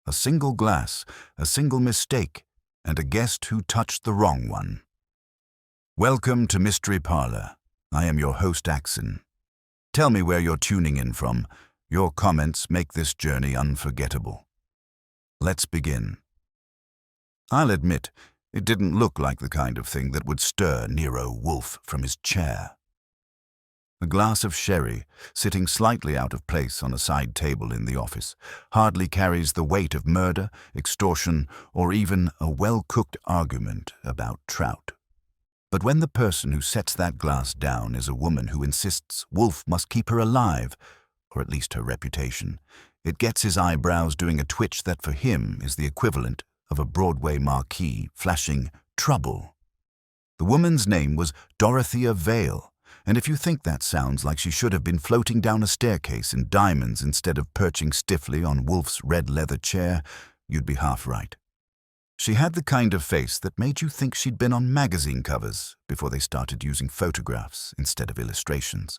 A single glass, a single mistake, and a guest who touched the wrong one. Welcome to Mystery Parlor. I am your host, Axon. Tell me where you're tuning in from. Your comments make this journey unforgettable. Let's begin. I'll admit, it didn't look like the kind of thing that would stir Nero Wolfe from his chair. A glass of sherry, sitting slightly out of place on a side table in the office, hardly carries the weight of murder, extortion, or even a well-cooked argument about trout. But when the person who sets that glass down is a woman who insists Wolfe must keep her alive, or at least her reputation, it gets his eyebrows doing a twitch that for him is the equivalent of a Broadway marquee flashing "Trouble." The woman's name was Dorothea Vale, and if you think that sounds like she should have been floating down a staircase in diamonds instead of perching stiffly on Wolfe's red leather chair, you'd be half right. She had the kind of face that made you think she'd been on magazine covers before they started using photographs instead of illustrations.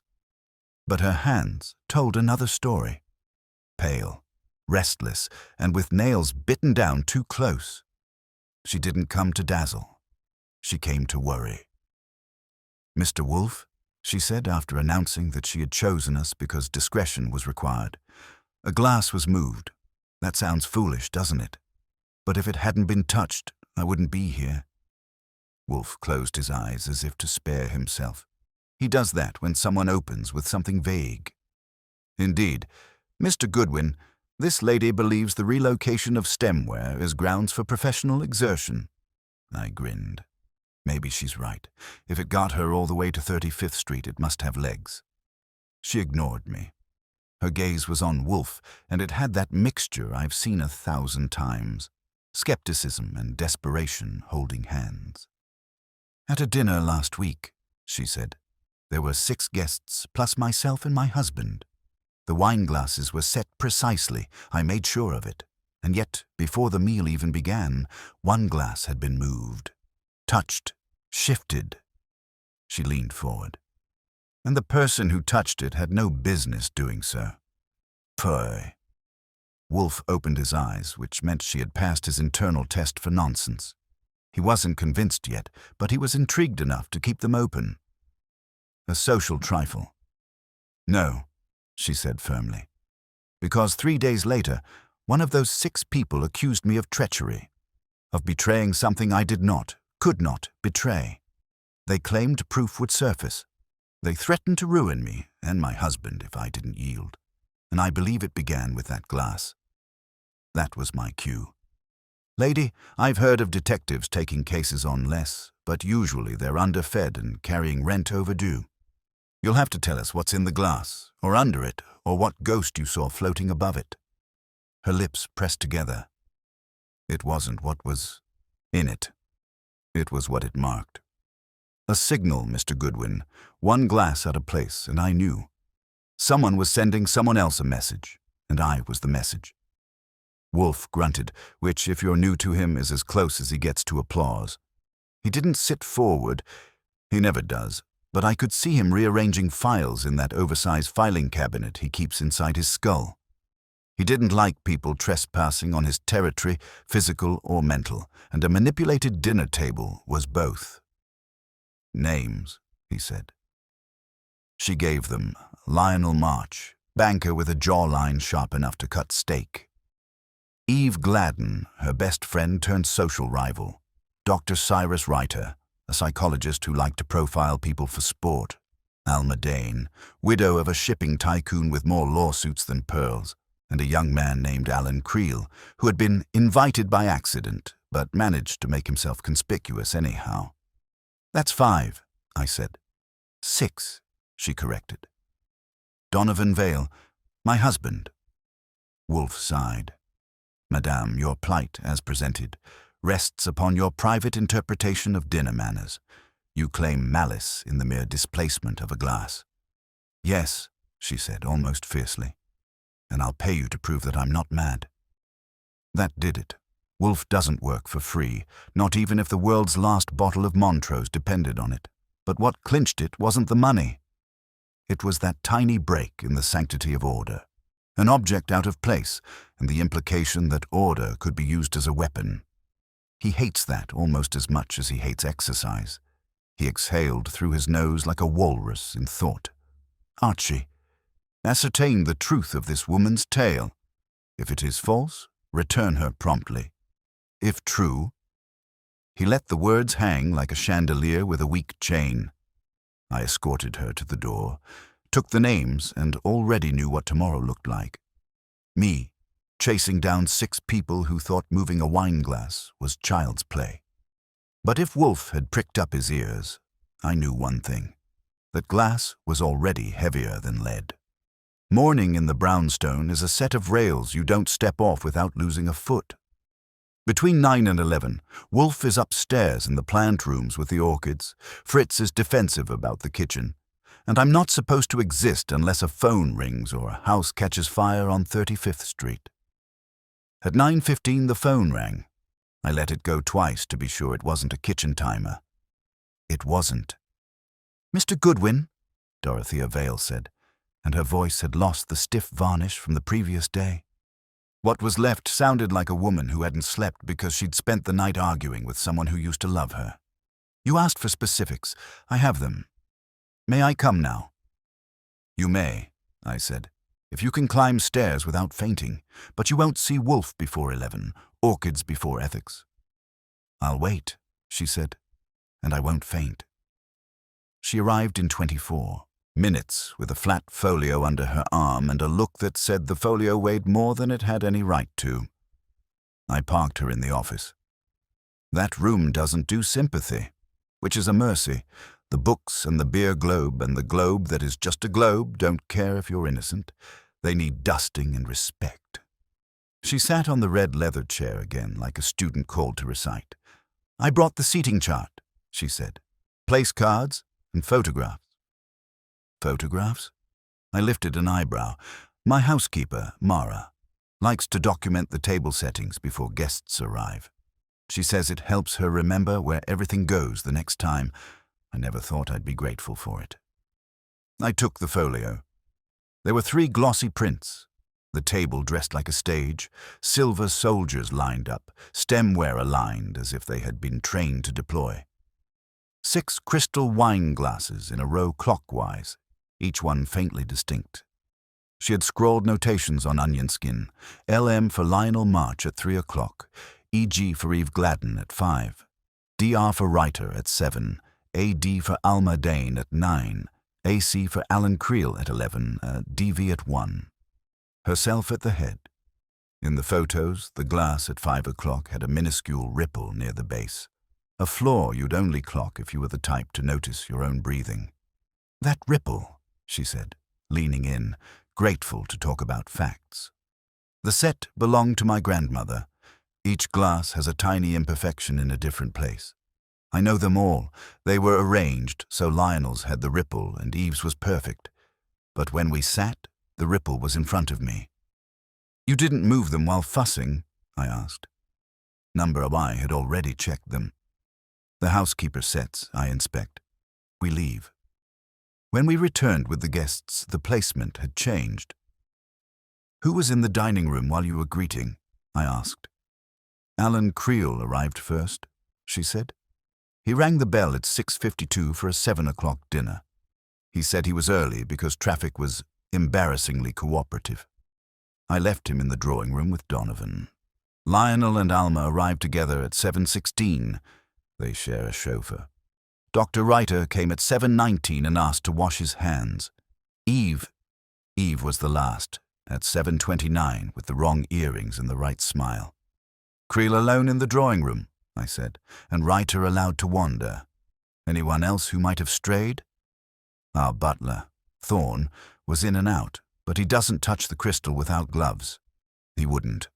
But her hands told another story. Pale, restless, and with nails bitten down too close. She didn't come to dazzle. She came to worry. "Mr. Wolfe," she said after announcing that she had chosen us because discretion was required. "A glass was moved. That sounds foolish, doesn't it? But if it hadn't been touched, I wouldn't be here." Wolfe closed his eyes as if to spare himself. He does that when someone opens with something vague. "Indeed, Mr. Goodwin, this lady believes the relocation of stemware is grounds for professional exertion." I grinned. Maybe she's right. If it got her all the way to 35th Street, it must have legs. She ignored me. Her gaze was on Wolfe, and it had that mixture I've seen 1,000 times. Skepticism and desperation holding hands. "At a dinner last week," she said, "there were 6 guests, plus myself and my husband. The wine glasses were set precisely. I made sure of it. And yet, before the meal even began, one glass had been moved. Touched. Shifted." She leaned forward. "And the person who touched it had no business doing so." Purr. Wolfe opened his eyes, which meant she had passed his internal test for nonsense. He wasn't convinced yet, but he was intrigued enough to keep them open. "A social trifle." "No," she said firmly. "Because 3 days later, one of those 6 people accused me of treachery, of betraying something I did not, could not betray. They claimed proof would surface. They threatened to ruin me and my husband if I didn't yield. And I believe it began with that glass. That was my cue. Lady, I've heard of detectives taking cases on less, but usually they're underfed and carrying rent overdue. You'll have to tell us what's in the glass, or under it, or what ghost you saw floating above it." Her lips pressed together. It wasn't what was in it. It was what it marked. A signal, Mr. Goodwin. One glass out of place, and I knew. Someone was sending someone else a message, and I was the message. Wolfe grunted, which, if you're new to him, is as close as he gets to applause. He didn't sit forward. He never does, but I could see him rearranging files in that oversized filing cabinet he keeps inside his skull. He didn't like people trespassing on his territory, physical or mental, and a manipulated dinner table was both. "Names," he said. She gave them. Lionel March, banker with a jawline sharp enough to cut steak. Eve Gladden, her best friend turned social rival. Dr. Cyrus Reiter, a psychologist who liked to profile people for sport. Alma Dane, widow of a shipping tycoon with more lawsuits than pearls, and a young man named Alan Creel, who had been invited by accident, but managed to make himself conspicuous anyhow. "That's 5, I said. "6, she corrected. "Donovan Vale, my husband." Wolfe sighed. "Madame, your plight, as presented, rests upon your private interpretation of dinner manners. You claim malice in the mere displacement of a glass." "Yes," she said, almost fiercely. "And I'll pay you to prove that I'm not mad." That did it. Wolfe doesn't work for free, not even if the world's last bottle of Montrose depended on it. But what clinched it wasn't the money. It was that tiny break in the sanctity of order. an object out of place, and the implication that order could be used as a weapon. He hates that almost as much as he hates exercise. He exhaled through his nose like a walrus in thought. Archie, ascertain the truth of this woman's tale. If it is false, return her promptly. If true, he let the words hang like a chandelier with a weak chain. I escorted her to the door, took the names, and already knew what tomorrow looked like. Me, chasing down 6 people who thought moving a wine glass was child's play. But if Wolfe had pricked up his ears, I knew one thing, that glass was already heavier than lead. Mourning in the brownstone is a set of rails you don't step off without losing a foot. Between 9 and 11, Wolfe is upstairs in the plant rooms with the orchids, Fritz is defensive about the kitchen, and I'm not supposed to exist unless a phone rings or a house catches fire on 35th Street. At 9:15 the phone rang. I let it go twice to be sure it wasn't a kitchen timer. It wasn't. "Mr. Goodwin," Dorothea Vale said, and her voice had lost the stiff varnish from the previous day. What was left sounded like a woman who hadn't slept because she'd spent the night arguing with someone who used to love her. "You asked for specifics. I have them. May I come now?" "You may," I said, "if you can climb stairs without fainting, but you won't see Wolfe before 11, orchids before ethics." "I'll wait," she said, "and I won't faint." She arrived in 24 minutes with a flat folio under her arm and a look that said the folio weighed more than it had any right to. I parked her in the office. That room doesn't do sympathy, which is a mercy. The books and the beer globe and the globe that is just a globe don't care if you're innocent. They need dusting and respect. She sat on the red leather chair again, like a student called to recite. "I brought the seating chart," she said. "Place cards and photographs." "Photographs?" I lifted an eyebrow. "My housekeeper, Mara, likes to document the table settings before guests arrive. She says it helps her remember where everything goes the next time. I never thought I'd be grateful for it." I took the folio. There were 3 glossy prints. The table dressed like a stage, silver soldiers lined up, stemware aligned as if they had been trained to deploy. 6 crystal wine glasses in a row clockwise, each one faintly distinct. She had scrawled notations on onion skin, LM for Lionel March at 3 o'clock, EG for Eve Gladden at 5, DR for Reiter at 7, AD for Alma Dane at 9, AC for Alan Creel at 11, DV at 1. Herself at the head. In the photos, the glass at 5 o'clock had a minuscule ripple near the base, a flaw you'd only clock if you were the type to notice your own breathing. "That ripple," she said, leaning in, grateful to talk about facts. "The set belonged to my grandmother. Each glass has a tiny imperfection in a different place. I know them all. They were arranged so Lionel's had the ripple and Eve's was perfect. But when we sat, the ripple was in front of me." "You didn't move them while fussing?" I asked. Number I had already checked them. The housekeeper sets, I inspect. We leave. When we returned with the guests, the placement had changed. "Who was in the dining room while you were greeting?" I asked. "Alan Creel arrived first," she said. "He rang the bell at 6:52 for a 7 o'clock dinner. He said he was early because traffic was embarrassingly cooperative. I left him in the drawing room with Donovan. Lionel and Alma arrived together at 7:16. They share a chauffeur. Dr. Reiter came at 7:19 and asked to wash his hands. Eve was the last, at 7:29, with the wrong earrings and the right smile. "Creel alone in the drawing room," I said, "and Reiter allowed to wander. Anyone else who might have strayed?" "Our butler, Thorne, was in and out, but he doesn't touch the crystal without gloves." "He wouldn't."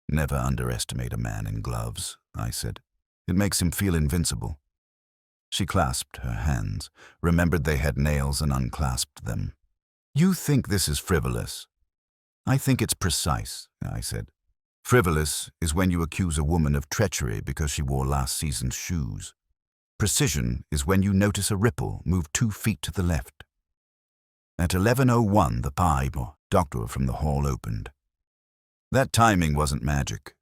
"Never underestimate a man in gloves," I said. "It makes him feel invincible." She clasped her hands, remembered they had nails and unclasped them. "You think this is frivolous." "I think it's precise," I said. "Frivolous is when you accuse a woman of treachery because she wore last season's shoes. Precision is when you notice a ripple move 2 feet to the left." At 11:01 the pipe Doctor from the hall opened. That timing wasn't magic.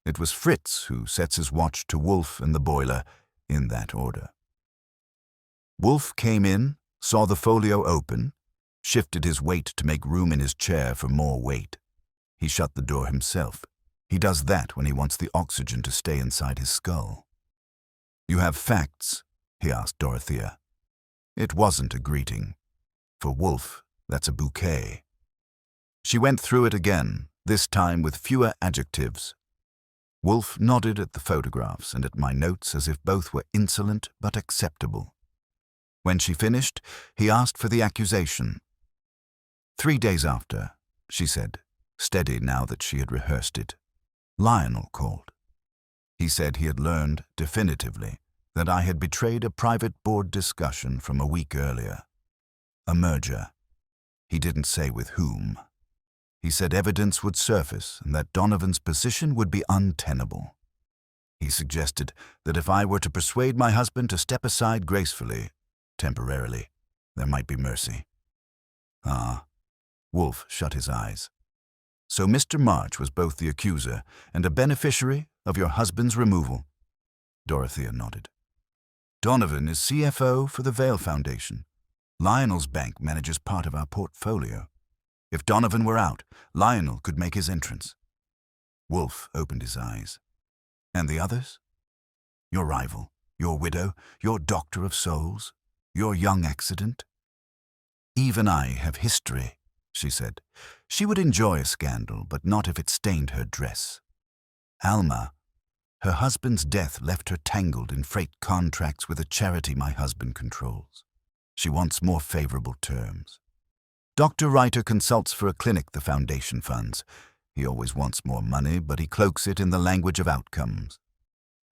It was Fritz who sets his watch to Wolfe and the boiler, in that order. Wolfe came in, saw the folio open, shifted his weight to make room in his chair for more weight. He shut the door himself. He does that when he wants the oxygen to stay inside his skull. "You have facts?" he asked Dorothea. It wasn't a greeting. For Wolfe, that's a bouquet. She went through it again, this time with fewer adjectives. Wolfe nodded at the photographs and at my notes as if both were insolent but acceptable. When she finished, he asked for the accusation. 3 days after, she said, steady now that she had rehearsed it, Lionel called. He said he had learned, definitively, that I had betrayed a private board discussion from a week earlier. A merger. He didn't say with whom. He said evidence would surface and that Donovan's position would be untenable. He suggested that if I were to persuade my husband to step aside gracefully, temporarily, there might be mercy. Ah, Wolfe shut his eyes. So Mr. March was both the accuser and a beneficiary of your husband's removal? Dorothea nodded. Donovan is CFO for the Vale Foundation. Lionel's bank manages part of our portfolio. If Donovan were out, Lionel could make his entrance. Wolfe opened his eyes. And the others? Your rival, your widow, your doctor of souls, your young accident? Eve and I have history, she said. She would enjoy a scandal, but not if it stained her dress. Alma, her husband's death left her tangled in freight contracts with a charity my husband controls. She wants more favorable terms. Dr. Reiter consults for a clinic the foundation funds. He always wants more money, but he cloaks it in the language of outcomes.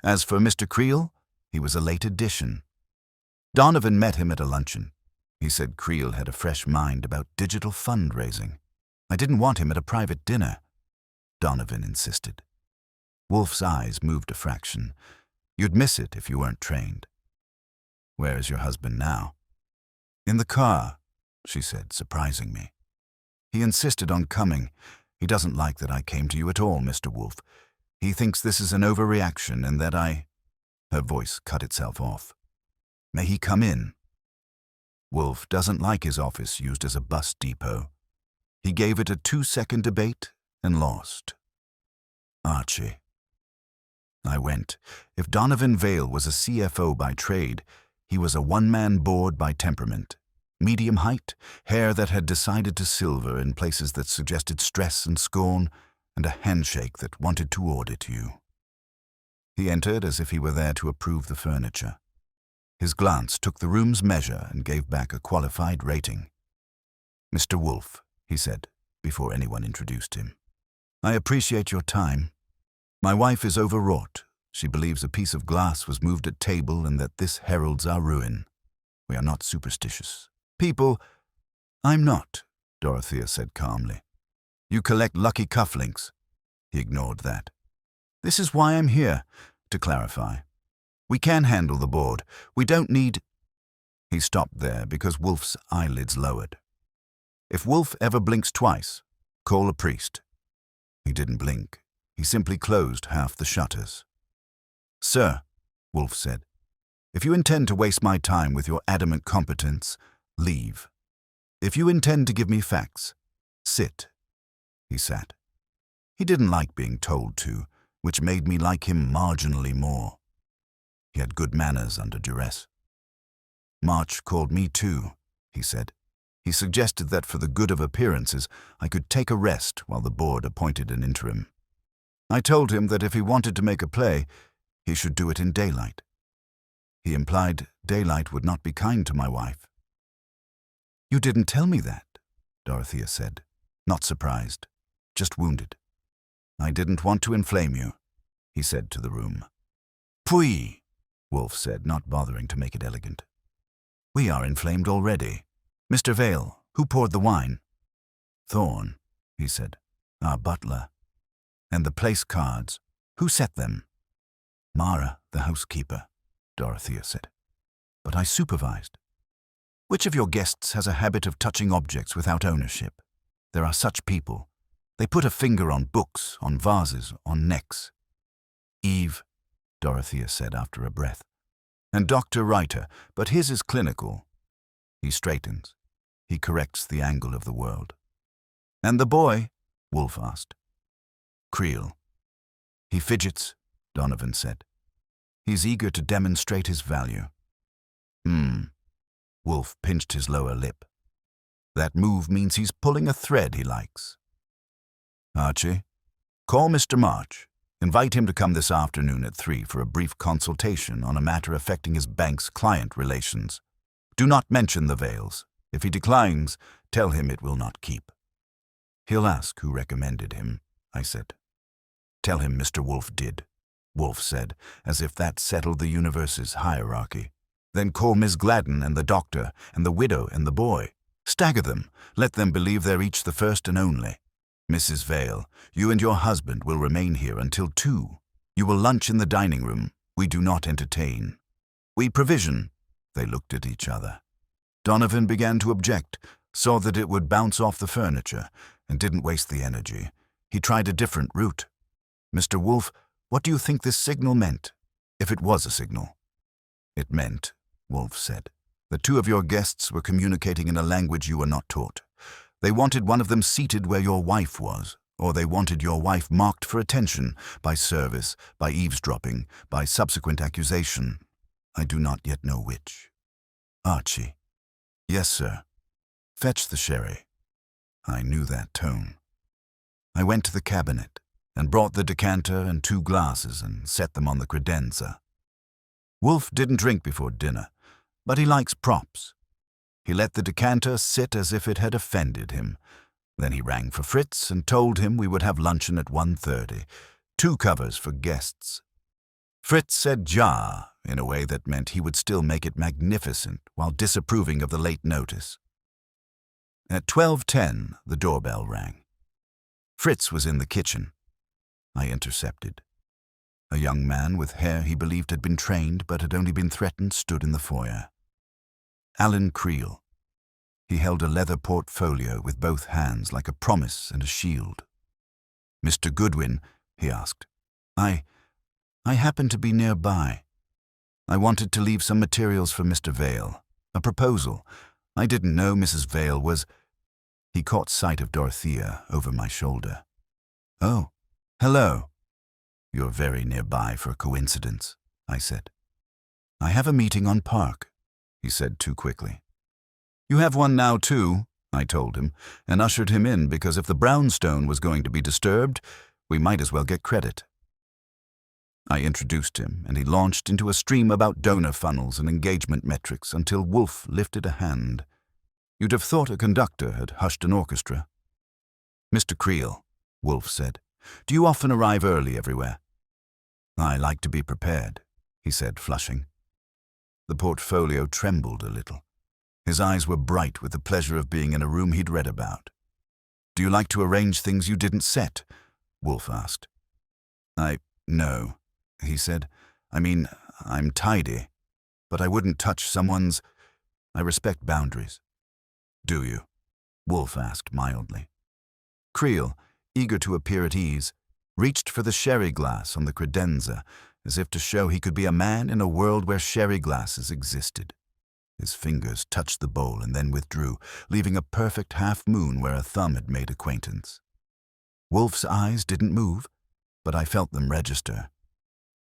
As for Mr. Creel, he was a late addition. Donovan met him at a luncheon. He said Creel had a fresh mind about digital fundraising. I didn't want him at a private dinner. Donovan insisted. Wolfe's eyes moved a fraction. You'd miss it if you weren't trained. Where is your husband now? In the car, she said, surprising me. He insisted on coming. He doesn't like that I came to you at all, Mr. Wolfe. He thinks this is an overreaction and that I... Her voice cut itself off. May he come in? Wolfe doesn't like his office used as a bus depot. He gave it a 2-second debate and lost. Archie. I went. If Donovan Vale was a CFO by trade, he was a one-man board by temperament. Medium height, hair that had decided to silver in places that suggested stress and scorn, and a handshake that wanted to audit you. He entered as if he were there to approve the furniture. His glance took the room's measure and gave back a qualified rating. Mr. Wolfe, he said, before anyone introduced him. I appreciate your time. My wife is overwrought. She believes a piece of glass was moved at table and that this heralds our ruin. We are not superstitious. People... I'm not, Dorothea said calmly. You collect lucky cufflinks. He ignored that. This is why I'm here, to clarify. We can handle the board. We don't need... He stopped there because Wolfe's eyelids lowered. If Wolfe ever blinks twice, call a priest. He didn't blink. He simply closed half the shutters. Sir, Wolfe said, if you intend to waste my time with your adamant competence, leave. If you intend to give me facts, sit. He sat. He didn't like being told to, which made me like him marginally more. He had good manners under duress. March called me too, he said. He suggested that for the good of appearances, I could take a rest while the board appointed an interim. I told him that if he wanted to make a play, he should do it in daylight. He implied daylight would not be kind to my wife. You didn't tell me that, Dorothea said, not surprised, just wounded. I didn't want to inflame you, he said to the room. Pui, Wolfe said, not bothering to make it elegant. We are inflamed already. Mr. Vale, who poured the wine? Thorne, he said, our butler. And the place cards, who set them? Mara, the housekeeper, Dorothea said. But I supervised. Which of your guests has a habit of touching objects without ownership? There are such people. They put a finger on books, on vases, on necks. Eve, Dorothea said after a breath. And Dr. Reiter, but his is clinical. He straightens. He corrects the angle of the world. And the boy? Wolfe asked. Creel. He fidgets, Donovan said. He's eager to demonstrate his value. Wolfe pinched his lower lip. That move means he's pulling a thread he likes. Archie, call Mr. March. Invite him to come this afternoon at 3 for a brief consultation on a matter affecting his bank's client relations. Do not mention the Vales. If he declines, tell him it will not keep. He'll ask who recommended him, I said. Tell him Mr. Wolfe did, Wolfe said, as if that settled the universe's hierarchy. Then call Miss Gladden and the doctor and the widow and the boy. Stagger them. Let them believe they're each the first and only. Mrs. Vale, you and your husband will remain here until 2. You will lunch in the dining room. We do not entertain. We provision. They looked at each other. Donovan began to object, saw that it would bounce off the furniture, and didn't waste the energy. He tried a different route. Mr. Wolfe, what do you think this signal meant? If it was a signal. It meant, Wolfe said, the 2 of your guests were communicating in a language you were not taught. They wanted one of them seated where your wife was, or they wanted your wife marked for attention, by service, by eavesdropping, by subsequent accusation. I do not yet know which. Archie. Yes, sir. Fetch the sherry. I knew that tone. I went to the cabinet and brought the decanter and 2 glasses and set them on the credenza. Wolfe didn't drink before dinner, but he likes props. He let the decanter sit as if it had offended him. Then he rang for Fritz and told him we would have luncheon at 1:30, 2 covers for guests. Fritz said ja in a way that meant he would still make it magnificent while disapproving of the late notice. At 12:10, the doorbell rang. Fritz was in the kitchen. I intercepted. A young man with hair he believed had been trained but had only been threatened stood in the foyer. Alan Creel. He held a leather portfolio with both hands like a promise and a shield. Mr. Goodwin, he asked. I happened to be nearby. I wanted to leave some materials for Mr. Vale. A proposal. I didn't know Mrs. Vale was... He caught sight of Dorothea over my shoulder. Oh, hello. You're very nearby for a coincidence, I said. I have a meeting on Park, he said too quickly. You have one now too, I told him, and ushered him in because if the brownstone was going to be disturbed, we might as well get credit. I introduced him, and he launched into a stream about donor funnels and engagement metrics until Wolfe lifted a hand. You'd have thought a conductor had hushed an orchestra. Mr. Creel, Wolfe said, do you often arrive early everywhere? I like to be prepared, he said, flushing. The portfolio trembled a little. His eyes were bright with the pleasure of being in a room he'd read about. Do you like to arrange things you didn't set? Wolfe asked. No, he said. I mean, I'm tidy, but I wouldn't touch someone's... I respect boundaries. Do you? Wolfe asked mildly. Creel, eager to appear at ease, reached for the sherry glass on the credenza, as if to show he could be a man in a world where sherry glasses existed. His fingers touched the bowl and then withdrew, leaving a perfect half-moon where a thumb had made acquaintance. Wolfe's eyes didn't move, but I felt them register.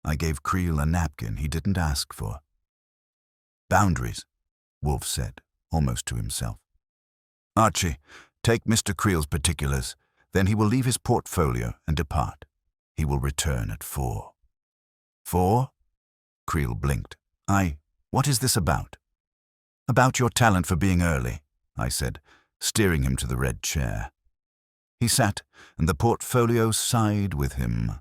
I gave Creel a napkin he didn't ask for. Boundaries, Wolfe said, almost to himself. Archie, take Mr. Creel's particulars. Then he will leave his portfolio and depart. He will return at 4. 4? Creel blinked. What is this about? About your talent for being early, I said, steering him to the red chair. He sat, and the portfolio sighed with him.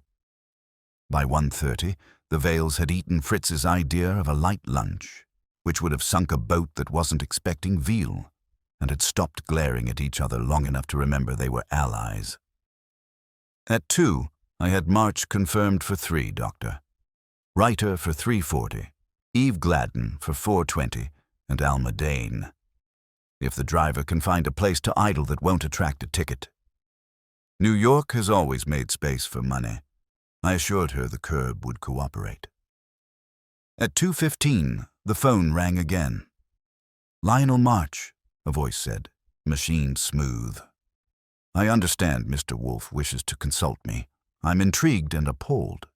By 1:30, the Vales had eaten Fritz's idea of a light lunch, which would have sunk a boat that wasn't expecting veal, and had stopped glaring at each other long enough to remember they were allies. At 2, I had March confirmed for 3, Doctor. Reiter for 3:40, Eve Gladden for 4:20, and Alma Dane. if the driver can find a place to idle that won't attract a ticket. New York has always made space for money. I assured her the curb would cooperate. At 2:15, the phone rang again. "Lionel March," a voice said, machined smooth. "I understand Mr. Wolfe wishes to consult me. I'm intrigued and appalled."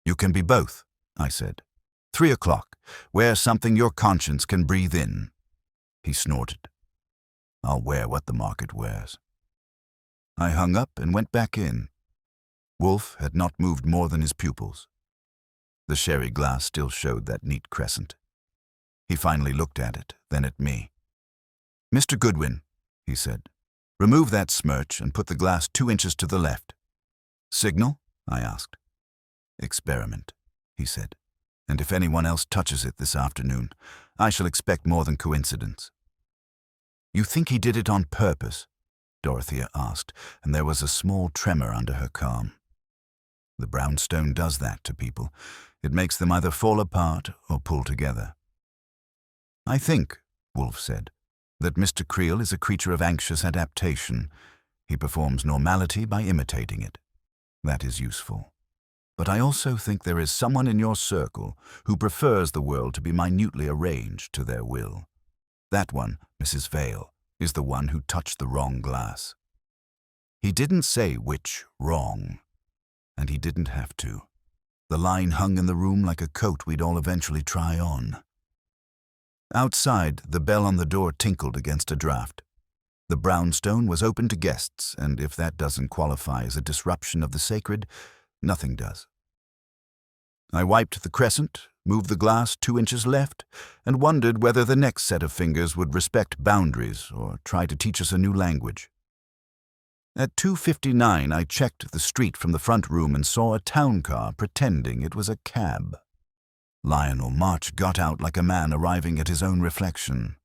"You can be both," I said. 3 o'clock. Wear something your conscience can breathe in." He snorted. "I'll wear what the market wears." I hung up and went back in. Wolfe had not moved more than his pupils. The sherry glass still showed that neat crescent. He finally looked at it, then at me. "Mr. Goodwin," he said, "remove that smirch and put the glass 2 inches to the left." "Signal?" I asked. "Experiment," he said, "and if anyone else touches it this afternoon, I shall expect more than coincidence." "You think he did it on purpose?" Dorothea asked, and there was a small tremor under her calm. "The brownstone does that to people. It makes them either fall apart or pull together." "I think," Wolfe said, "that Mr. Creel is a creature of anxious adaptation. He performs normality by imitating it. That is useful. But I also think there is someone in your circle who prefers the world to be minutely arranged to their will. That one, Mrs. Vale, is the one who touched the wrong glass." He didn't say which wrong, and he didn't have to. The line hung in the room like a coat we'd all eventually try on. Outside, the bell on the door tinkled against a draught. The brownstone was open to guests, and if that doesn't qualify as a disruption of the sacred, nothing does. I wiped the crescent, moved the glass 2 inches left, and wondered whether the next set of fingers would respect boundaries or try to teach us a new language. At 2:59, I checked the street from the front room and saw a town car pretending it was a cab. Lionel March got out like a man arriving at his own reflection.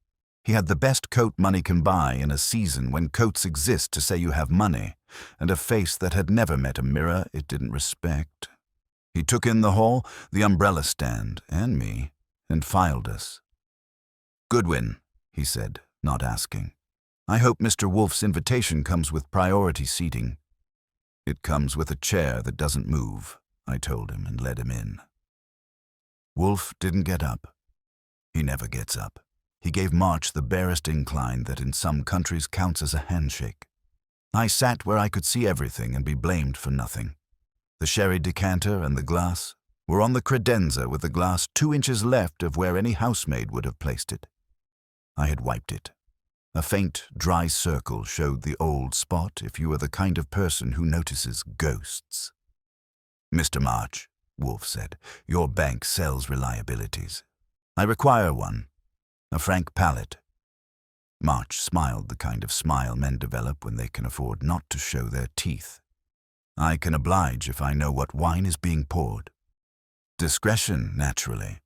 He had the best coat money can buy in a season when coats exist to say you have money, and a face that had never met a mirror it didn't respect. He took in the hall, the umbrella stand, and me, and filed us. "Goodwin," he said, not asking. "I hope Mr. Wolfe's invitation comes with priority seating." "It comes with a chair that doesn't move," I told him and led him in. Wolfe didn't get up. He never gets up. He gave March the barest incline that in some countries counts as a handshake. I sat where I could see everything and be blamed for nothing. The sherry decanter and the glass were on the credenza with the glass 2 inches left of where any housemaid would have placed it. I had wiped it. A faint, dry circle showed the old spot if you are the kind of person who notices ghosts. "Mr. March," Wolfe said, "your bank sells reliabilities. I require one. A frank palate." March smiled the kind of smile men develop when they can afford not to show their teeth. "I can oblige if I know what wine is being poured." "Discretion, naturally,"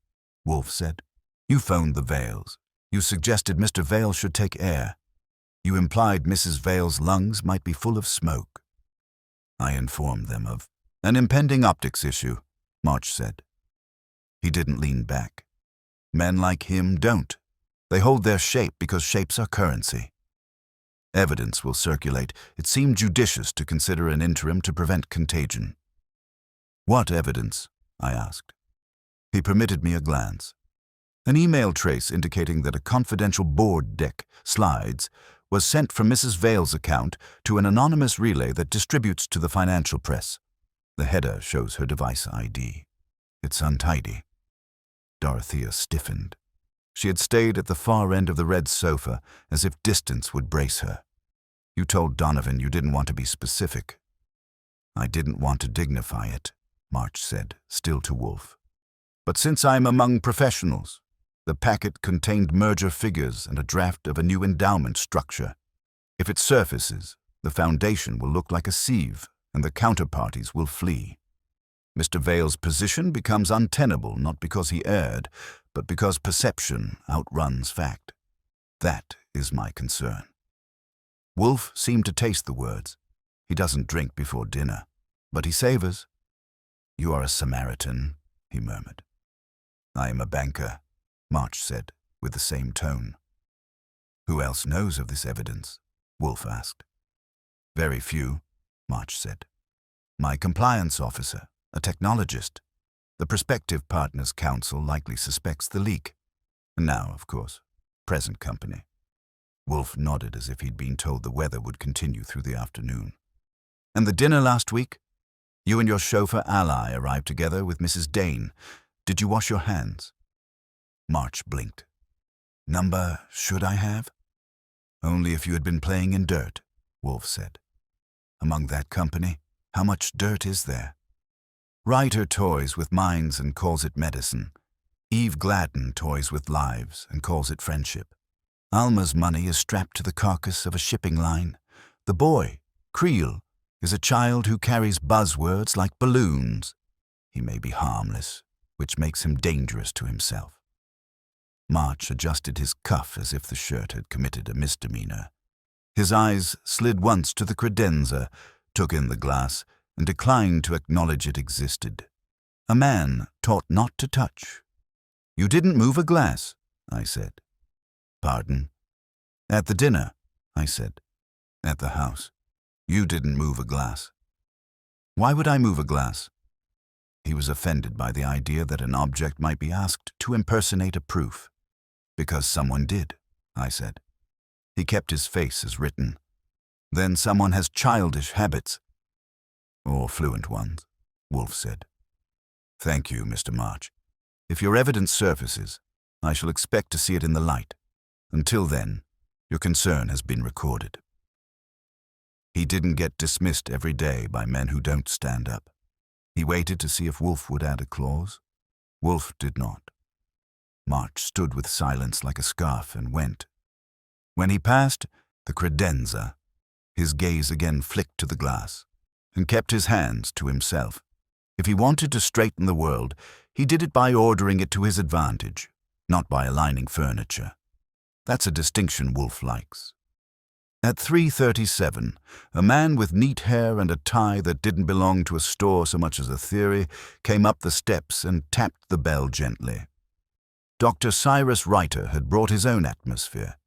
Wolfe said. "You phoned the Vales. You suggested Mr. Vale should take air. You implied Mrs. Vale's lungs might be full of smoke." I informed them of an impending optics issue, March said. He didn't lean back. Men like him don't. They hold their shape because shapes are currency. Evidence will circulate. It seemed judicious to consider an interim to prevent contagion. "What evidence?" I asked. He permitted me a glance. An email trace indicating that a confidential board deck, slides, was sent from Mrs. Vale's account to an anonymous relay that distributes to the financial press. The header shows her device ID. It's untidy. Dorothea stiffened. She had stayed at the far end of the red sofa, as if distance would brace her. "You told Donovan you didn't want to be specific." "I didn't want to dignify it," March said, still to Wolfe. "But since I'm among professionals, the packet contained merger figures and a draft of a new endowment structure. If it surfaces, the foundation will look like a sieve, and the counterparties will flee. Mr. Vale's position becomes untenable not because he erred, but because perception outruns fact. That is my concern." Wolfe seemed to taste the words. He doesn't drink before dinner, but he savors. "You are a Samaritan," he murmured. "I am a banker," March said, with the same tone. Who else knows of this evidence? Wolfe asked. Very few, March said. My compliance officer, a technologist. The prospective partners' council likely suspects the leak. And now, of course, present company. Wolfe nodded as if he'd been told the weather would continue through the afternoon. And the dinner last week? You and your chauffeur ally arrived together with Mrs. Dane. Did you wash your hands? March blinked. Number should I have? Only if you had been playing in dirt, Wolfe said. Among that company, how much dirt is there? Ryder toys with minds and calls it medicine. Eve Gladden toys with lives and calls it friendship. Alma's money is strapped to the carcass of a shipping line. The boy, Creel, is a child who carries buzzwords like balloons. He may be harmless, which makes him dangerous to himself. March adjusted his cuff as if the shirt had committed a misdemeanor. His eyes slid once to the credenza, took in the glass, and declined to acknowledge it existed. A man taught not to touch. You didn't move a glass, I said. Pardon? At the dinner, I said. At the house. You didn't move a glass. Why would I move a glass? He was offended by the idea that an object might be asked to impersonate a proof. Because someone did, I said. He kept his face as written. Then someone has childish habits. Or fluent ones, Wolfe said. Thank you, Mr. March. If your evidence surfaces, I shall expect to see it in the light. Until then, your concern has been recorded. He didn't get dismissed every day by men who don't stand up. He waited to see if Wolfe would add a clause. Wolfe did not. March stood with silence like a scarf and went. When he passed the credenza, his gaze again flicked to the glass and kept his hands to himself. If he wanted to straighten the world, he did it by ordering it to his advantage, not by aligning furniture. That's a distinction Wolfe likes. At 3:37, a man with neat hair and a tie that didn't belong to a store so much as a theory came up the steps and tapped the bell gently. Dr. Cyrus Ryder had brought his own atmosphere.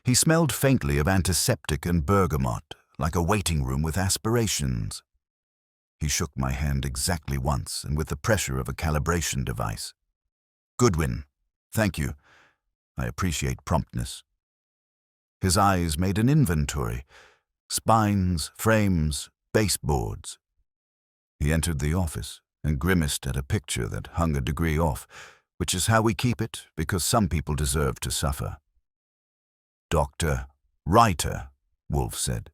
He smelled faintly of antiseptic and bergamot, like a waiting room with aspirations. He shook my hand exactly once and with the pressure of a calibration device. Goodwin, thank you. I appreciate promptness. His eyes made an inventory. Spines, frames, baseboards. He entered the office and grimaced at a picture that hung a degree off, which is how we keep it because some people deserve to suffer. Dr. Ryder, Wolfe said.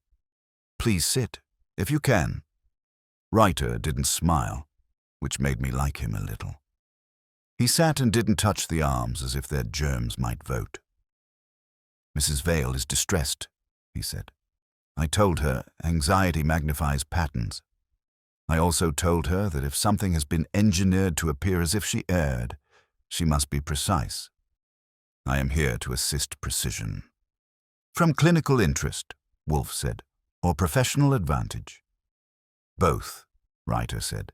Please sit, if you can. Ryder didn't smile, which made me like him a little. He sat and didn't touch the arms as if their germs might vote. Mrs. Vale is distressed, he said. I told her anxiety magnifies patterns. I also told her that if something has been engineered to appear as if she erred, she must be precise. I am here to assist precision. From clinical interest, Wolfe said, or professional advantage? Both, Ryder said.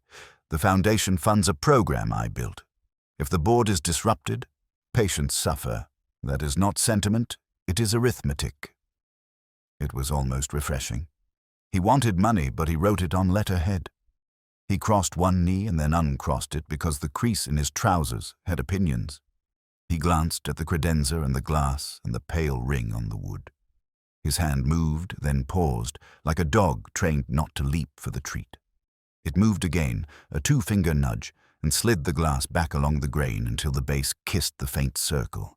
The foundation funds a program I built. If the board is disrupted, patients suffer. That is not sentiment, it is arithmetic. It was almost refreshing. He wanted money, but he wrote it on letterhead. He crossed one knee and then uncrossed it because the crease in his trousers had opinions. He glanced at the credenza and the glass and the pale ring on the wood. His hand moved, then paused, like a dog trained not to leap for the treat. It moved again, a two-finger nudge, and slid the glass back along the grain until the base kissed the faint circle.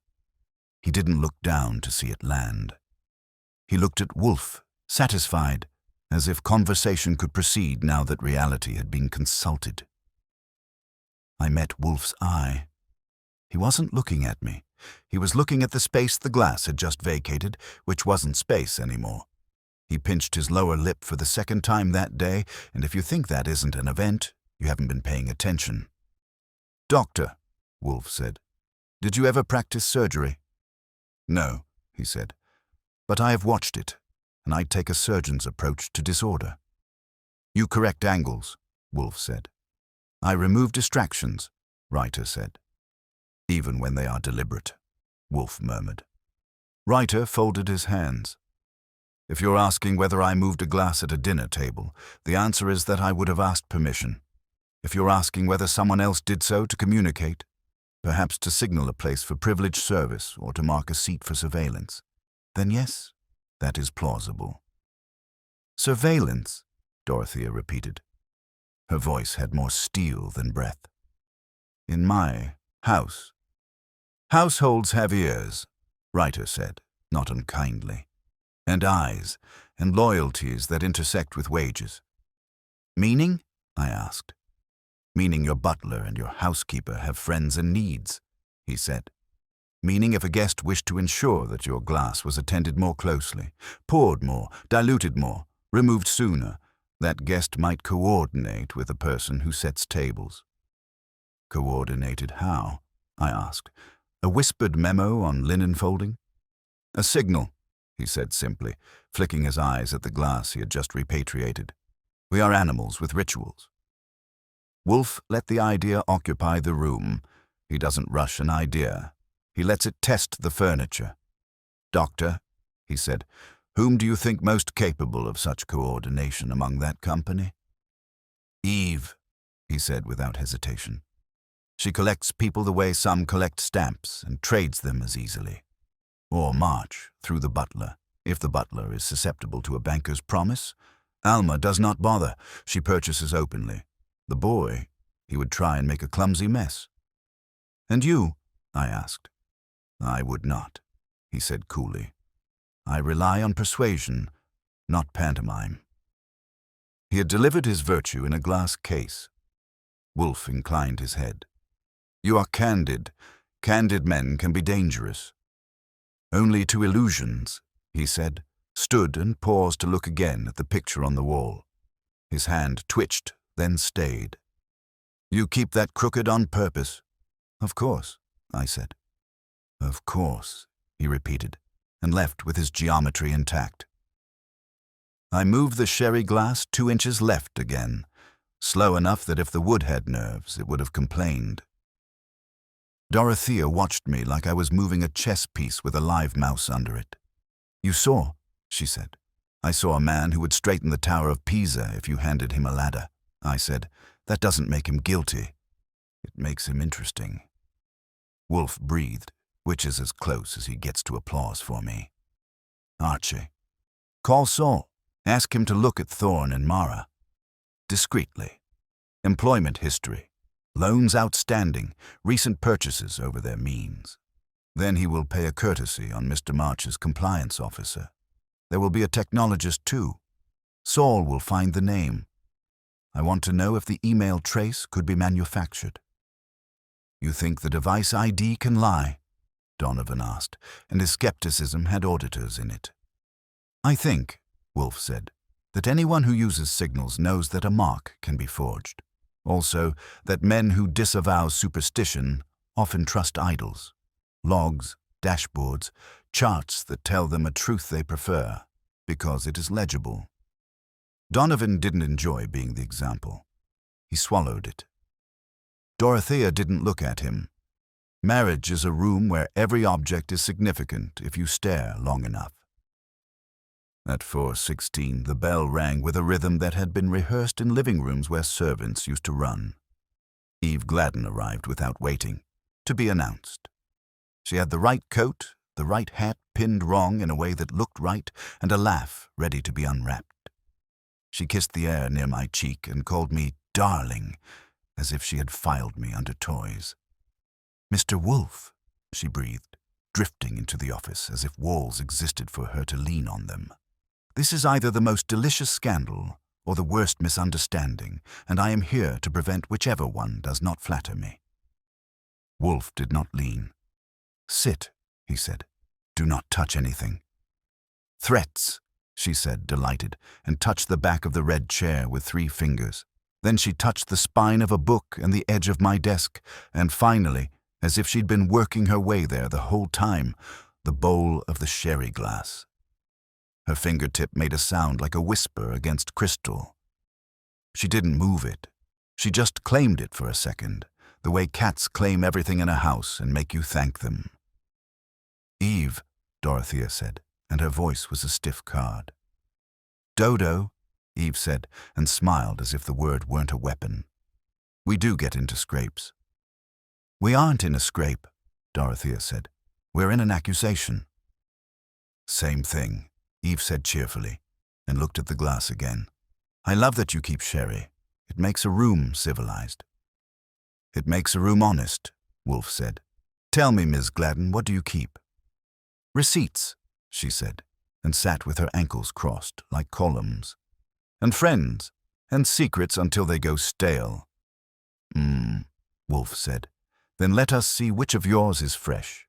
He didn't look down to see it land. He looked at Wolfe, satisfied, as if conversation could proceed now that reality had been consulted. I met Wolfe's eye. He wasn't looking at me. He was looking at the space the glass had just vacated, which wasn't space anymore. He pinched his lower lip for the second time that day, and if you think that isn't an event, you haven't been paying attention. Doctor, Wolfe said, did you ever practice surgery? No, he said, but I have watched it, and I take a surgeon's approach to disorder. You correct angles, Wolfe said. I remove distractions, Ryder said. Even when they are deliberate, Wolfe murmured. Reiter folded his hands. If you're asking whether I moved a glass at a dinner table, the answer is that I would have asked permission. If you're asking whether someone else did so to communicate, perhaps to signal a place for privileged service or to mark a seat for surveillance, then yes, that is plausible. Surveillance, Dorothea repeated. Her voice had more steel than breath. In my house. Households have ears, Reiter said, not unkindly, and eyes, and loyalties that intersect with wages. Meaning? I asked. Meaning your butler and your housekeeper have friends and needs, he said. Meaning if a guest wished to ensure that your glass was attended more closely, poured more, diluted more, removed sooner, that guest might coordinate with the person who sets tables. Coordinated how? I asked. A whispered memo on linen folding? A signal, he said simply, flicking his eyes at the glass he had just repatriated. We are animals with rituals. Wolfe let the idea occupy the room. He doesn't rush an idea. He lets it test the furniture. Doctor, he said, whom do you think most capable of such coordination among that company? Eve, he said without hesitation. She collects people the way some collect stamps and trades them as easily. Or March, through the butler, if the butler is susceptible to a banker's promise. Alma does not bother. She purchases openly. The boy, he would try and make a clumsy mess. And you? I asked. I would not, he said coolly. I rely on persuasion, not pantomime. He had delivered his virtue in a glass case. Wolfe inclined his head. You are candid. Candid men can be dangerous. Only to illusions, he said, stood and paused to look again at the picture on the wall. His hand twitched, then stayed. You keep that crooked on purpose? Of course, I said. Of course, he repeated, and left with his geometry intact. I moved the sherry glass 2 inches left again, slow enough that if the wood had nerves, it would have complained. Dorothea watched me like I was moving a chess piece with a live mouse under it. You saw, she said. I saw a man who would straighten the Tower of Pisa if you handed him a ladder. I said, that doesn't make him guilty. It makes him interesting. Wolfe breathed, which is as close as he gets to applause for me. Archie. Call Saul. Ask him to look at Thorne and Mara. Discreetly. Employment history. Loans outstanding. Recent purchases over their means. Then he will pay a courtesy on Mr. March's compliance officer. There will be a technologist too. Saul will find the name. I want to know if the email trace could be manufactured. You think the device ID can lie? Donovan asked, and his skepticism had auditors in it. I think, Wolfe said, that anyone who uses signals knows that a mark can be forged. Also, that men who disavow superstition often trust idols, logs, dashboards, charts that tell them a truth they prefer, because it is legible. Donovan didn't enjoy being the example. He swallowed it. Dorothea didn't look at him. Marriage is a room where every object is significant if you stare long enough. At 4:16, the bell rang with a rhythm that had been rehearsed in living rooms where servants used to run. Eve Gladden arrived without waiting, to be announced. She had the right coat, the right hat pinned wrong in a way that looked right, and a laugh ready to be unwrapped. She kissed the air near my cheek and called me darling, as if she had filed me under toys. Mr. Wolfe, she breathed, drifting into the office as if walls existed for her to lean on them. This is either the most delicious scandal or the worst misunderstanding, and I am here to prevent whichever one does not flatter me. Wolfe did not lean. Sit, he said. Do not touch anything. Threats, she said, delighted, and touched the back of the red chair with 3 fingers. Then she touched the spine of a book and the edge of my desk, and finally, as if she'd been working her way there the whole time, the bowl of the sherry glass. Her fingertip made a sound like a whisper against crystal. She didn't move it. She just claimed it for a second, the way cats claim everything in a house and make you thank them. Eve, Dorothea said, and her voice was a stiff card. Dodo, Eve said, and smiled as if the word weren't a weapon. We do get into scrapes. We aren't in a scrape, Dorothea said. We're in an accusation. Same thing, Eve said cheerfully, and looked at the glass again. I love that you keep sherry. It makes a room civilized. It makes a room honest, Wolfe said. Tell me, Ms. Gladden, what do you keep? Receipts, she said, and sat with her ankles crossed like columns. And friends, and secrets until they go stale. Wolfe said. Then let us see which of yours is fresh.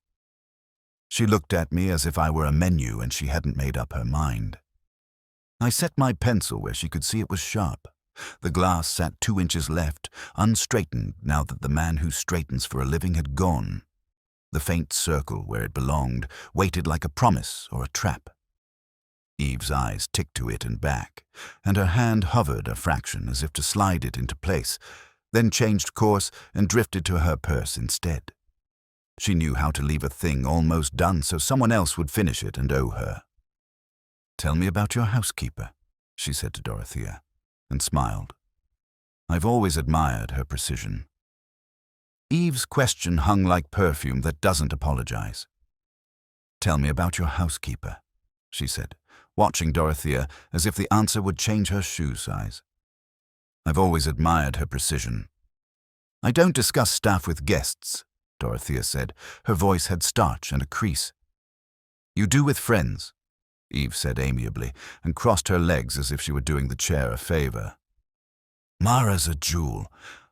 She looked at me as if I were a menu and she hadn't made up her mind. I set my pencil where she could see it was sharp. The glass sat 2 inches left, unstraightened now that the man who straightens for a living had gone. The faint circle where it belonged waited like a promise or a trap. Eve's eyes ticked to it and back, and her hand hovered a fraction as if to slide it into place, then changed course and drifted to her purse instead. She knew how to leave a thing almost done so someone else would finish it and owe her. Tell me about your housekeeper, she said to Dorothea, and smiled. I've always admired her precision. Eve's question hung like perfume that doesn't apologize. Tell me about your housekeeper, she said, watching Dorothea as if the answer would change her shoe size. I've always admired her precision. I don't discuss staff with guests, Dorothea said. Her voice had starch and a crease. You do with friends, Eve said amiably, and crossed her legs as if she were doing the chair a favor. Mara's a jewel.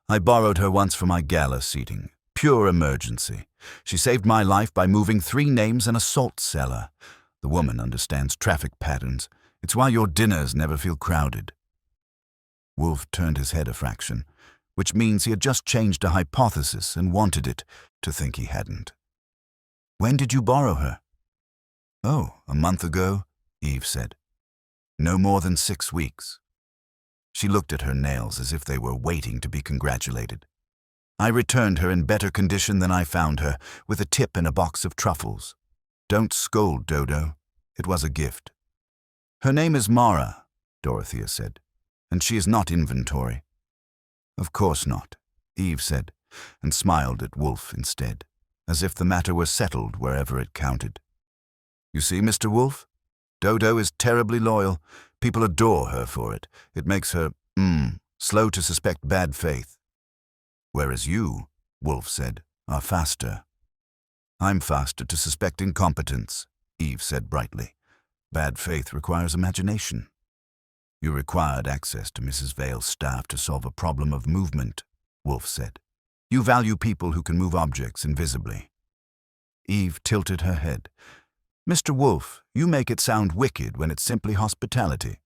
I borrowed her once for my gala seating. Pure emergency. She saved my life by moving 3 names in a salt cellar. The woman understands traffic patterns. It's why your dinners never feel crowded. Wolfe turned his head a fraction, which means he had just changed a hypothesis and wanted it to think he hadn't. When did you borrow her? Oh, a month ago, Eve said. No more than 6 weeks. She looked at her nails as if they were waiting to be congratulated. I returned her in better condition than I found her, with a tip and a box of truffles. Don't scold, Dodo. It was a gift. Her name is Mara, Dorothea said, and she is not inventory. Of course not, Eve said, and smiled at Wolfe instead, as if the matter were settled wherever it counted. You see, Mr. Wolfe? Dodo is terribly loyal. People adore her for it. It makes her, slow to suspect bad faith. Whereas you, Wolfe said, are faster. I'm faster to suspect incompetence, Eve said brightly. Bad faith requires imagination. You required access to Mrs. Vale's staff to solve a problem of movement, Wolfe said. You value people who can move objects invisibly. Eve tilted her head. Mr. Wolfe, you make it sound wicked when it's simply hospitality.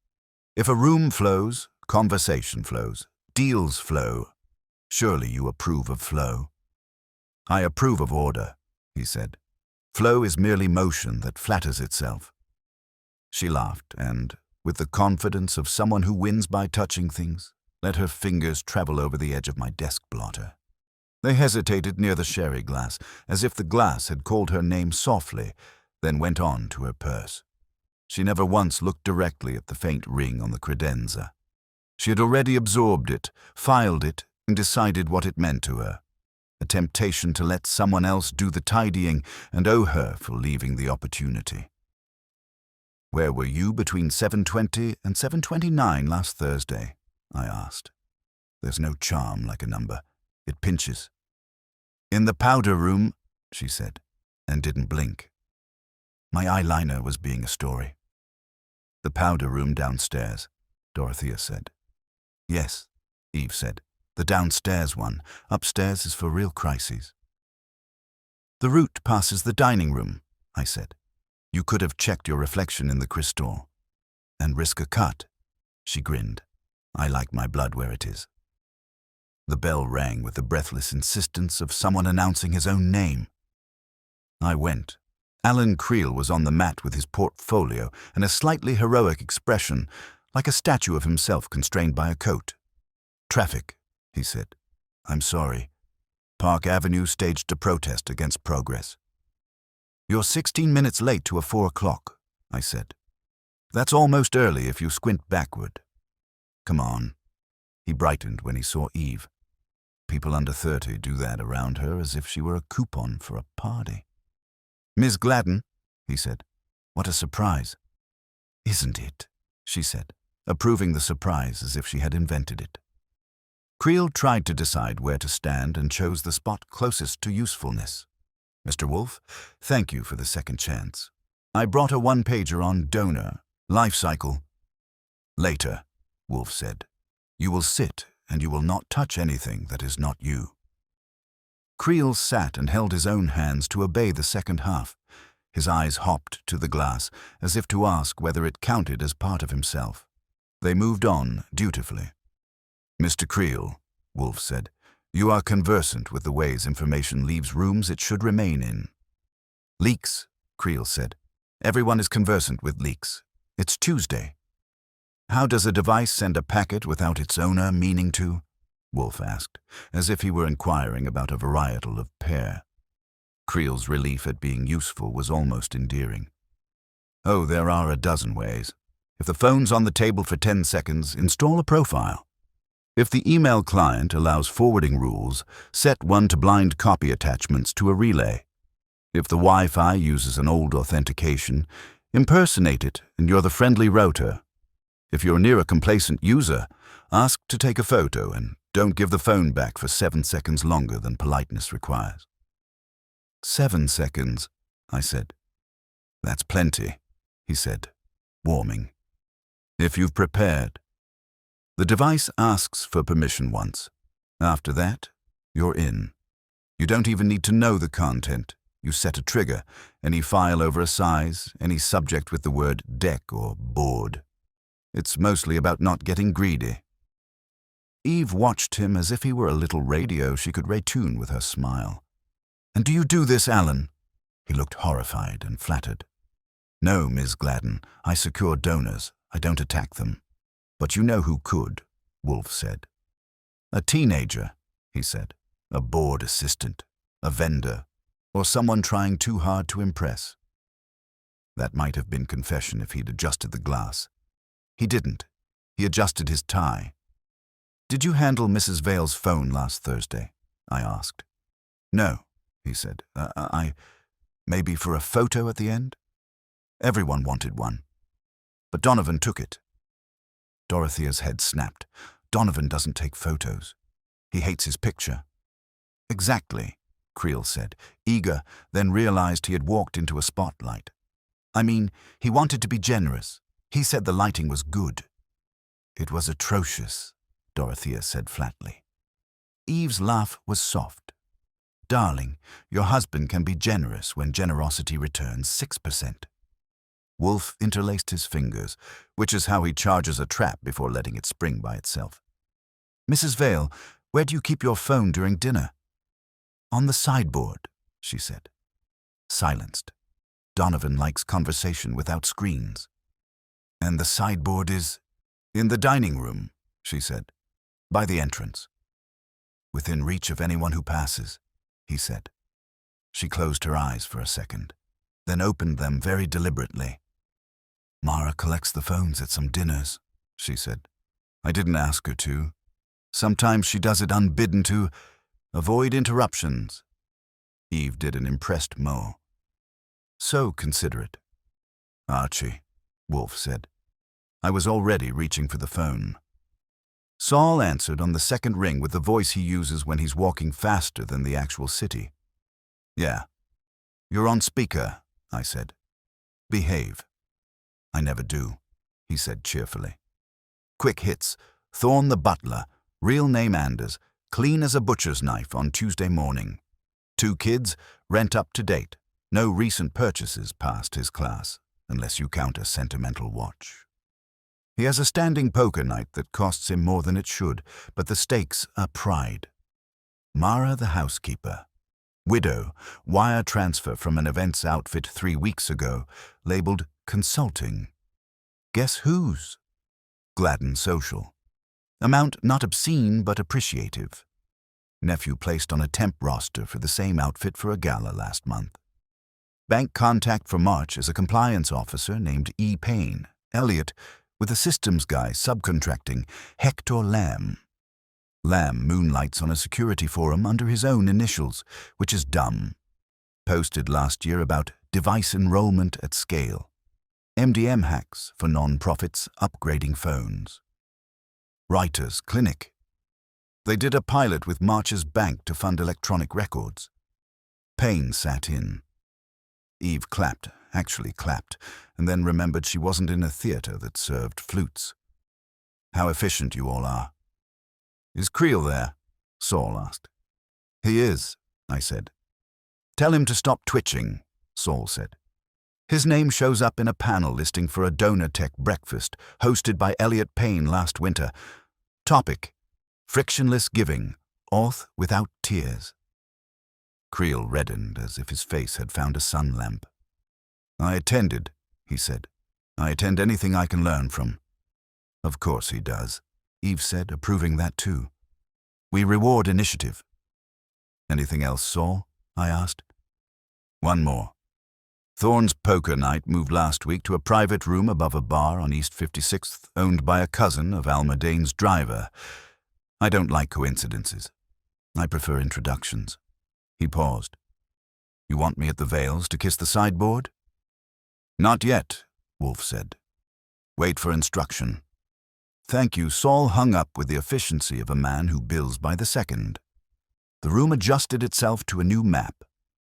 If a room flows, conversation flows, deals flow. Surely you approve of flow. I approve of order, he said. Flow is merely motion that flatters itself. She laughed and, with the confidence of someone who wins by touching things, let her fingers travel over the edge of my desk blotter. They hesitated near the sherry glass, as if the glass had called her name softly, then went on to her purse. She never once looked directly at the faint ring on the credenza. She had already absorbed it, filed it, and decided what it meant to her. A temptation to let someone else do the tidying and owe her for leaving the opportunity. Where were you between 7:20 and 7:29 last Thursday? I asked. There's no charm like a number. It pinches. In the powder room, she said, and didn't blink. My eyeliner was being a story. The powder room downstairs, Dorothea said. Yes, Eve said. The downstairs one. Upstairs is for real crises. The route passes the dining room, I said. You could have checked your reflection in the crystal. And risk a cut, she grinned. I like my blood where it is. The bell rang with the breathless insistence of someone announcing his own name. I went. Alan Creel was on the mat with his portfolio and a slightly heroic expression, like a statue of himself constrained by a coat. Traffic, he said. I'm sorry. Park Avenue staged a protest against progress. You're 16 minutes late to a 4 o'clock, I said. That's almost early if you squint backward. Come on. He brightened when he saw Eve. People under 30 do that around her as if she were a coupon for a party. Miss Gladden, he said. What a surprise. Isn't it? She said, approving the surprise as if she had invented it. Creel tried to decide where to stand and chose the spot closest to usefulness. Mr. Wolfe, thank you for the second chance. I brought a one-pager on donor, life cycle. Later, Wolfe said. You will sit and you will not touch anything that is not you. Creel sat and held his own hands to obey the second half. His eyes hopped to the glass, as if to ask whether it counted as part of himself. They moved on dutifully. Mr. Creel, Wolfe said, you are conversant with the ways information leaves rooms it should remain in. Leaks, Creel said. Everyone is conversant with leaks. It's Tuesday. How does a device send a packet without its owner meaning to? Wolfe asked, as if he were inquiring about a varietal of pear. Creel's relief at being useful was almost endearing. Oh, there are a dozen ways. If the phone's on the table for 10 seconds, install a profile. If the email client allows forwarding rules, set one to blind copy attachments to a relay. If the Wi-Fi uses an old authentication, impersonate it and you're the friendly router. If you're near a complacent user, ask to take a photo and don't give the phone back for 7 seconds longer than politeness requires. 7 seconds, I said. That's plenty, he said, warming. If you've prepared. The device asks for permission once. After that, you're in. You don't even need to know the content. You set a trigger, any file over a size, any subject with the word deck or board. It's mostly about not getting greedy. Eve watched him as if he were a little radio she could retune with her smile. And do you do this, Alan? He looked horrified and flattered. No, Ms. Gladden, I secure donors. I don't attack them. But you know who could, Wolfe said. A teenager, he said. A board assistant, a vendor, or someone trying too hard to impress. That might have been confession if he'd adjusted the glass. He didn't. He adjusted his tie. Did you handle Mrs. Vale's phone last Thursday? I asked. No, he said. Maybe for a photo at the end? Everyone wanted one. But Donovan took it. Dorothea's head snapped. Donovan doesn't take photos. He hates his picture. Exactly, Creel said, eager, then realized he had walked into a spotlight. I mean, he wanted to be generous. He said the lighting was good. It was atrocious, Dorothea said flatly. Eve's laugh was soft. Darling, your husband can be generous when generosity returns 6%. Wolfe interlaced his fingers, which is how he charges a trap before letting it spring by itself. Mrs. Vale, where do you keep your phone during dinner? On the sideboard, she said. Silenced. Donovan likes conversation without screens. And the sideboard is? In the dining room, she said. By the entrance. Within reach of anyone who passes, he said. She closed her eyes for a second, then opened them very deliberately. Mara collects the phones at some dinners, she said. I didn't ask her to. Sometimes she does it unbidden to avoid interruptions. Eve did an impressed mow. So considerate. Archie, Wolfe said. I was already reaching for the phone. Saul answered on the second ring with the voice he uses when he's walking faster than the actual city. Yeah. You're on speaker, I said. Behave. I never do, he said cheerfully. Quick hits. Thorne the butler, real name Anders, clean as a butcher's knife on Tuesday morning. 2 kids, rent up to date. No recent purchases past his class, unless you count a sentimental watch. He has a standing poker night that costs him more than it should, but the stakes are pride. Mara the housekeeper. Widow, wire transfer from an events outfit 3 weeks ago, labeled consulting. Guess whose? Gladden Social. Amount not obscene but appreciative. Nephew placed on a temp roster for the same outfit for a gala last month. Bank contact for March is a compliance officer named E. Payne. Elliot, with a systems guy subcontracting, Hector Lamb. Lamb moonlights on a security forum under his own initials, which is dumb. Posted last year about device enrollment at scale. MDM hacks for non-profits upgrading phones. Writers Clinic. They did a pilot with March's bank to fund electronic records. Payne sat in. Eve actually clapped, and then remembered she wasn't in a theater that served flutes. How efficient you all are. Is Creel there? Saul asked. He is, I said. Tell him to stop twitching, Saul said. His name shows up in a panel listing for a donor tech breakfast hosted by Elliot Payne last winter. Topic: frictionless giving, auth without tears. Creel reddened as if his face had found a sun lamp. I attended, he said. I attend anything I can learn from. Of course he does, Eve said, approving that too. We reward initiative. Anything else, Saul? I asked. One more. Thorne's poker night moved last week to a private room above a bar on East 56th, owned by a cousin of Alma Dane's driver. I don't like coincidences. I prefer introductions. He paused. You want me at the Vales to kiss the sideboard? Not yet, Wolfe said. Wait for instruction. Thank you. Saul hung up with the efficiency of a man who bills by the second. The room adjusted itself to a new map.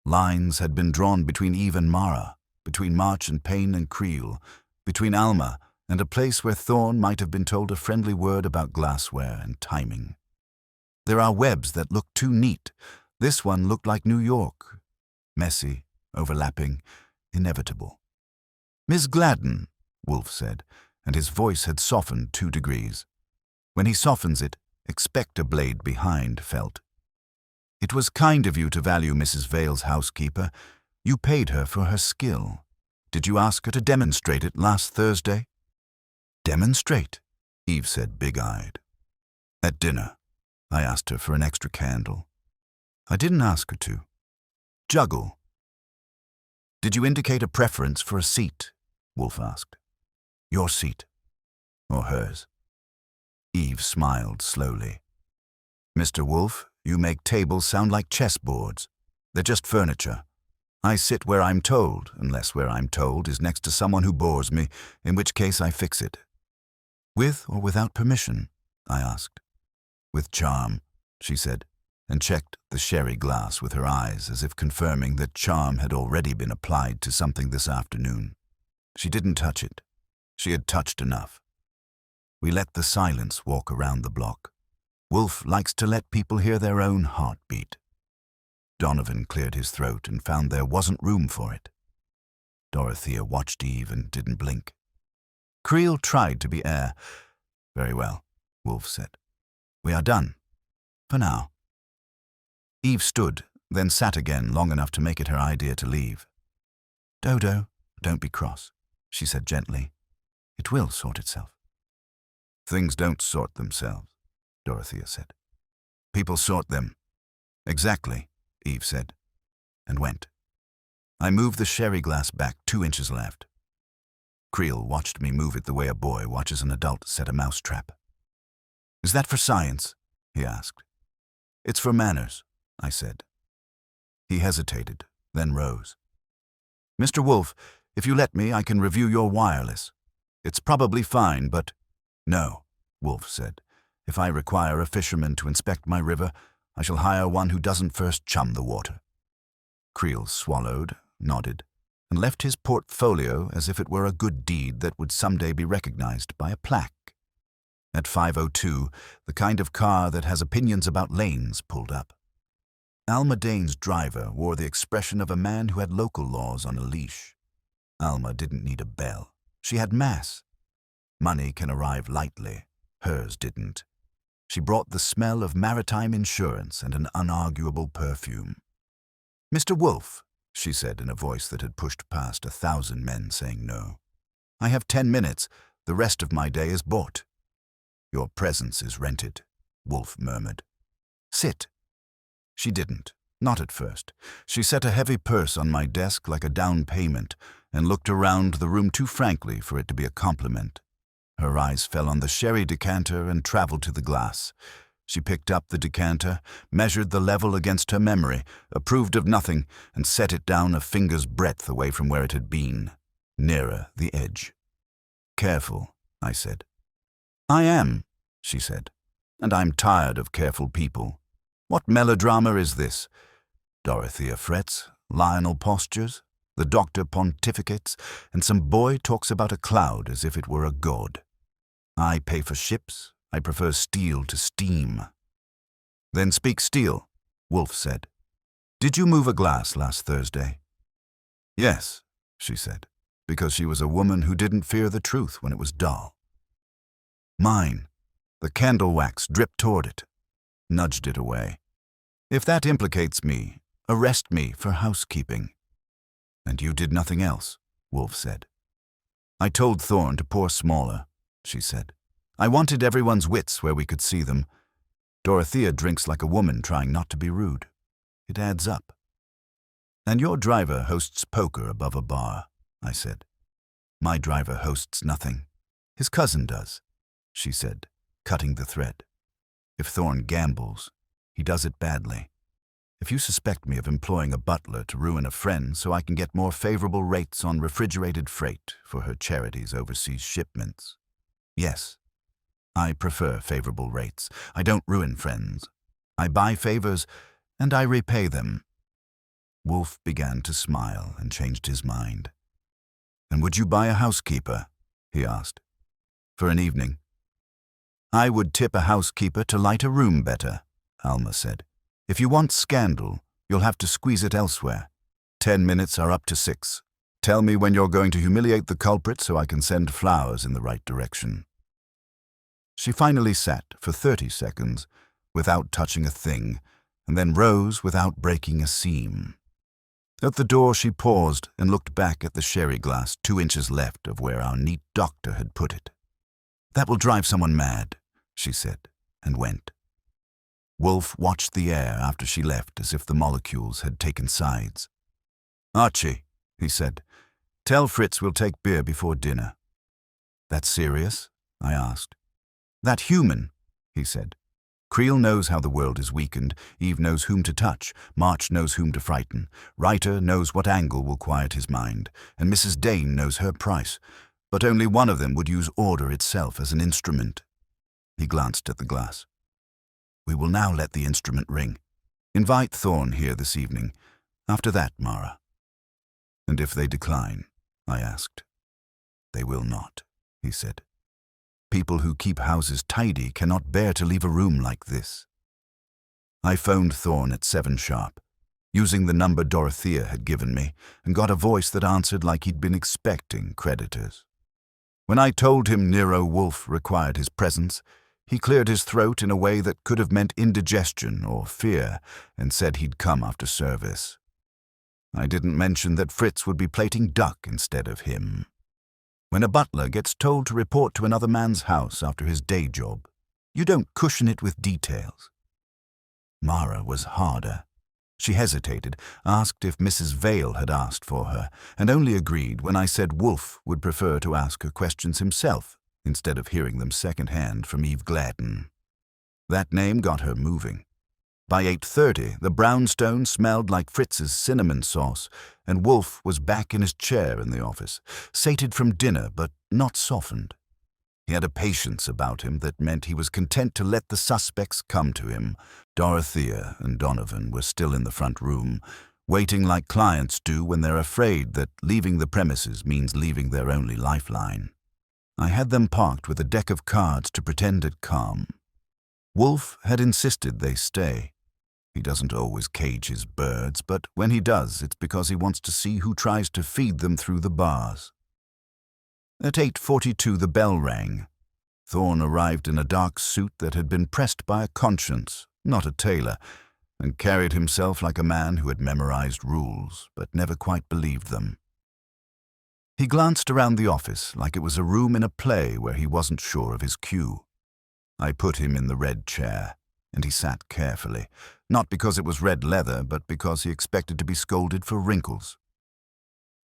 Lines had been drawn between Eve and Mara, between March and Payne and Creel, between Alma and a place where Thorne might have been told a friendly word about glassware and timing. There are webs that look too neat. This one looked like New York. Messy, overlapping, inevitable. Miss Gladden, Wolfe said, and his voice had softened 2 degrees. When he softens it, expect a blade behind felt. It was kind of you to value Mrs. Vale's housekeeper. You paid her for her skill. Did you ask her to demonstrate it last Thursday? Demonstrate, Eve said, big-eyed. At dinner, I asked her for an extra candle. I didn't ask her to. Juggle. Did you indicate a preference for a seat? Wolfe asked. Your seat. Or hers. Eve smiled slowly. Mr. Wolfe, you make tables sound like chessboards. They're just furniture. I sit where I'm told, unless where I'm told is next to someone who bores me, in which case I fix it. With or without permission? I asked. With charm, she said, and checked the sherry glass with her eyes as if confirming that charm had already been applied to something this afternoon. She didn't touch it. She had touched enough. We let the silence walk around the block. Wolfe likes to let people hear their own heartbeat. Donovan cleared his throat and found there wasn't room for it. Dorothea watched Eve and didn't blink. Creel tried to be air. Very well, Wolfe said. We are done. For now. Eve stood, then sat again long enough to make it her idea to leave. Dodo, don't be cross, she said gently. It will sort itself. Things don't sort themselves, Dorothea said. People sort them. Exactly, Eve said, and went. I moved the sherry glass back 2 inches left. Creel watched me move it the way a boy watches an adult set a mousetrap. Is that for science? He asked. It's for manners, I said. He hesitated, then rose. Mr. Wolfe, if you let me, I can review your wireless. It's probably fine, but... No, Wolfe said. If I require a fisherman to inspect my river, I shall hire one who doesn't first chum the water. Creel swallowed, nodded, and left his portfolio as if it were a good deed that would someday be recognized by a plaque. At 5:02, the kind of car that has opinions about lanes pulled up. Alma Dane's driver wore the expression of a man who had local laws on a leash. Alma didn't need a bell. She had mass. Money can arrive lightly. Hers didn't. She brought the smell of maritime insurance and an unarguable perfume. Mr. Wolfe, she said in a voice that had pushed past 1,000 men saying no. I have 10 minutes. The rest of my day is bought. Your presence is rented, Wolfe murmured. Sit. She didn't. Not at first. She set a heavy purse on my desk like a down payment and looked around the room too frankly for it to be a compliment. Her eyes fell on the sherry decanter and traveled to the glass. She picked up the decanter, measured the level against her memory, approved of nothing, and set it down a finger's breadth away from where it had been, nearer the edge. "Careful," I said. "I am," she said, "and I'm tired of careful people. What melodrama is this? Dorothea frets, Lionel postures, the doctor pontificates, and some boy talks about a cloud as if it were a god. I pay for ships. I prefer steel to steam." "Then speak steel," Wolfe said. "Did you move a glass last Thursday?" "Yes," she said, because she was a woman who didn't fear the truth when it was dull. "Mine." The candle wax dripped toward it. Nudged it away. "If that implicates me, arrest me for housekeeping." "And you did nothing else," Wolfe said. "I told Thorne to pour smaller," she said. "I wanted everyone's wits where we could see them. Dorothea drinks like a woman trying not to be rude. It adds up." "And your driver hosts poker above a bar," I said. "My driver hosts nothing. His cousin does," she said, cutting the thread. "If Thorne gambles, he does it badly. If you suspect me of employing a butler to ruin a friend so I can get more favorable rates on refrigerated freight for her charity's overseas shipments, yes, I prefer favorable rates. I don't ruin friends. I buy favors, and I repay them." Wolfe began to smile and changed his mind. "And would you buy a housekeeper?" he asked. "For an evening?" "I would tip a housekeeper to light a room better," Alma said. "If you want scandal, you'll have to squeeze it elsewhere. 10 minutes are up to 6. Tell me when you're going to humiliate the culprit so I can send flowers in the right direction." She finally sat for 30 seconds without touching a thing, and then rose without breaking a seam. At the door she paused and looked back at the sherry glass 2 inches left of where our neat doctor had put it. "That will drive someone mad," she said, and went. Wolfe watched the air after she left as if the molecules had taken sides. "Archie," he said, "tell Fritz we'll take beer before dinner." "That serious?" I asked. "That human," he said. "Creel knows how the world is weakened, Eve knows whom to touch, March knows whom to frighten, Reiter knows what angle will quiet his mind, and Mrs. Dane knows her price, but only one of them would use order itself as an instrument." He glanced at the glass. "We will now let the instrument ring. Invite Thorne here this evening. After that, Mara." "And if they decline?" I asked. "They will not," he said. "People who keep houses tidy cannot bear to leave a room like this." I phoned Thorne at 7 sharp, using the number Dorothea had given me, and got a voice that answered like he'd been expecting creditors. When I told him Nero Wolfe required his presence, he cleared his throat in a way that could have meant indigestion or fear, and said he'd come after service. I didn't mention that Fritz would be plating duck instead of him. When a butler gets told to report to another man's house after his day job, you don't cushion it with details. Mara was harder. She hesitated, asked if Mrs. Vale had asked for her, and only agreed when I said Wolfe would prefer to ask her questions himself, instead of hearing them second-hand from Eve Gladden. That name got her moving. By 8:30, the brownstone smelled like Fritz's cinnamon sauce, and Wolfe was back in his chair in the office, sated from dinner but not softened. He had a patience about him that meant he was content to let the suspects come to him. Dorothea and Donovan were still in the front room, waiting like clients do when they're afraid that leaving the premises means leaving their only lifeline. I had them parked with a deck of cards to pretend it calm. Wolfe had insisted they stay. He doesn't always cage his birds, but when he does, it's because he wants to see who tries to feed them through the bars. At 8:42 the bell rang. Thorne arrived in a dark suit that had been pressed by a conscience, not a tailor, and carried himself like a man who had memorized rules, but never quite believed them. He glanced around the office like it was a room in a play where he wasn't sure of his cue. I put him in the red chair, and he sat carefully, not because it was red leather, but because he expected to be scolded for wrinkles.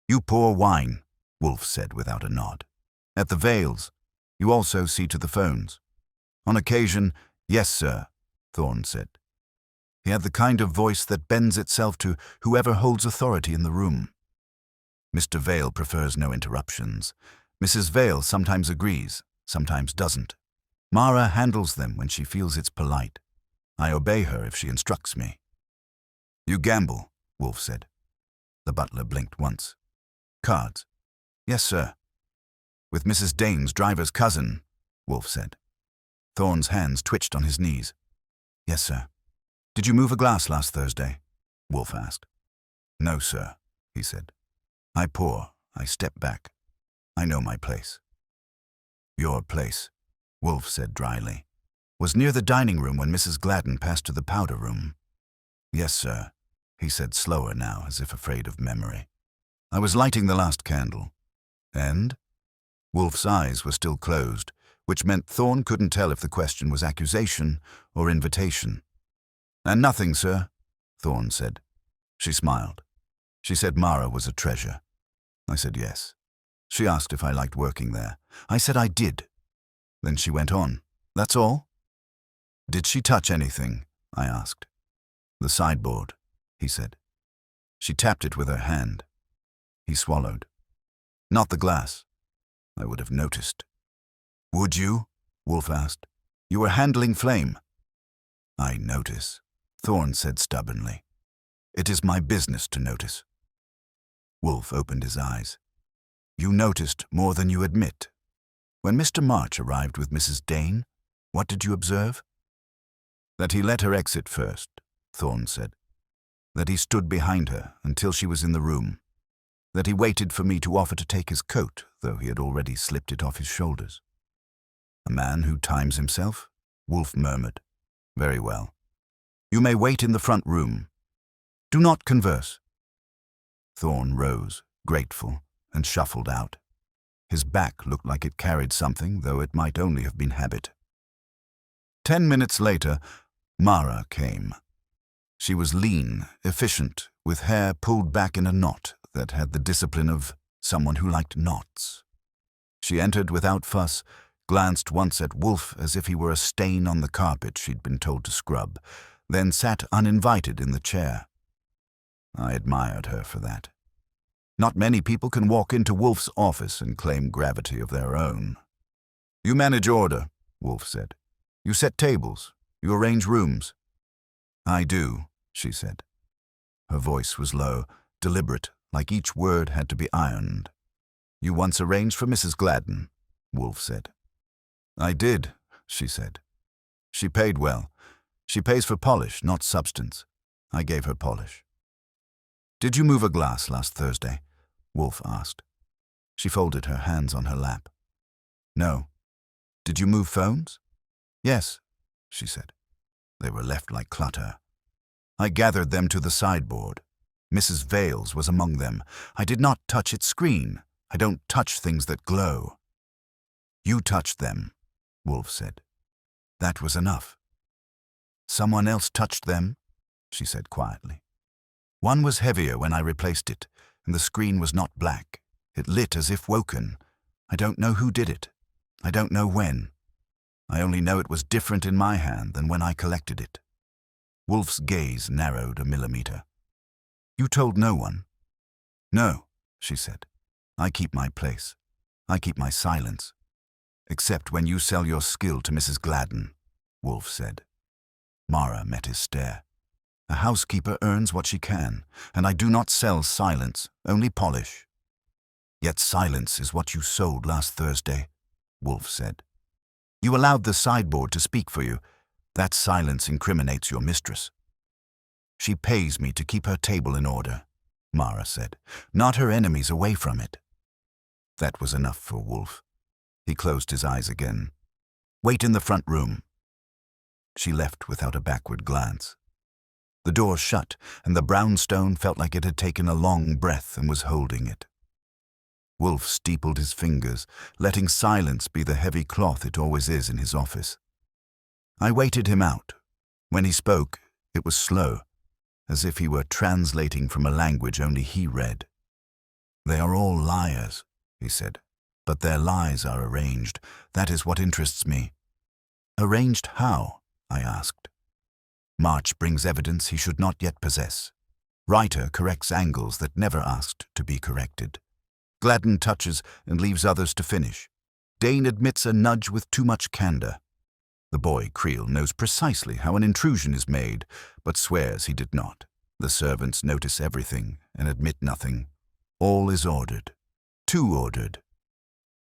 "You pour wine," Wolfe said without a nod. "At the Vales. You also see to the phones." "On occasion, yes, sir," Thorne said. He had the kind of voice that bends itself to whoever holds authority in the room. "Mr. Vale prefers no interruptions. Mrs. Vale sometimes agrees, sometimes doesn't. Mara handles them when she feels it's polite. I obey her if she instructs me." "You gamble," Wolfe said. The butler blinked once. "Cards?" "Yes, sir." "With Mrs. Dane's driver's cousin," Wolfe said. Thorne's hands twitched on his knees. "Yes, sir." "Did you move a glass last Thursday?" Wolfe asked. "No, sir," he said. "I pour. I step back. I know my place." "Your place," Wolfe said dryly, "was near the dining room when Mrs. Gladden passed to the powder room." "Yes, sir," he said slower now, as if afraid of memory. "I was lighting the last candle." "And?" Wolfe's eyes were still closed, which meant Thorne couldn't tell if the question was accusation or invitation. "And nothing, sir," Thorne said. She smiled. She said Mara was a treasure. I said yes. She asked if I liked working there. I said I did. Then she went on. "That's all?" "Did she touch anything?" I asked. "The sideboard," he said. She tapped it with her hand. He swallowed. "Not the glass. I would have noticed." "Would you?" Wolfe asked. "You were handling flame." "I notice," Thorne said stubbornly. "It is my business to notice." Wolfe opened his eyes. "You noticed more than you admit. When Mr. March arrived with Mrs. Dane, what did you observe?" "That he let her exit first," Thorne said. "That he stood behind her until she was in the room. That he waited for me to offer to take his coat, though he had already slipped it off his shoulders." "A man who times himself?" Wolfe murmured. "Very well. You may wait in the front room. Do not converse." Thorne rose, grateful, and shuffled out. His back looked like it carried something, though it might only have been habit. 10 minutes later, Mara came. She was lean, efficient, with hair pulled back in a knot that had the discipline of someone who liked knots. She entered without fuss, glanced once at Wolfe as if he were a stain on the carpet she'd been told to scrub, then sat uninvited in the chair. I admired her for that. Not many people can walk into Wolfe's office and claim gravity of their own. "You manage order," Wolfe said. "You set tables. You arrange rooms." "I do," she said. Her voice was low, deliberate, like each word had to be ironed. "You once arranged for Mrs. Gladden," Wolfe said. "I did," she said. "She paid well. She pays for polish, not substance. I gave her polish." "Did you move a glass last Thursday?" Wolfe asked. She folded her hands on her lap. "No." "Did you move phones?" "Yes," she said. They were left like clutter. "I gathered them to the sideboard. Mrs. Vale's was among them. I did not touch its screen. I don't touch things that glow." "You touched them," Wolfe said. That was enough. "Someone else touched them," she said quietly. "One was heavier when I replaced it, and the screen was not black. It lit as if woken. I don't know who did it. I don't know when. I only know it was different in my hand than when I collected it." Wolfe's gaze narrowed a millimeter. "You told no one?" "No," she said. "I keep my place. I keep my silence. Except when you sell your skill to Mrs. Gladden," Wolfe said. Mara met his stare. "A housekeeper earns what she can, and I do not sell silence, only polish." "Yet silence is what you sold last Thursday," Wolfe said. "You allowed the sideboard to speak for you. That silence incriminates your mistress." "She pays me to keep her table in order," Mara said, "not her enemies away from it." That was enough for Wolfe. He closed his eyes again. "Wait in the front room." She left without a backward glance. The door shut, and the brownstone felt like it had taken a long breath and was holding it. Wolfe steepled his fingers, letting silence be the heavy cloth it always is in his office. I waited him out. When he spoke, it was slow, as if he were translating from a language only he read. "They are all liars," he said, "but their lies are arranged. That is what interests me." "Arranged how?" I asked. "March brings evidence he should not yet possess. Writer corrects angles that never asked to be corrected. Gladden touches and leaves others to finish. Dane admits a nudge with too much candor. The boy, Creel, knows precisely how an intrusion is made, but swears he did not. The servants notice everything and admit nothing. All is ordered. Too ordered."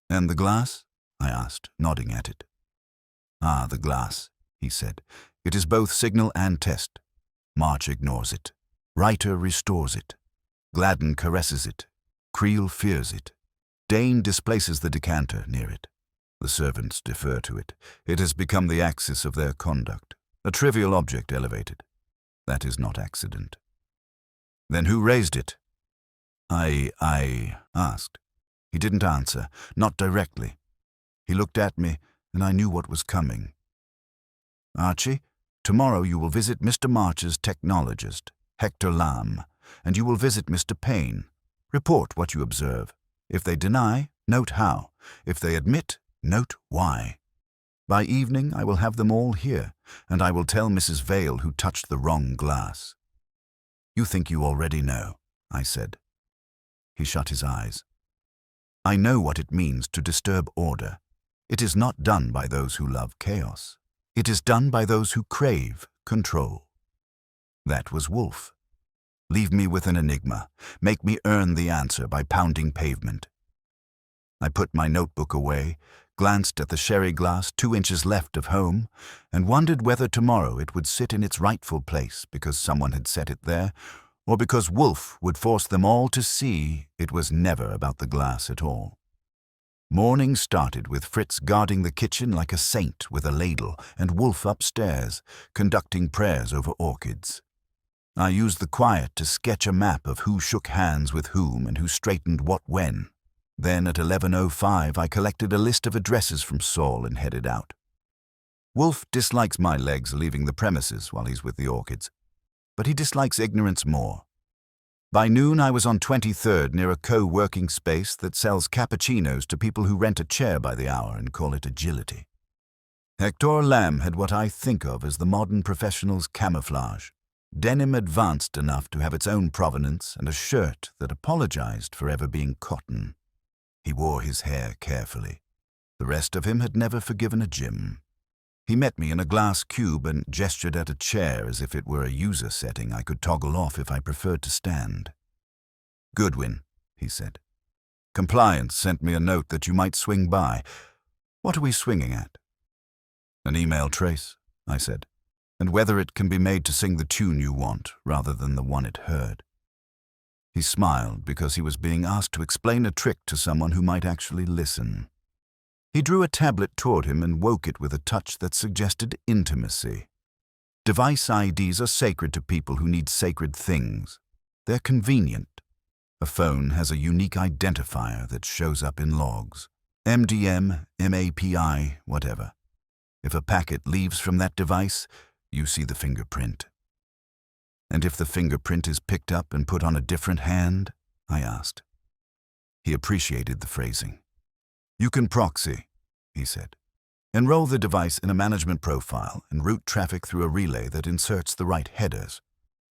"And the glass?" I asked, nodding at it. "Ah, the glass," he said. "It is both signal and test. March ignores it. Writer restores it. Gladden caresses it. Creel fears it. Dane displaces the decanter near it. The servants defer to it. It has become the axis of their conduct, a trivial object elevated. That is not accident." "Then who raised it?" I asked. He didn't answer, not directly. He looked at me, and I knew what was coming. "Archie, tomorrow you will visit Mr. March's technologist, Hector Lamb, and you will visit Mr. Payne. Report what you observe. If they deny, note how. If they admit, note why. By evening I will have them all here, and I will tell Mrs. Vale who touched the wrong glass." "You think you already know," I said. He shut his eyes. "I know what it means to disturb order. It is not done by those who love chaos. It is done by those who crave control." That was Wolfe. Leave me with an enigma. Make me earn the answer by pounding pavement. I put my notebook away, glanced at the sherry glass 2 inches left of home, and wondered whether tomorrow it would sit in its rightful place because someone had set it there, or because Wolfe would force them all to see it was never about the glass at all. Morning started with Fritz guarding the kitchen like a saint with a ladle, and Wolfe upstairs, conducting prayers over orchids. I used the quiet to sketch a map of who shook hands with whom and who straightened what when. Then at 11:05 I collected a list of addresses from Saul and headed out. Wolfe dislikes my legs leaving the premises while he's with the orchids, but he dislikes ignorance more. By noon I was on 23rd near a co-working space that sells cappuccinos to people who rent a chair by the hour and call it agility. Hector Lamb had what I think of as the modern professional's camouflage. Denim advanced enough to have its own provenance and a shirt that apologized for ever being cotton. He wore his hair carefully. The rest of him had never forgiven a gym. He met me in a glass cube and gestured at a chair as if it were a user setting I could toggle off if I preferred to stand. "Goodwin," he said. "Compliance sent me a note that you might swing by. What are we swinging at?" "An email trace," I said, "and whether it can be made to sing the tune you want rather than the one it heard." He smiled because he was being asked to explain a trick to someone who might actually listen. He drew a tablet toward him and woke it with a touch that suggested intimacy. Device IDs are sacred to people who need sacred things. They're convenient. A phone has a unique identifier that shows up in logs. MDM, MAPI, whatever. If a packet leaves from that device, you see the fingerprint. "And if the fingerprint is picked up and put on a different hand?" I asked. He appreciated the phrasing. "You can proxy," he said. "Enroll the device in a management profile and route traffic through a relay that inserts the right headers.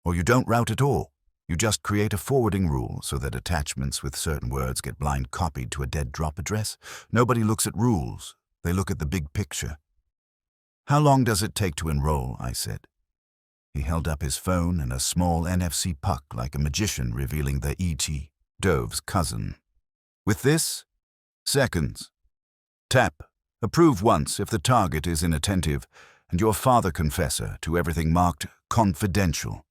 Or you don't route at all. You just create a forwarding rule so that attachments with certain words get blind copied to a dead drop address. Nobody looks at rules. They look at the big picture." "How long does it take to enroll?" I said. He held up his phone and a small NFC puck like a magician revealing the E.T., Dove's cousin. "With this? Seconds. Tap. Approve once if the target is inattentive, and your father confessor to everything marked confidential.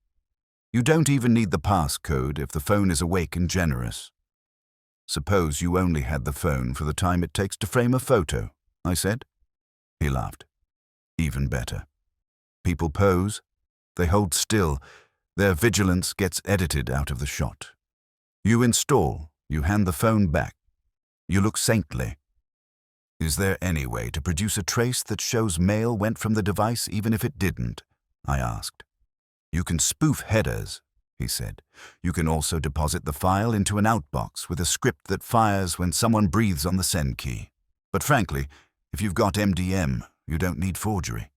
You don't even need the passcode if the phone is awake and generous." "Suppose you only had the phone for the time it takes to frame a photo," I said. He laughed. "Even better. People pose. They hold still. Their vigilance gets edited out of the shot. You install. You hand the phone back. You look saintly. Is there any way to produce a trace that shows mail went from the device even if it didn't?" I asked. You can spoof headers, he said. You can also deposit the file into an outbox with a script that fires when someone breathes on the send key. But frankly, if you've got MDM, you don't need forgery.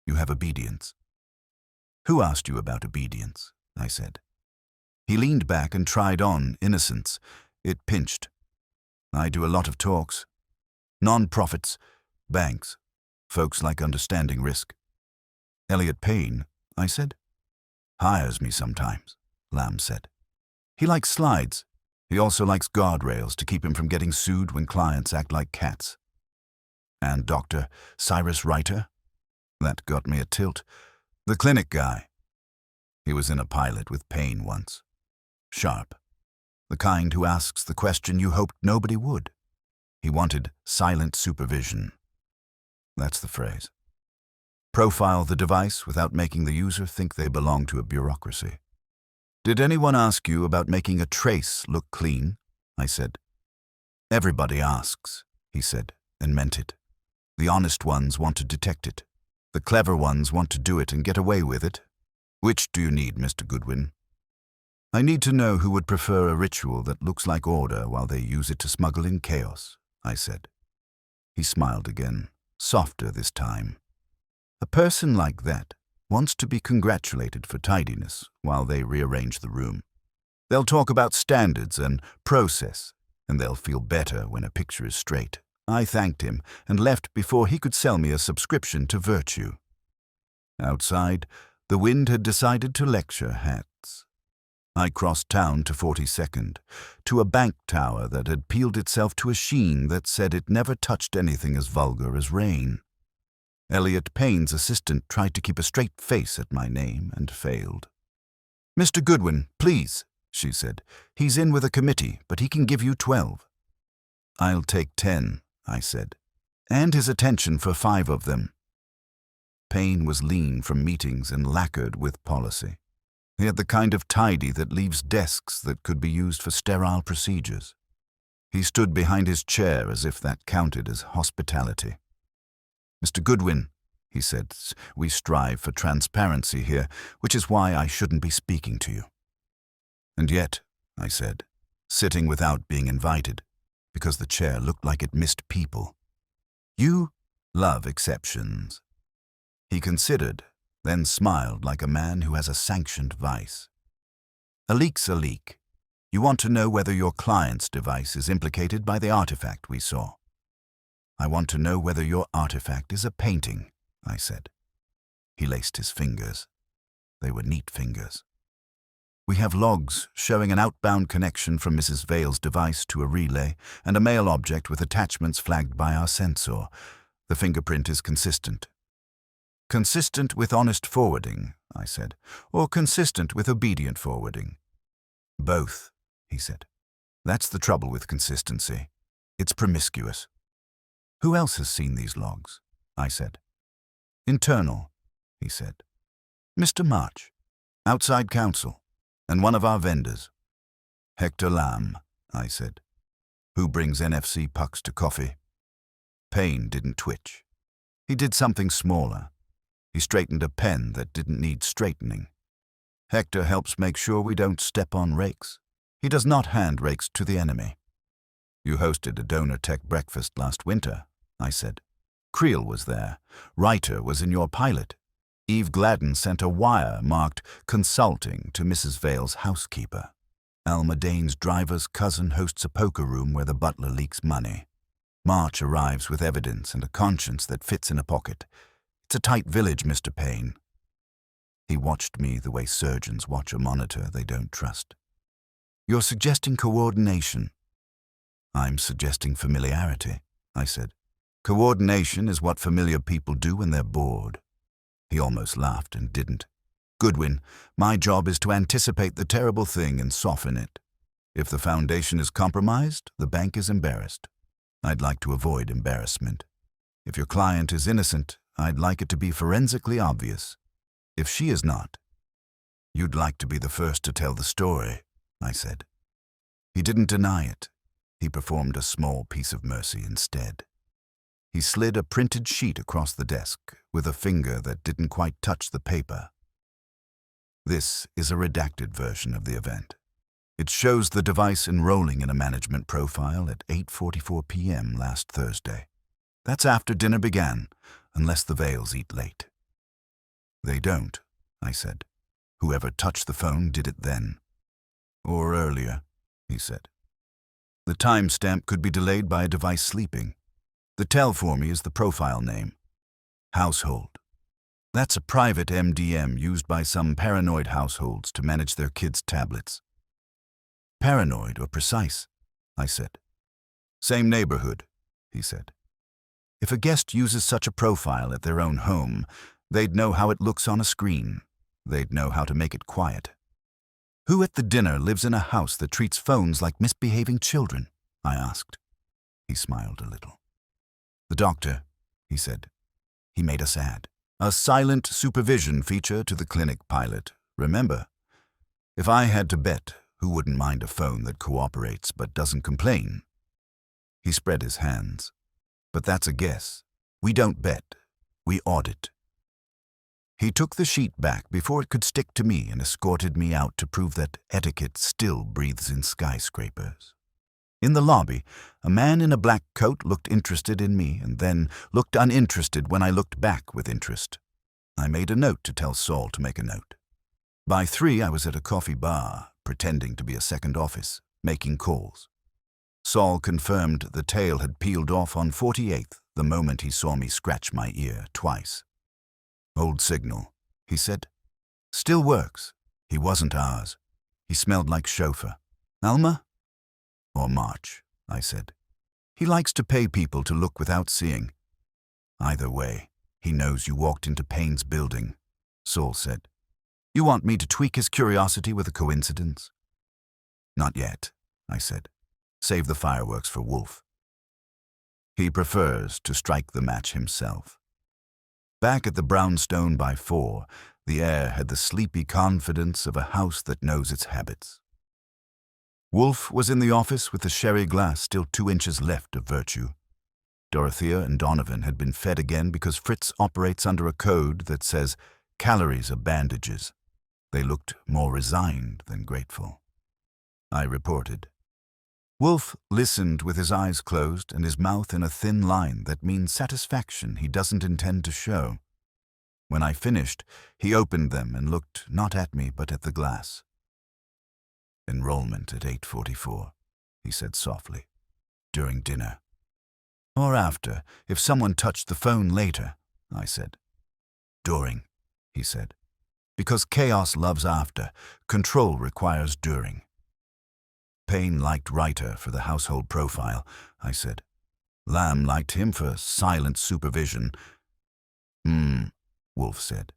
You have obedience. Who asked you about obedience? I said. He leaned back and tried on innocence. It pinched. I do a lot of talks. Non-profits, banks, folks like understanding risk. Elliot Payne, I said. Hires me sometimes, Lamb said. He likes slides. He also likes guardrails to keep him from getting sued when clients act like cats. And Dr. Cyrus Reiter? That got me a tilt. The clinic guy. He was in a pilot with Payne once. Sharp. The kind who asks the question you hoped nobody would. He wanted silent supervision. That's the phrase. Profile the device without making the user think they belong to a bureaucracy. Did anyone ask you about making a trace look clean? I said. Everybody asks, he said, and meant it. The honest ones want to detect it. The clever ones want to do it and get away with it. Which do you need, Mr. Goodwin? I need to know who would prefer a ritual that looks like order while they use it to smuggle in chaos, I said. He smiled again, softer this time. A person like that wants to be congratulated for tidiness while they rearrange the room. They'll talk about standards and process, and they'll feel better when a picture is straight. I thanked him and left before he could sell me a subscription to virtue. Outside, the wind had decided to lecture hats. I crossed town to 42nd, to a bank tower that had peeled itself to a sheen that said it never touched anything as vulgar as rain. Elliot Payne's assistant tried to keep a straight face at my name and failed. Mr. Goodwin, please, she said. He's in with a committee, but he can give you 12. I'll take 10, I said, and his attention for 5 of them. Payne was lean from meetings and lacquered with policy. He had the kind of tidy that leaves desks that could be used for sterile procedures. He stood behind his chair as if that counted as hospitality. Mr. Goodwin, he said, we strive for transparency here, which is why I shouldn't be speaking to you. And yet, I said, sitting without being invited, because the chair looked like it missed people. You love exceptions. He considered, then smiled like a man who has a sanctioned vice. A leak's a leak. You want to know whether your client's device is implicated by the artifact we saw. I want to know whether your artifact is a painting, I said. He laced his fingers. They were neat fingers. We have logs showing an outbound connection from Mrs. Vale's device to a relay and a mail object with attachments flagged by our sensor. The fingerprint is consistent. Consistent with honest forwarding, I said, or consistent with obedient forwarding? Both, he said. That's the trouble with consistency. It's promiscuous. Who else has seen these logs? I said. Internal, he said. Mr. March, outside counsel, and one of our vendors. Hector Lamb, I said. Who brings NFC pucks to coffee? Payne didn't twitch. He did something smaller. He straightened a pen that didn't need straightening. Hector helps make sure we don't step on rakes. He does not hand rakes to the enemy. You hosted a donor tech breakfast last winter, I said. Creel was there. Reiter was in your pilot. Eve Gladden sent a wire marked consulting to Mrs. Vale's housekeeper. Alma Dane's driver's cousin hosts a poker room where the butler leaks money. March arrives with evidence and a conscience that fits in a pocket. It's a tight village, Mr. Payne. He watched me the way surgeons watch a monitor they don't trust. You're suggesting coordination. I'm suggesting familiarity, I said. Coordination is what familiar people do when they're bored. He almost laughed and didn't. Goodwin, my job is to anticipate the terrible thing and soften it. If the foundation is compromised, the bank is embarrassed. I'd like to avoid embarrassment. If your client is innocent, I'd like it to be forensically obvious. If she is not, you'd like to be the first to tell the story, I said. He didn't deny it. He performed a small piece of mercy instead. He slid a printed sheet across the desk with a finger that didn't quite touch the paper. This is a redacted version of the event. It shows the device enrolling in a management profile at 8:44 p.m. last Thursday. That's after dinner began, unless the Vales eat late. They don't, I said. Whoever touched the phone did it then. Or earlier, he said. The timestamp could be delayed by a device sleeping. The tel for me is the profile name. Household. That's a private MDM used by some paranoid households to manage their kids' tablets. Paranoid or precise, I said. Same neighborhood, he said. If a guest uses such a profile at their own home, they'd know how it looks on a screen. They'd know how to make it quiet. Who at the dinner lives in a house that treats phones like misbehaving children? I asked. He smiled a little. The doctor, he said. He made us add a silent supervision feature to the clinic pilot. Remember, if I had to bet, who wouldn't mind a phone that cooperates but doesn't complain? He spread his hands. But that's a guess. We don't bet. We audit. He took the sheet back before it could stick to me and escorted me out to prove that etiquette still breathes in skyscrapers. In the lobby, a man in a black coat looked interested in me and then looked uninterested when I looked back with interest. I made a note to tell Saul to make a note. By 3, I was at a coffee bar, pretending to be a second office, making calls. Saul confirmed the tail had peeled off on 48th the moment he saw me scratch my ear twice. Old signal, he said. Still works. He wasn't ours. He smelled like chauffeur. Alma? Or March, I said. He likes to pay people to look without seeing. Either way, he knows you walked into Payne's building, Saul said. You want me to tweak his curiosity with a coincidence? Not yet, I said. Save the fireworks for Wolfe. He prefers to strike the match himself. Back at the brownstone by 4, the air had the sleepy confidence of a house that knows its habits. Wolfe was in the office with the sherry glass still 2 inches left of virtue. Dorothea and Donovan had been fed again because Fritz operates under a code that says calories are bandages. They looked more resigned than grateful. I reported. Wolfe listened with his eyes closed and his mouth in a thin line that means satisfaction he doesn't intend to show. When I finished, he opened them and looked not at me but at the glass. Enrollment at 8:44, he said softly, during dinner. Or after, if someone touched the phone later, I said. During, he said. Because chaos loves after, control requires during. Payne liked Reiter for the household profile, I said. Lamb liked him for silent supervision. Wolfe said.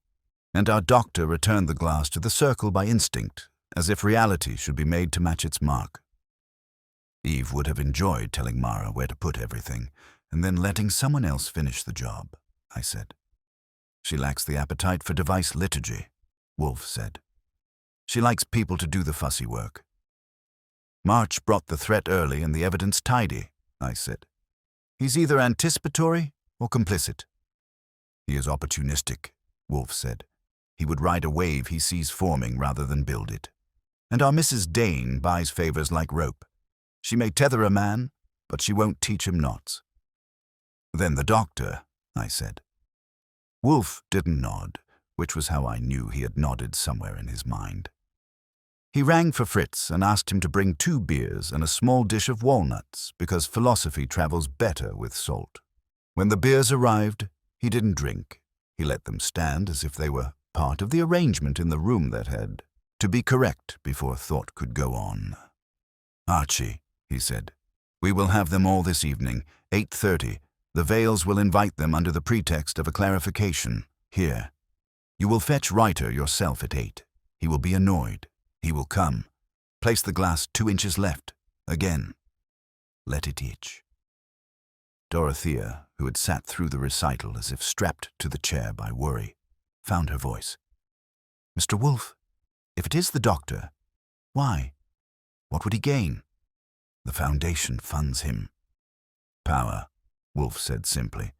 And our doctor returned the glass to the circle by instinct, as if reality should be made to match its mark. Eve would have enjoyed telling Mara where to put everything, and then letting someone else finish the job, I said. She lacks the appetite for device liturgy, Wolfe said. She likes people to do the fussy work. March brought the threat early and the evidence tidy, I said. He's either anticipatory or complicit. He is opportunistic, Wolfe said. He would ride a wave he sees forming rather than build it. And our Mrs. Dane buys favors like rope. She may tether a man, but she won't teach him knots. Then the doctor, I said. Wolfe didn't nod, which was how I knew he had nodded somewhere in his mind. He rang for Fritz and asked him to bring 2 beers and a small dish of walnuts because philosophy travels better with salt. When the beers arrived, he didn't drink. He let them stand as if they were part of the arrangement in the room that had to be correct before thought could go on. Archie, he said, we will have them all this evening, 8:30. The Vales will invite them under the pretext of a clarification. Here. You will fetch Reiter yourself at 8. He will be annoyed. He will come. Place the glass 2 inches left. Again. Let it itch. Dorothea, who had sat through the recital as if strapped to the chair by worry, found her voice. Mr. Wolfe, if it is the doctor, why? What would he gain? The Foundation funds him. Power, Wolfe said simply.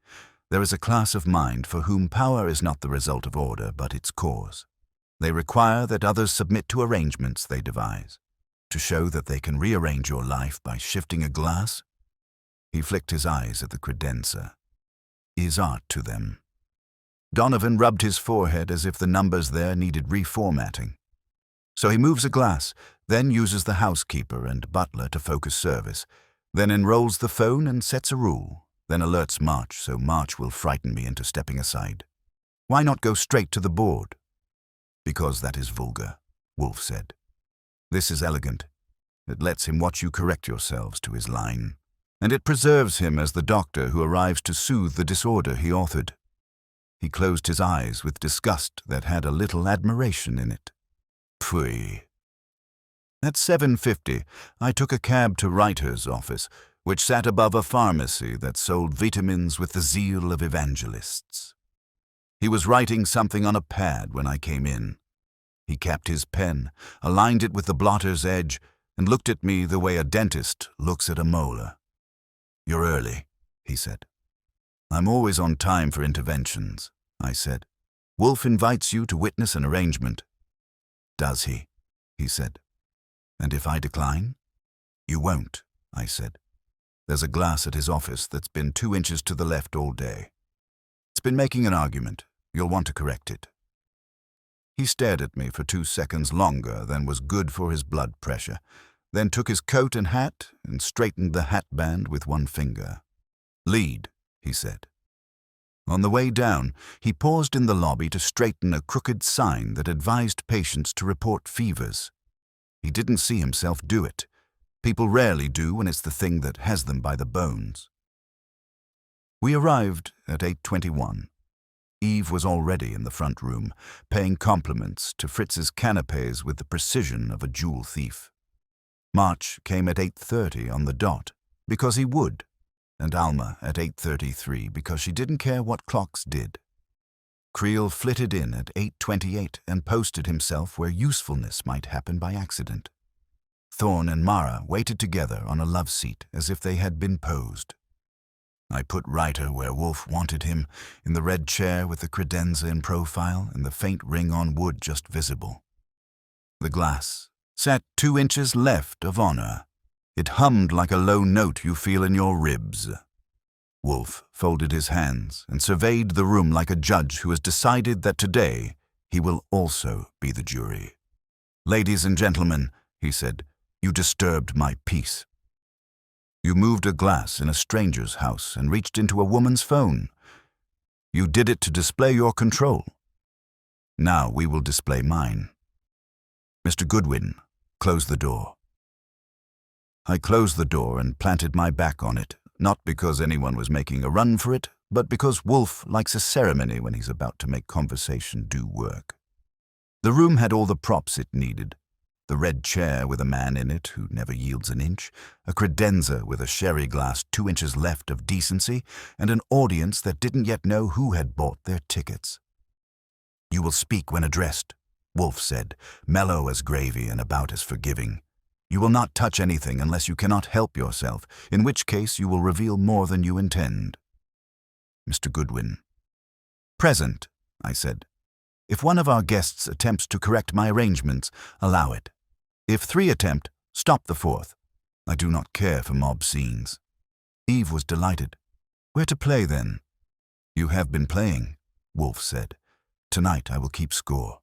There is a class of mind for whom power is not the result of order, but its cause. They require that others submit to arrangements they devise, to show that they can rearrange your life by shifting a glass. He flicked his eyes at the credenza. Is art to them. Donovan rubbed his forehead as if the numbers there needed reformatting. So he moves a glass, then uses the housekeeper and butler to focus service, then enrolls the phone and sets a rule, then alerts March so March will frighten me into stepping aside. Why not go straight to the board? Because that is vulgar, Wolfe said. This is elegant. It lets him watch you correct yourselves to his line, and it preserves him as the doctor who arrives to soothe the disorder he authored. He closed his eyes with disgust that had a little admiration in it. Pfui. At 7:50, I took a cab to Reiter's office, which sat above a pharmacy that sold vitamins with the zeal of evangelists. He was writing something on a pad when I came in. He capped his pen, aligned it with the blotter's edge, and looked at me the way a dentist looks at a molar. You're early, he said. I'm always on time for interventions, I said. Wolfe invites you to witness an arrangement. Does he? He said. And if I decline? You won't, I said. There's a glass at his office that's been 2 inches to the left all day. It's been making an argument. You'll want to correct it. He stared at me for 2 seconds longer than was good for his blood pressure, then took his coat and hat and straightened the hat band with one finger. Lead, he said. On the way down, he paused in the lobby to straighten a crooked sign that advised patients to report fevers. He didn't see himself do it. People rarely do when it's the thing that has them by the bones. We arrived at 8:21. Eve was already in the front room, paying compliments to Fritz's canapes with the precision of a jewel thief. March came at 8:30 on the dot, because he would, and Alma at 8:33 because she didn't care what clocks did. Creel flitted in at 8:28 and posted himself where usefulness might happen by accident. Thorne and Mara waited together on a love seat as if they had been posed. I put Reiter where Wolfe wanted him, in the red chair with the credenza in profile and the faint ring on wood just visible. The glass sat 2 inches left of honor. It hummed like a low note you feel in your ribs. Wolfe folded his hands and surveyed the room like a judge who has decided that today he will also be the jury. Ladies and gentlemen, he said, you disturbed my peace. You moved a glass in a stranger's house and reached into a woman's phone. You did it to display your control. Now we will display mine. Mr. Goodwin, close the door. I closed the door and planted my back on it, not because anyone was making a run for it, but because Wolfe likes a ceremony when he's about to make conversation do work. The room had all the props it needed. The red chair with a man in it who never yields an inch, a credenza with a sherry glass 2 inches left of decency, and an audience that didn't yet know who had bought their tickets. You will speak when addressed, Wolfe said, mellow as gravy and about as forgiving. You will not touch anything unless you cannot help yourself, in which case you will reveal more than you intend. Mr. Goodwin. Present, I said. If one of our guests attempts to correct my arrangements, allow it. If 3 attempt, stop the 4th. I do not care for mob scenes. Eve was delighted. Where to play, then? You have been playing, Wolfe said. Tonight I will keep score.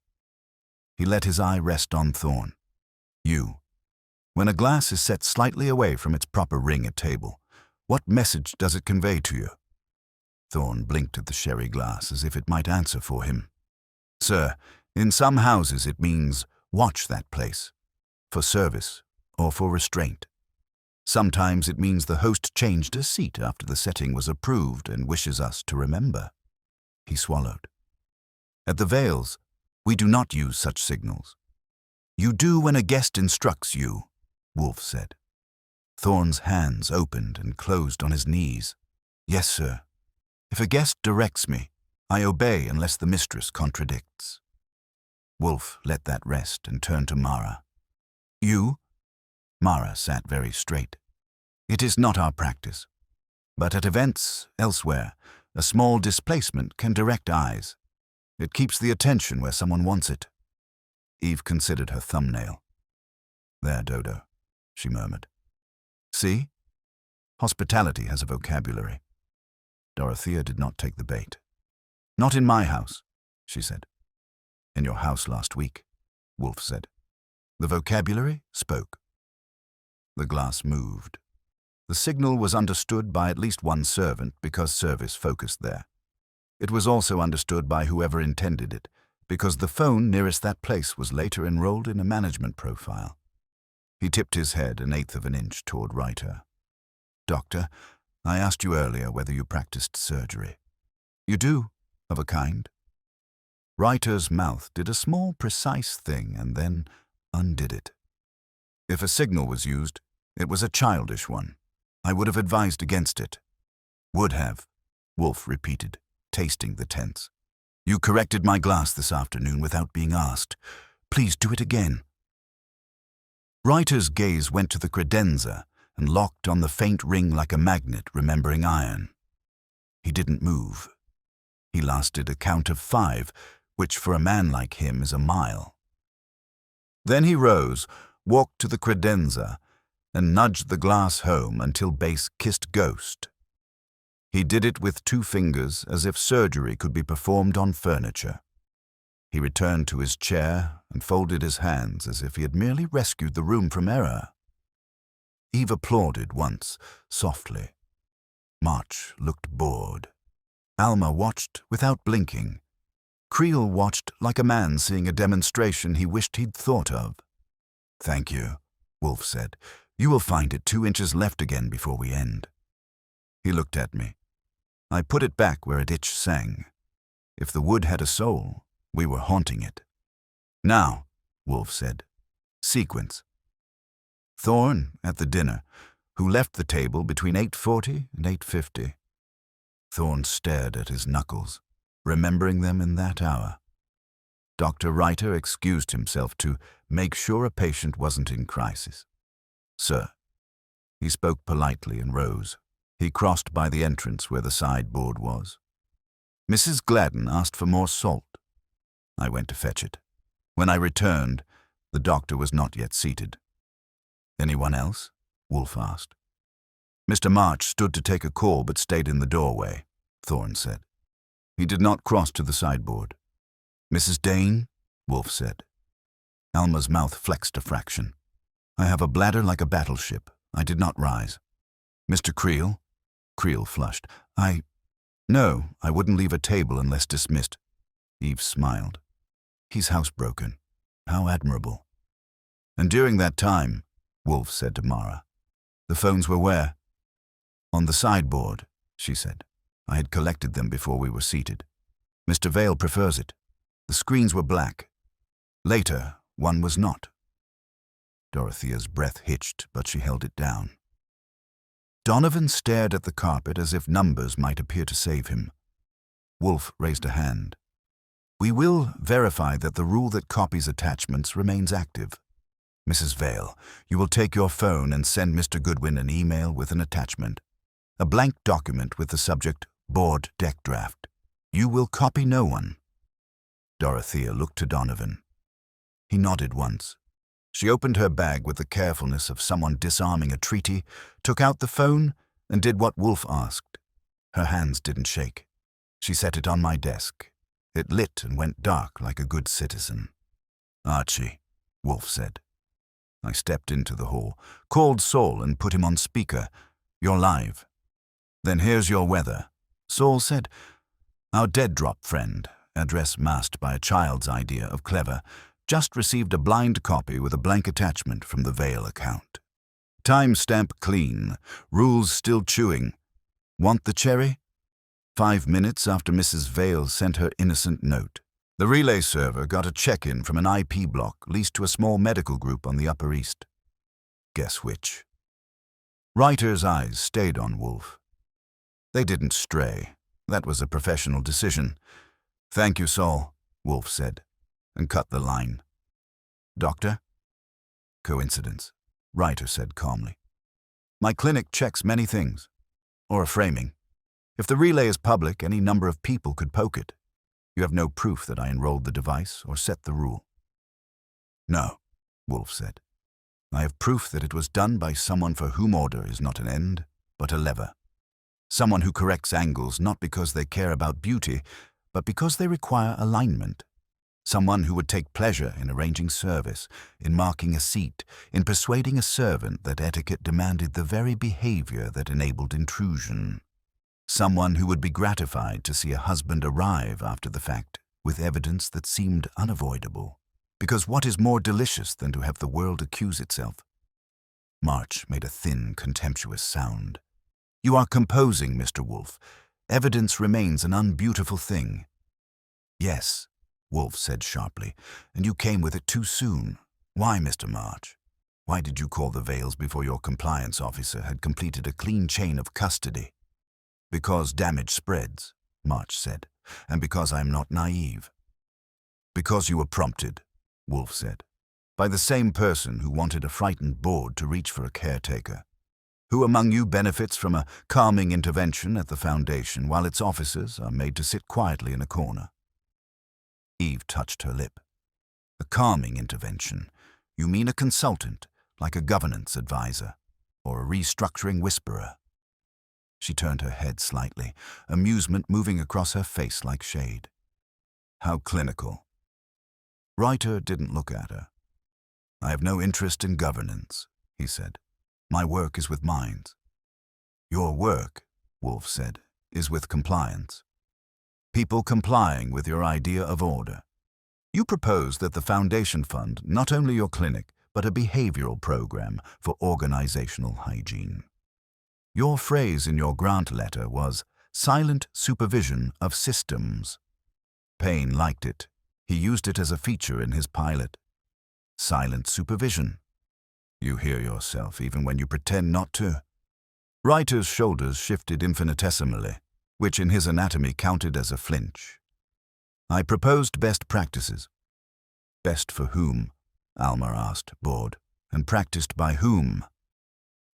He let his eye rest on Thorne. You. When a glass is set slightly away from its proper ring at table, what message does it convey to you? Thorne blinked at the sherry glass as if it might answer for him. Sir, in some houses it means watch that place, for service or for restraint. Sometimes it means the host changed a seat after the setting was approved and wishes us to remember. He swallowed. At the Vales, we do not use such signals. You do when a guest instructs you, Wolfe said. Thorne's hands opened and closed on his knees. Yes, sir. If a guest directs me, I obey unless the mistress contradicts. Wolfe let that rest and turned to Mara. You? Mara sat very straight. It is not our practice. But at events elsewhere, a small displacement can direct eyes. It keeps the attention where someone wants it. Eve considered her thumbnail. "There, Dodo," she murmured. "See? Hospitality has a vocabulary." Dorothea did not take the bait. "Not in my house," she said. "In your house last week," Wolfe said. The vocabulary spoke. The glass moved. The signal was understood by at least one servant because service focused there. It was also understood by whoever intended it, because the phone nearest that place was later enrolled in a management profile. He tipped his head 1/8 of an inch toward Reiter. "Doctor, I asked you earlier whether you practiced surgery. You do, of a kind." Reiter's mouth did a small, precise thing and then undid it. If a signal was used, it was a childish one. I would have advised against it. "Would have," Wolfe repeated, tasting the tense. "You corrected my glass this afternoon without being asked. Please do it again." Reiter's gaze went to the credenza and locked on the faint ring like a magnet remembering iron. He didn't move. He lasted a count of 5, which for a man like him is a mile. Then he rose, walked to the credenza, and nudged the glass home until base kissed ghost. He did it with 2 fingers as if surgery could be performed on furniture. He returned to his chair and folded his hands as if he had merely rescued the room from error. Eve applauded once, softly. March looked bored. Alma watched without blinking. Creel watched like a man seeing a demonstration he wished he'd thought of. "Thank you," Wolfe said. "You will find it 2 inches left again before we end." He looked at me. I put it back where it itch sang. If the wood had a soul, we were haunting it. "Now," Wolfe said. "Sequence." Thorne at the dinner, who left the table between 8:40 and 8:50. Thorne stared at his knuckles, remembering them in that hour. Dr. Reiter excused himself to make sure a patient wasn't in crisis. "Sir." He spoke politely and rose. He crossed by the entrance where the sideboard was. "Mrs. Gladden asked for more salt." I went to fetch it. When I returned, the doctor was not yet seated. "Anyone else?" Wolfe asked. "Mr. March stood to take a call but stayed in the doorway," Thorne said. He did not cross to the sideboard. "Mrs. Dane?" Wolfe said. Alma's mouth flexed a fraction. "I have a bladder like a battleship. I did not rise." "Mr. Creel?" Creel flushed. No, I wouldn't leave a table unless dismissed." Eve smiled. "He's housebroken. How admirable." "And during that time," Wolfe said to Mara, "the phones were where?" "On the sideboard," she said. "I had collected them before we were seated. Mr. Vale prefers it. The screens were black. Later, one was not." Dorothea's breath hitched, but she held it down. Donovan stared at the carpet as if numbers might appear to save him. Wolfe raised a hand. "We will verify that the rule that copies attachments remains active. Mrs. Vale, you will take your phone and send Mr. Goodwin an email with an attachment. A blank document with the subject, Board Deck Draft. You will copy no one." Dorothea looked to Donovan. He nodded once. She opened her bag with the carefulness of someone disarming a treaty, took out the phone, and did what Wolfe asked. Her hands didn't shake. She set it on my desk. It lit and went dark like a good citizen. "Archie," Wolfe said. I stepped into the hall, called Saul and put him on speaker. "You're live." "Then here's your weather," Saul said. "Our dead drop friend, address masked by a child's idea of clever, just received a blind copy with a blank attachment from the Vale account. Timestamp clean, rules still chewing. Want the cherry? 5 minutes after Mrs. Vale sent her innocent note. The relay server got a check-in from an IP block leased to a small medical group on the Upper East. Guess which? Reiter's eyes stayed on Wolfe. They didn't stray. That was a professional decision. "Thank you, Saul," Wolfe said, and cut the line. "Doctor?" "Coincidence," Reiter said calmly. "My clinic checks many things. Or a framing. If the relay is public, any number of people could poke it. You have no proof that I enrolled the device or set the rule." No, Wolfe said. I have proof that it was done by someone for whom order is not an end, but a lever. Someone who corrects angles not because they care about beauty, but because they require alignment. Someone who would take pleasure in arranging service, in marking a seat, in persuading a servant that etiquette demanded the very behavior that enabled intrusion. Someone who would be gratified to see a husband arrive after the fact with evidence that seemed unavoidable. Because what is more delicious than to have the world accuse itself? March made a thin, contemptuous sound. You are composing, Mr. Wolfe. Evidence remains an unbeautiful thing. Yes, Wolfe said sharply, and you came with it too soon. Why, Mr. March? Why did you call the Vales before your compliance officer had completed a clean chain of custody? Because damage spreads, March said, and because I am not naive. Because you were prompted, Wolfe said, by the same person who wanted a frightened board to reach for a caretaker. Who among you benefits from a calming intervention at the Foundation while its officers are made to sit quietly in a corner? Eve touched her lip. A calming intervention? You mean a consultant, like a governance advisor, or a restructuring whisperer? She turned her head slightly, amusement moving across her face like shade. How clinical. Reiter didn't look at her. I have no interest in governance, he said. My work is with minds. Your work, Wolfe said, is with compliance. People complying with your idea of order. You propose that the Foundation fund not only your clinic, but a behavioral program for organizational hygiene. Your phrase in your grant letter was silent supervision of systems. Payne liked it. He used it as a feature in his pilot. Silent supervision. You hear yourself even when you pretend not to. Reiter's shoulders shifted infinitesimally, which in his anatomy counted as a flinch. I proposed best practices. Best for whom? Alma asked, bored. And practiced by whom?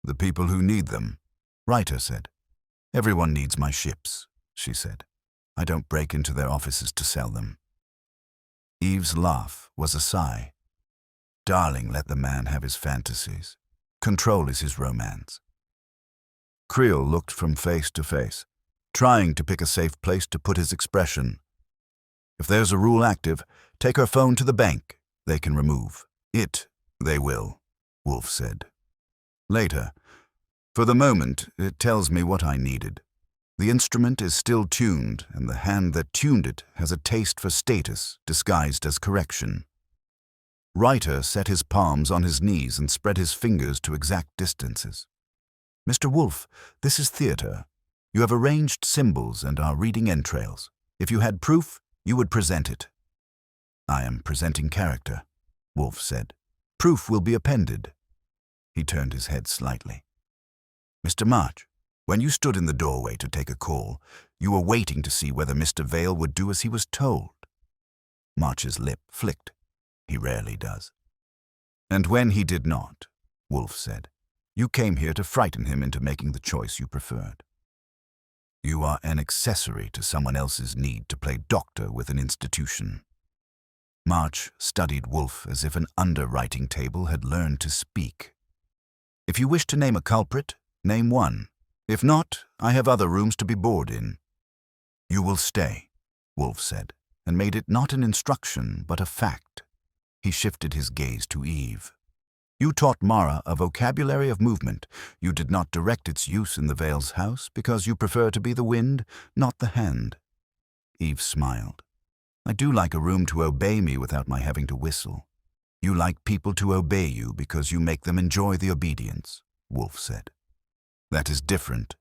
The people who need them, Reiter said. Everyone needs my ships, she said. I don't break into their offices to sell them. Eve's laugh was a sigh. Darling, let the man have his fantasies. Control is his romance. Creel looked from face to face, trying to pick a safe place to put his expression. If there's a rule active, take her phone to the bank. They can remove it. They will, Wolfe said. Later. For the moment, it tells me what I needed. The instrument is still tuned, and the hand that tuned it has a taste for status disguised as correction. Reiter set his palms on his knees and spread his fingers to exact distances. Mr. Wolfe, this is theater. You have arranged symbols and are reading entrails. If you had proof, you would present it. I am presenting character, Wolfe said. Proof will be appended. He turned his head slightly. Mr. March, when you stood in the doorway to take a call, you were waiting to see whether Mr. Vale would do as he was told. March's lip flicked. He rarely does. And when he did not, Wolfe said, you came here to frighten him into making the choice you preferred. You are an accessory to someone else's need to play doctor with an institution. March studied Wolfe as if an underwriting table had learned to speak. If you wish to name a culprit, name one. If not, I have other rooms to be bored in. You will stay, Wolfe said, and made it not an instruction, but a fact. He shifted his gaze to Eve. You taught Mara a vocabulary of movement. You did not direct its use in the Vale's house because you prefer to be the wind, not the hand. Eve smiled. I do like a room to obey me without my having to whistle. You like people to obey you because you make them enjoy the obedience, Wolfe said. That is different.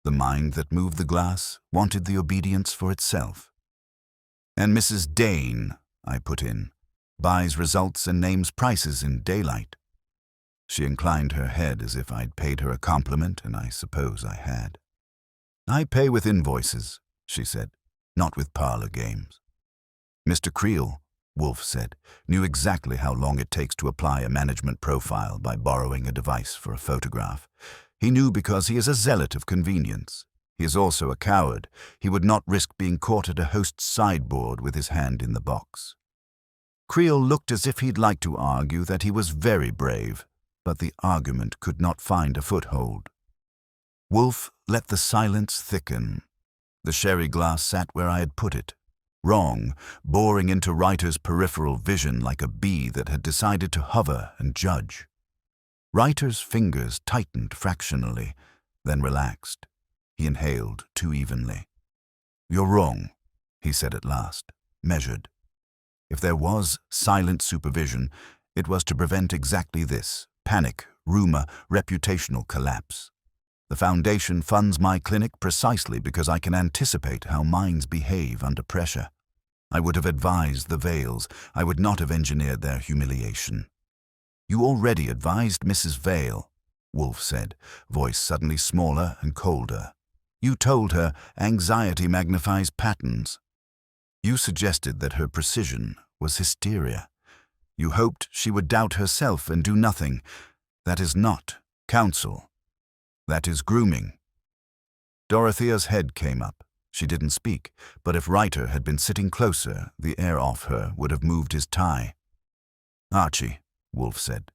The mind that moved the glass wanted the obedience for itself. And Mrs. Dane, I put in, buys results and names prices in daylight. She inclined her head as if I'd paid her a compliment, and I suppose I had. I pay with invoices, she said, not with parlor games. Mr. Creel, Wolfe said, knew exactly how long it takes to apply a management profile by borrowing a device for a photograph. He knew because he is a zealot of convenience. He is also a coward. He would not risk being caught at a host's sideboard with his hand in the box. Creel looked as if he'd like to argue that he was very brave, but the argument could not find a foothold. Wolfe let the silence thicken. The sherry glass sat where I had put it, wrong, boring into Reiter's peripheral vision like a bee that had decided to hover and judge. Reiter's fingers tightened fractionally, then relaxed. He inhaled too evenly. "You're wrong," he said at last, measured. If there was silent supervision, it was to prevent exactly this: panic, rumor, reputational collapse. The Foundation funds my clinic precisely because I can anticipate how minds behave under pressure. I would have advised the Vales. I would not have engineered their humiliation. "You already advised Mrs. Vale," Wolfe said, voice suddenly smaller and colder. "You told her anxiety magnifies patterns. You suggested that her precision was hysteria. You hoped she would doubt herself and do nothing. That is not counsel. That is grooming." Dorothea's head came up. She didn't speak, but if Reiter had been sitting closer, the air off her would have moved his tie. "Archie," Wolfe said.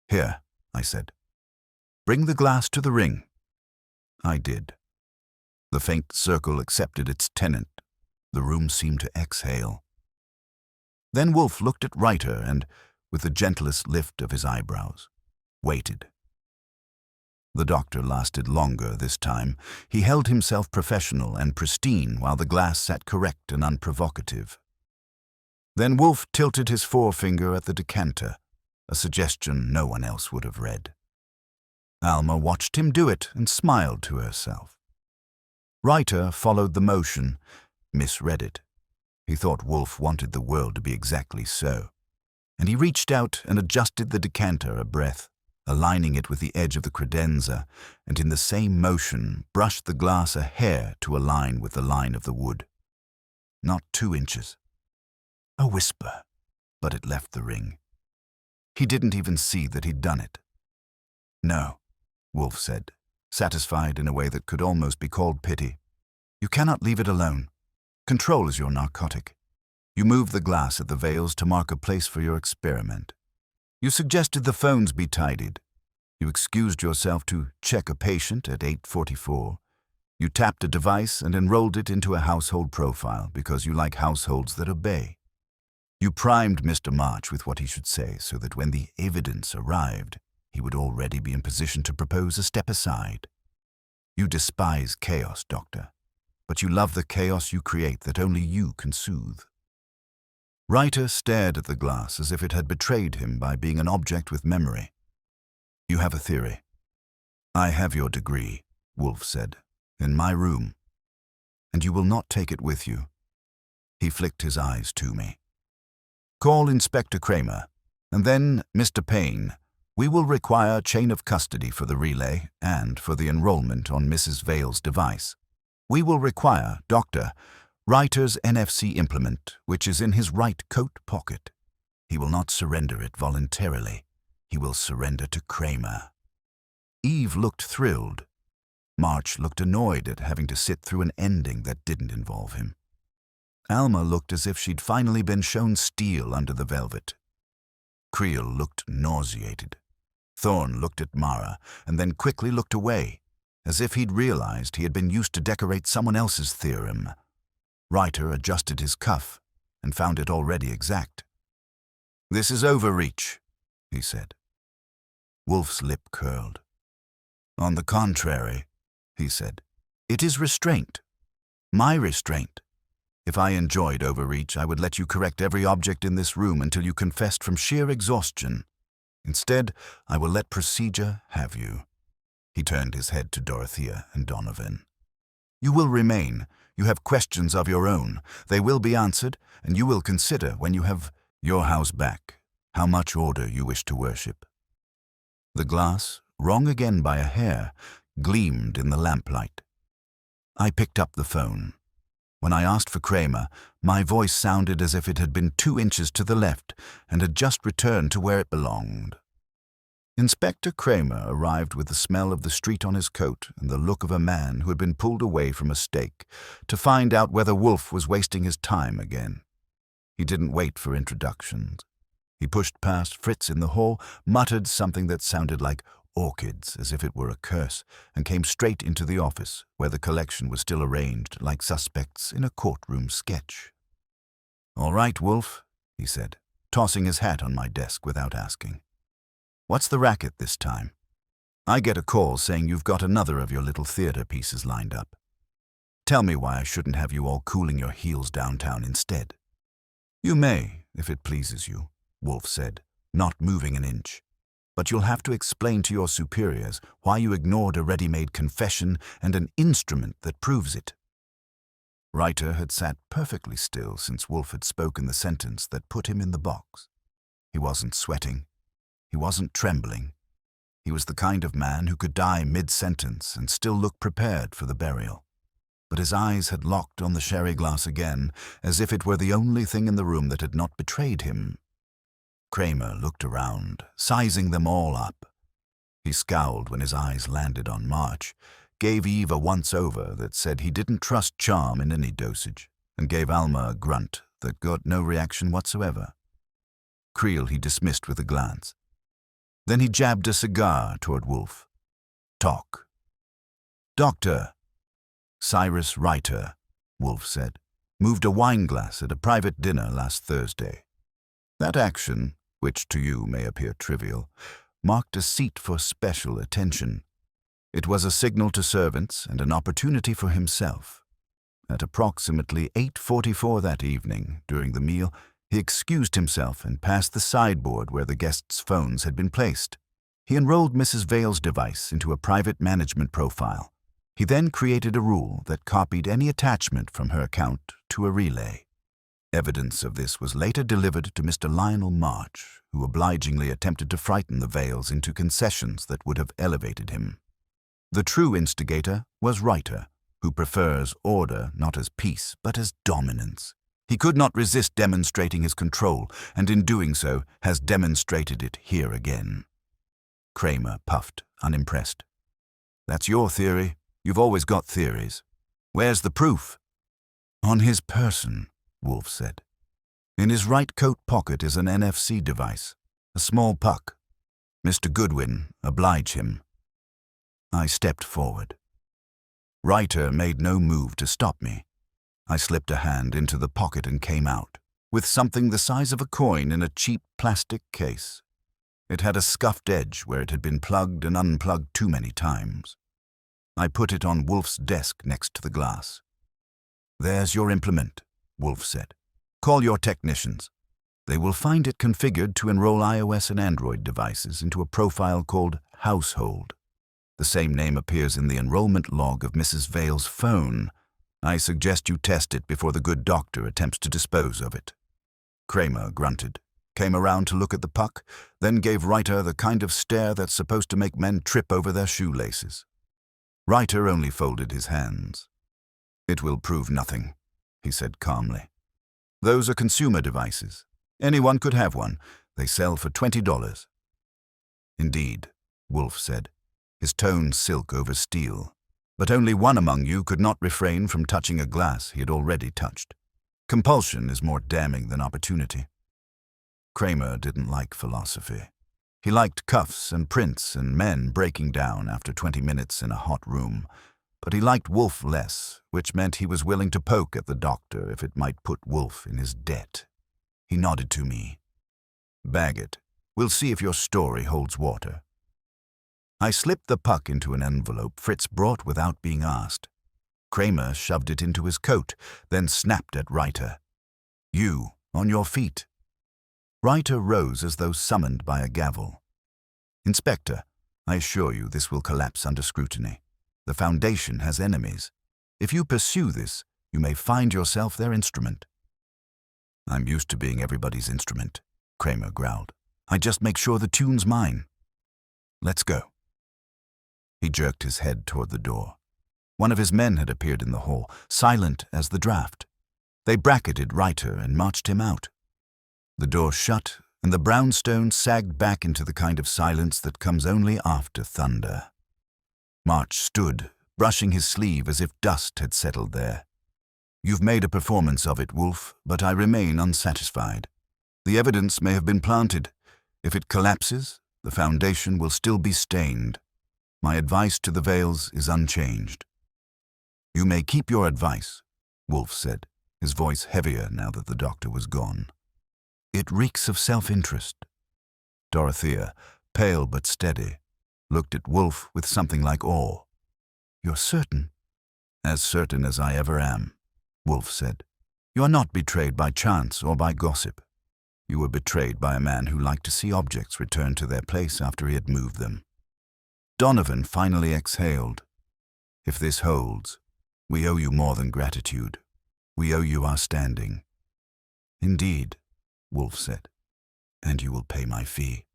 "Here," I said. "Bring the glass to the ring." I did. The faint circle accepted its tenant. The room seemed to exhale. Then Wolfe looked at Reiter and, with the gentlest lift of his eyebrows, waited. The doctor lasted longer this time. He held himself professional and pristine while the glass sat correct and unprovocative. Then Wolfe tilted his forefinger at the decanter, a suggestion no one else would have read. Alma watched him do it and smiled to herself. Reiter followed the motion, misread it. He thought Wolfe wanted the world to be exactly so, and he reached out and adjusted the decanter a breath, aligning it with the edge of the credenza, and in the same motion brushed the glass a hair to align with the line of the wood. Not 2 inches. A whisper, but it left the ring. He didn't even see that he'd done it. "No," Wolfe said, satisfied in a way that could almost be called pity. "You cannot leave it alone. Control is your narcotic. You moved the glass at the Vales to mark a place for your experiment. You suggested the phones be tidied. You excused yourself to check a patient at 8:44. You tapped a device and enrolled it into a household profile because you like households that obey. You primed Mr. March with what he should say so that when the evidence arrived, he would already be in position to propose a step aside. You despise chaos, Doctor, but you love the chaos you create that only you can soothe." Reiter stared at the glass as if it had betrayed him by being an object with memory. "You have a theory." "I have your degree," Wolfe said, "in my room. And you will not take it with you." He flicked his eyes to me. "Call Inspector Kramer, and then Mr. Payne. We will require chain of custody for the relay and for the enrollment on Mrs. Vale's device. We will require, Doctor, Reiter's NFC implement, which is in his right coat pocket. He will not surrender it voluntarily. He will surrender to Kramer." Eve looked thrilled. March looked annoyed at having to sit through an ending that didn't involve him. Alma looked as if she'd finally been shown steel under the velvet. Creel looked nauseated. Thorne looked at Mara and then quickly looked away, as if he'd realized he had been used to decorate someone else's theorem. Reiter adjusted his cuff and found it already exact. "This is overreach," he said. Wolfe's lip curled. "On the contrary," he said, "it is restraint. My restraint. If I enjoyed overreach, I would let you correct every object in this room until you confessed from sheer exhaustion. Instead, I will let procedure have you." He turned his head to Dorothea and Donovan. "You will remain. You have questions of your own. They will be answered, and you will consider, when you have your house back, how much order you wish to worship." The glass, wrong again by a hair, gleamed in the lamplight. I picked up the phone. When I asked for Kramer, my voice sounded as if it had been 2 inches to the left and had just returned to where it belonged. Inspector Kramer arrived with the smell of the street on his coat and the look of a man who had been pulled away from a stake to find out whether Wolfe was wasting his time again. He didn't wait for introductions. He pushed past Fritz in the hall, muttered something that sounded like orchids, as if it were a curse, and came straight into the office, where the collection was still arranged like suspects in a courtroom sketch. "All right, Wolfe," he said, tossing his hat on my desk without asking. "What's the racket this time? I get a call saying you've got another of your little theater pieces lined up. Tell me why I shouldn't have you all cooling your heels downtown instead." "You may, if it pleases you," Wolfe said, not moving an inch. "But you'll have to explain to your superiors why you ignored a ready-made confession and an instrument that proves it." Reiter had sat perfectly still since Wolfe had spoken the sentence that put him in the box. He wasn't sweating. He wasn't trembling. He was the kind of man who could die mid-sentence and still look prepared for the burial. But his eyes had locked on the sherry glass again, as if it were the only thing in the room that had not betrayed him. Kramer looked around, sizing them all up. He scowled when his eyes landed on March, gave Eve a once-over that said he didn't trust charm in any dosage, and gave Alma a grunt that got no reaction whatsoever. Creel he dismissed with a glance. Then he jabbed a cigar toward Wolfe. "Talk." "Doctor." "Cyrus Reiter," Wolfe said, "moved a wineglass at a private dinner last Thursday. That action, which to you may appear trivial, marked a seat for special attention. It was a signal to servants and an opportunity for himself. At approximately 8:44 that evening, during the meal, he excused himself and passed the sideboard where the guests' phones had been placed. He enrolled Mrs. Vale's device into a private management profile. He then created a rule that copied any attachment from her account to a relay. Evidence of this was later delivered to Mr. Lionel March, who obligingly attempted to frighten the Vales into concessions that would have elevated him. The true instigator was Reiter, who prefers order not as peace but as dominance. He could not resist demonstrating his control, and in doing so has demonstrated it here again. Kramer puffed, unimpressed. "That's your theory. You've always got theories. Where's the proof?" "On his person," Wolfe said. "In his right coat pocket is an NFC device, a small puck. Mr. Goodwin, oblige him." I stepped forward. Reiter made no move to stop me. I slipped a hand into the pocket and came out, with something the size of a coin in a cheap plastic case. It had a scuffed edge where it had been plugged and unplugged too many times. I put it on Wolfe's desk next to the glass. "There's your implement," Wolfe said. "Call your technicians. They will find it configured to enroll iOS and Android devices into a profile called Household. The same name appears in the enrollment log of Mrs. Vale's phone. I suggest you test it before the good doctor attempts to dispose of it." Kramer grunted, came around to look at the puck, then gave Reiter the kind of stare that's supposed to make men trip over their shoelaces. Reiter only folded his hands. "It will prove nothing," he said calmly. "Those are consumer devices. Anyone could have one. They sell for $20. "Indeed," Wolfe said, his tone silk over steel. "But only one among you could not refrain from touching a glass he had already touched. Compulsion is more damning than opportunity." Kramer didn't like philosophy. He liked cuffs and prints and men breaking down after 20 minutes in a hot room. But he liked Wolfe less, which meant he was willing to poke at the doctor if it might put Wolfe in his debt. He nodded to me. "Bag it. We'll see if your story holds water." I slipped the puck into an envelope Fritz brought without being asked. Kramer shoved it into his coat, then snapped at Reiter. "You, on your feet." Reiter rose as though summoned by a gavel. "Inspector, I assure you this will collapse under scrutiny. The Foundation has enemies. If you pursue this, you may find yourself their instrument." "I'm used to being everybody's instrument," Kramer growled. "I just make sure the tune's mine. Let's go." He jerked his head toward the door. One of his men had appeared in the hall, silent as the draft. They bracketed Reiter and marched him out. The door shut, and the brownstone sagged back into the kind of silence that comes only after thunder. March stood, brushing his sleeve as if dust had settled there. You've made a performance of it, Wolfe, but I remain unsatisfied. The evidence may have been planted. If it collapses, the foundation will still be stained. My advice to the Vales is unchanged." "You may keep your advice," Wolfe said, his voice heavier now that the doctor was gone. "It reeks of self-interest." Dorothea, pale but steady, looked at Wolfe with something like awe. "You're certain?" "As certain as I ever am," Wolfe said. "You are not betrayed by chance or by gossip. You were betrayed by a man who liked to see objects return to their place after he had moved them." Donovan finally exhaled. "If this holds, we owe you more than gratitude. We owe you our standing." "Indeed," Wolfe said, "and you will pay my fee."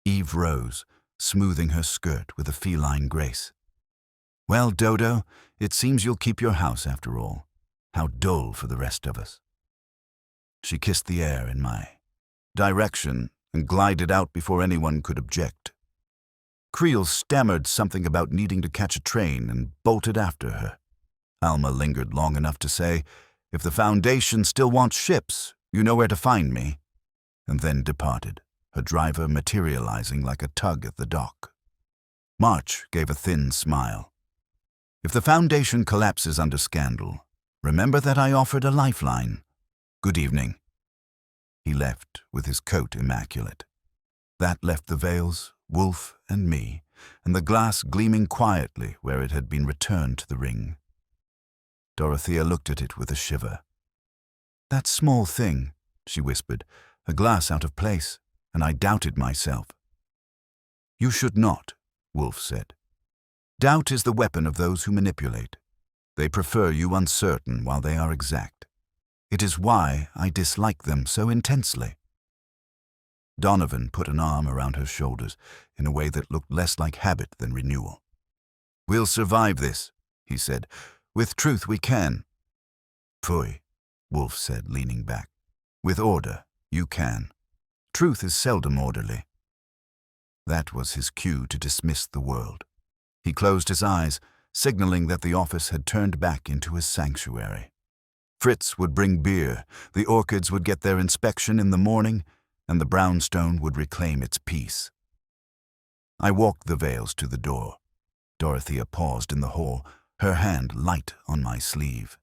Eve rose, smoothing her skirt with a feline grace. "Well, Dodo, it seems you'll keep your house after all. How dull for the rest of us." She kissed the air in my direction and glided out before anyone could object. Creel stammered something about needing to catch a train and bolted after her. Alma lingered long enough to say, "If the Foundation still wants ships, you know where to find me," and then departed, her driver materializing like a tug at the dock. March gave a thin smile. "If the Foundation collapses under scandal, remember that I offered a lifeline. Good evening." He left with his coat immaculate. That left the Vales, Wolfe, and me, and the glass gleaming quietly where it had been returned to the ring. Dorothea looked at it with a shiver. "That small thing," she whispered, "a glass out of place, and I doubted myself." "You should not," Wolfe said. "Doubt is the weapon of those who manipulate. They prefer you uncertain while they are exact. It is why I dislike them so intensely." Donovan put an arm around her shoulders in a way that looked less like habit than renewal. "We'll survive this," he said. "With truth we can." "Pfui," Wolfe said, leaning back. "With order, you can. Truth is seldom orderly." That was his cue to dismiss the world. He closed his eyes, signaling that the office had turned back into his sanctuary. Fritz would bring beer, the orchids would get their inspection in the morning, and the brownstone would reclaim its peace. I walked the Vales to the door. Dorothea paused in the hall, her hand light on my sleeve.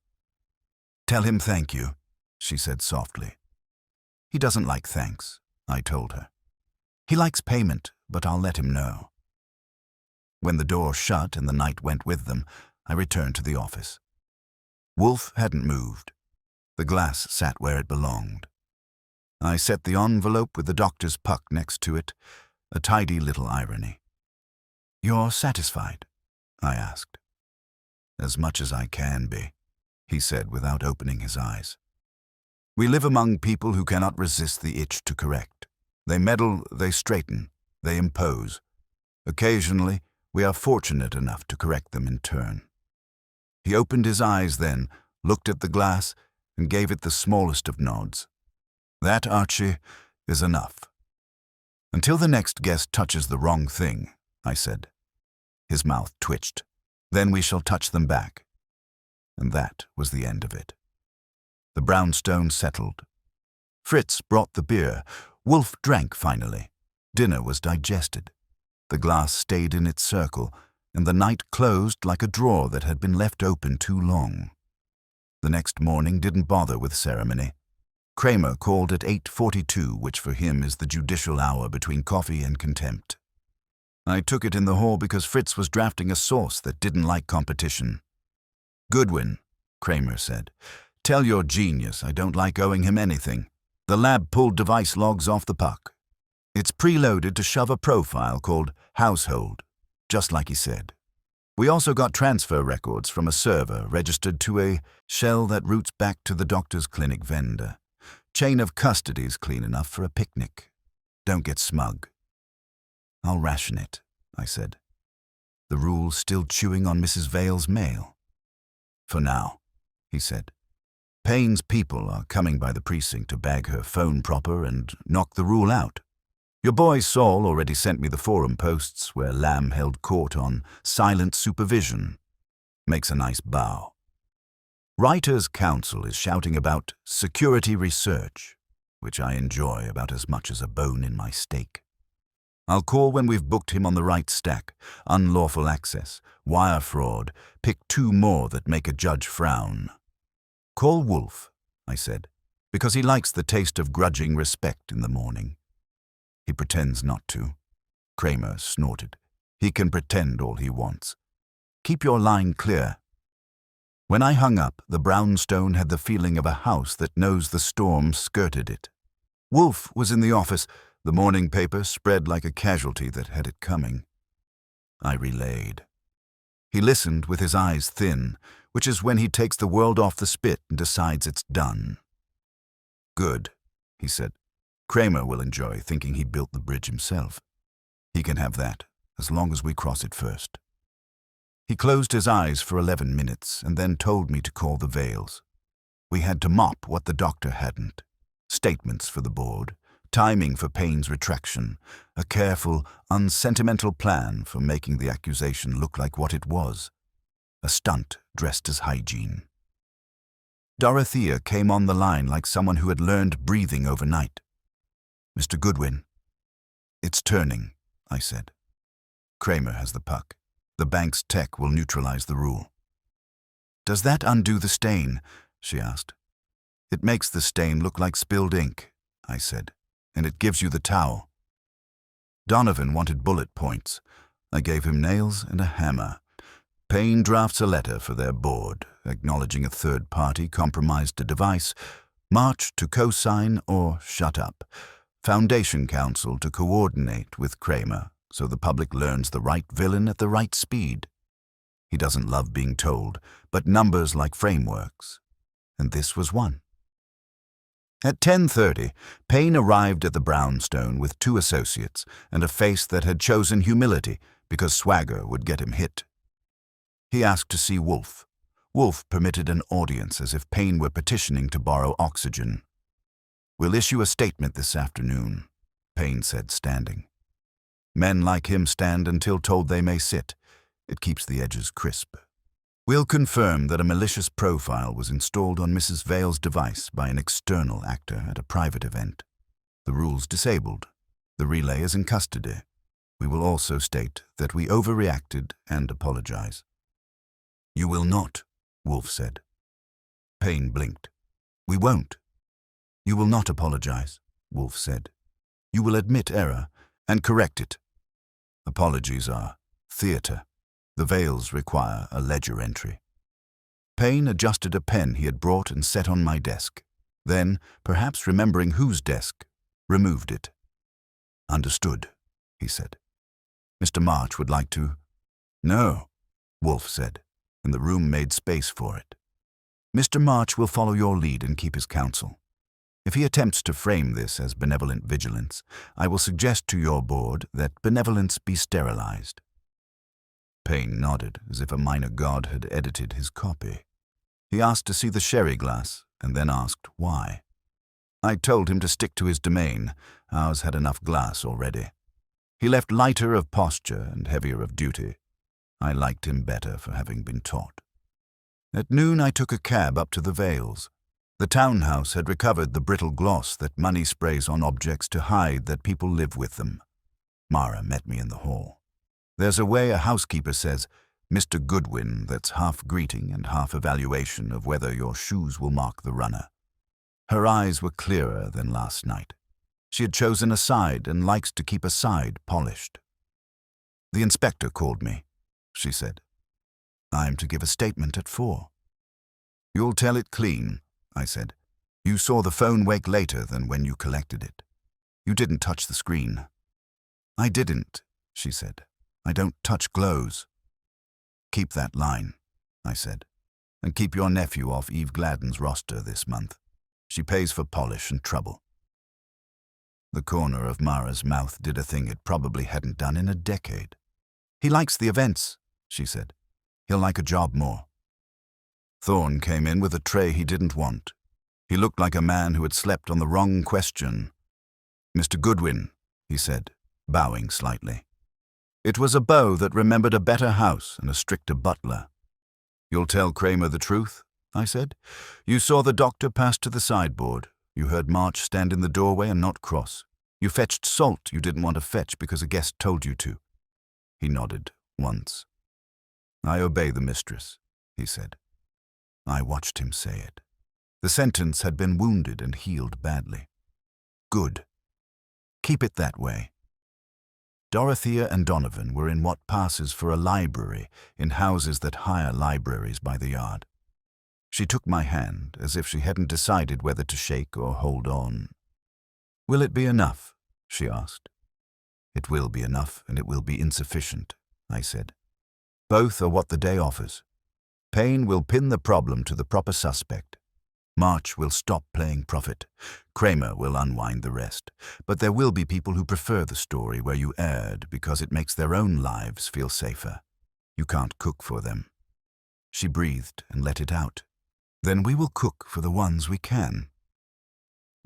"Tell him thank you," she said softly. "He doesn't like thanks," I told her. "He likes payment, but I'll let him know." When the door shut and the night went with them, I returned to the office. Wolfe hadn't moved. The glass sat where it belonged. I set the envelope with the doctor's puck next to it, a tidy little irony. "You're satisfied?" I asked. "As much as I can be," he said without opening his eyes. "We live among people who cannot resist the itch to correct. They meddle, they straighten, they impose. Occasionally, we are fortunate enough to correct them in turn." He opened his eyes then, looked at the glass, and gave it the smallest of nods. "That, Archie, is enough." "Until the next guest touches the wrong thing," I said. His mouth twitched. "Then we shall touch them back." And that was the end of it. The brownstone settled. Fritz brought the beer. Wolfe drank finally. Dinner was digested. The glass stayed in its circle, and the night closed like a drawer that had been left open too long. The next morning didn't bother with ceremony. Kramer called at 8:42, which for him is the judicial hour between coffee and contempt. I took it in the hall because Fritz was drafting a sauce that didn't like competition. "Goodwin," Kramer said, "tell your genius I don't like owing him anything. The lab pulled device logs off the puck. It's preloaded to shove a profile called Household, just like he said. We also got transfer records from a server registered to a shell that routes back to the doctor's clinic vendor. Chain of custody's clean enough for a picnic. Don't get smug." "I'll ration it," I said. "The rule's still chewing on Mrs. Vale's mail." "For now," he said. "Payne's people are coming by the precinct to bag her phone proper and knock the rule out. Your boy Saul already sent me the forum posts where Lamb held court on silent supervision." Makes a nice bow. Writers' Council is shouting about security research, which I enjoy about as much as a bone in my steak. I'll call when we've booked him on the right stack: unlawful access, wire fraud, pick 2 more that make a judge frown. Call Wolfe, I said, because he likes the taste of grudging respect in the morning. He pretends not to. Kramer snorted. He can pretend all he wants. Keep your line clear. When I hung up, the brownstone had the feeling of a house that knows the storm skirted it. Wolfe was in the office, the morning paper spread like a casualty that had it coming. I relayed. He listened with his eyes thin, which is when he takes the world off the spit and decides it's done. Good, he said. Kramer will enjoy thinking he built the bridge himself. He can have that, as long as we cross it first. He closed his eyes for 11 minutes and then told me to call the Vales. We had to mop what the doctor hadn't. Statements for the board, timing for Payne's retraction, a careful, unsentimental plan for making the accusation look like what it was, a stunt dressed as hygiene. Dorothea came on the line like someone who had learned breathing overnight. Mr. Goodwin. It's turning, I said. Kramer has the puck. The bank's tech will neutralize the rule. Does that undo the stain? She asked. It makes the stain look like spilled ink, I said, and it gives you the towel. Donovan wanted bullet points. I gave him nails and a hammer. Payne drafts a letter for their board, acknowledging a third party compromised a device. March to co-sign or shut up. Foundation Council to coordinate with Kramer, so the public learns the right villain at the right speed. He doesn't love being told, but numbers like frameworks. And this was one. At 10:30, Payne arrived at the brownstone with 2 associates and a face that had chosen humility because swagger would get him hit. He asked to see Wolfe. Wolfe permitted an audience as if Payne were petitioning to borrow oxygen. We'll issue a statement this afternoon, Payne said, standing. Men like him stand until told they may sit. It keeps the edges crisp. We'll confirm that a malicious profile was installed on Mrs. Vale's device by an external actor at a private event. The rule's disabled. The relay is in custody. We will also state that we overreacted and apologize. You will not, Wolfe said. Payne blinked. We won't. You will not apologize, Wolfe said. You will admit error and correct it. Apologies are theater. The Vales require a ledger entry. Payne adjusted a pen he had brought and set on my desk. Then, perhaps remembering whose desk, removed it. Understood, he said. Mr. March would like to... No, Wolfe said, and the room made space for it. Mr. March will follow your lead and keep his counsel. If he attempts to frame this as benevolent vigilance, I will suggest to your board that benevolence be sterilized. Payne nodded as if a minor god had edited his copy. He asked to see the sherry glass and then asked why. I told him to stick to his domain. Ours had enough glass already. He left lighter of posture and heavier of duty. I liked him better for having been taught. At noon I took a cab up to the Vales. The townhouse had recovered the brittle gloss that money sprays on objects to hide that people live with them. Mara met me in the hall. There's a way a housekeeper says, Mr. Goodwin, that's half greeting and half evaluation of whether your shoes will mark the runner. Her eyes were clearer than last night. She had chosen a side and likes to keep a side polished. The inspector called me, she said. I'm to give a statement at 4. You'll tell it clean, I said. You saw the phone wake later than when you collected it. You didn't touch the screen. I didn't, she said. I don't touch glows. Keep that line, I said, and keep your nephew off Eve Gladden's roster this month. She pays for polish and trouble. The corner of Mara's mouth did a thing it probably hadn't done in a decade. He likes the events, she said. He'll like a job more. Thorne came in with a tray he didn't want. He looked like a man who had slept on the wrong question. Mr. Goodwin, he said, bowing slightly. It was a bow that remembered a better house and a stricter butler. You'll tell Kramer the truth? I said. You saw the doctor pass to the sideboard. You heard March stand in the doorway and not cross. You fetched salt you didn't want to fetch because a guest told you to. He nodded once. I obey the mistress, he said. I watched him say it. The sentence had been wounded and healed badly. Good. Keep it that way. Dorothea and Donovan were in what passes for a library in houses that hire libraries by the yard. She took my hand as if she hadn't decided whether to shake or hold on. Will it be enough? She asked. It will be enough, and it will be insufficient, I said. Both are what the day offers. Payne will pin the problem to the proper suspect. March will stop playing prophet. Kramer will unwind the rest. But there will be people who prefer the story where you erred because it makes their own lives feel safer. You can't cook for them. She breathed and let it out. Then we will cook for the ones we can.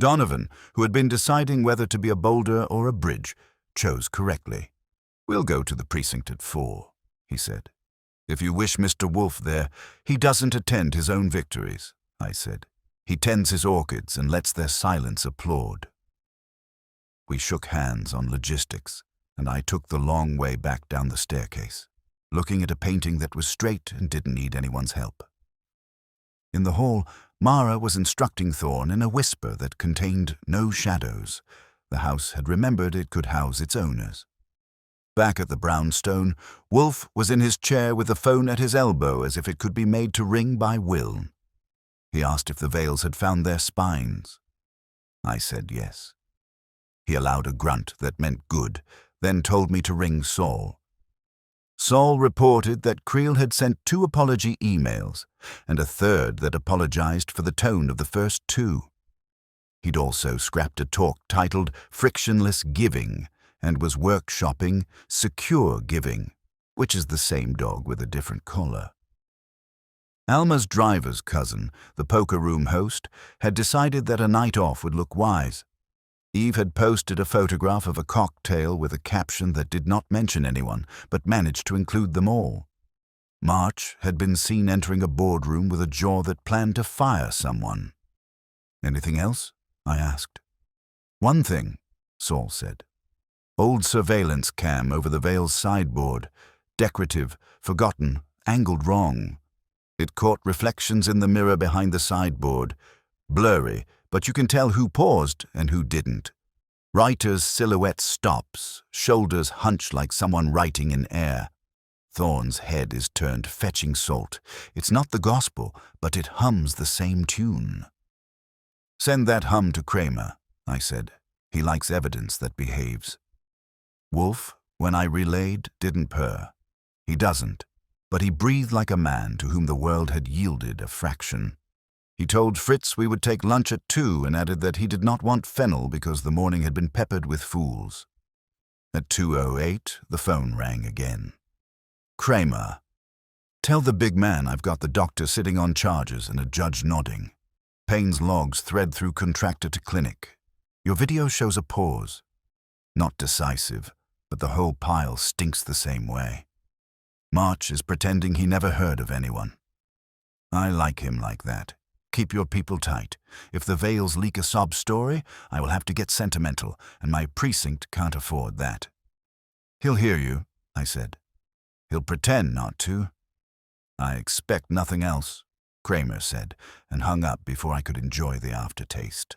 Donovan, who had been deciding whether to be a boulder or a bridge, chose correctly. We'll go to the precinct at 4, he said. If you wish Mr. Wolfe there, he doesn't attend his own victories, I said. He tends his orchids and lets their silence applaud. We shook hands on logistics, and I took the long way back down the staircase, looking at a painting that was straight and didn't need anyone's help. In the hall, Mara was instructing Thorne in a whisper that contained no shadows. The house had remembered it could house its owners. Back at the brownstone, Wolfe was in his chair with the phone at his elbow as if it could be made to ring by will. He asked if the Vales had found their spines. I said yes. He allowed a grunt that meant good, then told me to ring Saul. Saul reported that Creel had sent 2 apology emails, and a third that apologized for the tone of the first 2. He'd also scrapped a talk titled Frictionless Giving, and was workshopping Secure Giving, which is the same dog with a different collar. Alma's driver's cousin, the poker room host, had decided that a night off would look wise. Eve had posted a photograph of a cocktail with a caption that did not mention anyone, but managed to include them all. March had been seen entering a boardroom with a jaw that planned to fire someone. Anything else? I asked. One thing, Saul said. Old surveillance cam over the Vale's sideboard. Decorative, forgotten, angled wrong. It caught reflections in the mirror behind the sideboard. Blurry, but you can tell who paused and who didn't. Writer's silhouette stops, shoulders hunch like someone writing in air. Thorne's head is turned fetching salt. It's not the gospel, but it hums the same tune. Send that hum to Kramer, I said. He likes evidence that behaves. Wolfe, when I relayed, didn't purr. He doesn't, but he breathed like a man to whom the world had yielded a fraction. He told Fritz we would take lunch at 2 and added that he did not want fennel because the morning had been peppered with fools. At 2:08, the phone rang again. Kramer. Tell the big man I've got the doctor sitting on charges and a judge nodding. Payne's logs thread through contractor to clinic. Your video shows a pause. Not decisive, but the whole pile stinks the same way. March is pretending he never heard of anyone. I like him like that. Keep your people tight. If the Vales leak a sob story, I will have to get sentimental, and my precinct can't afford that. He'll hear you, I said. He'll pretend not to. I expect nothing else, Kramer said, and hung up before I could enjoy the aftertaste.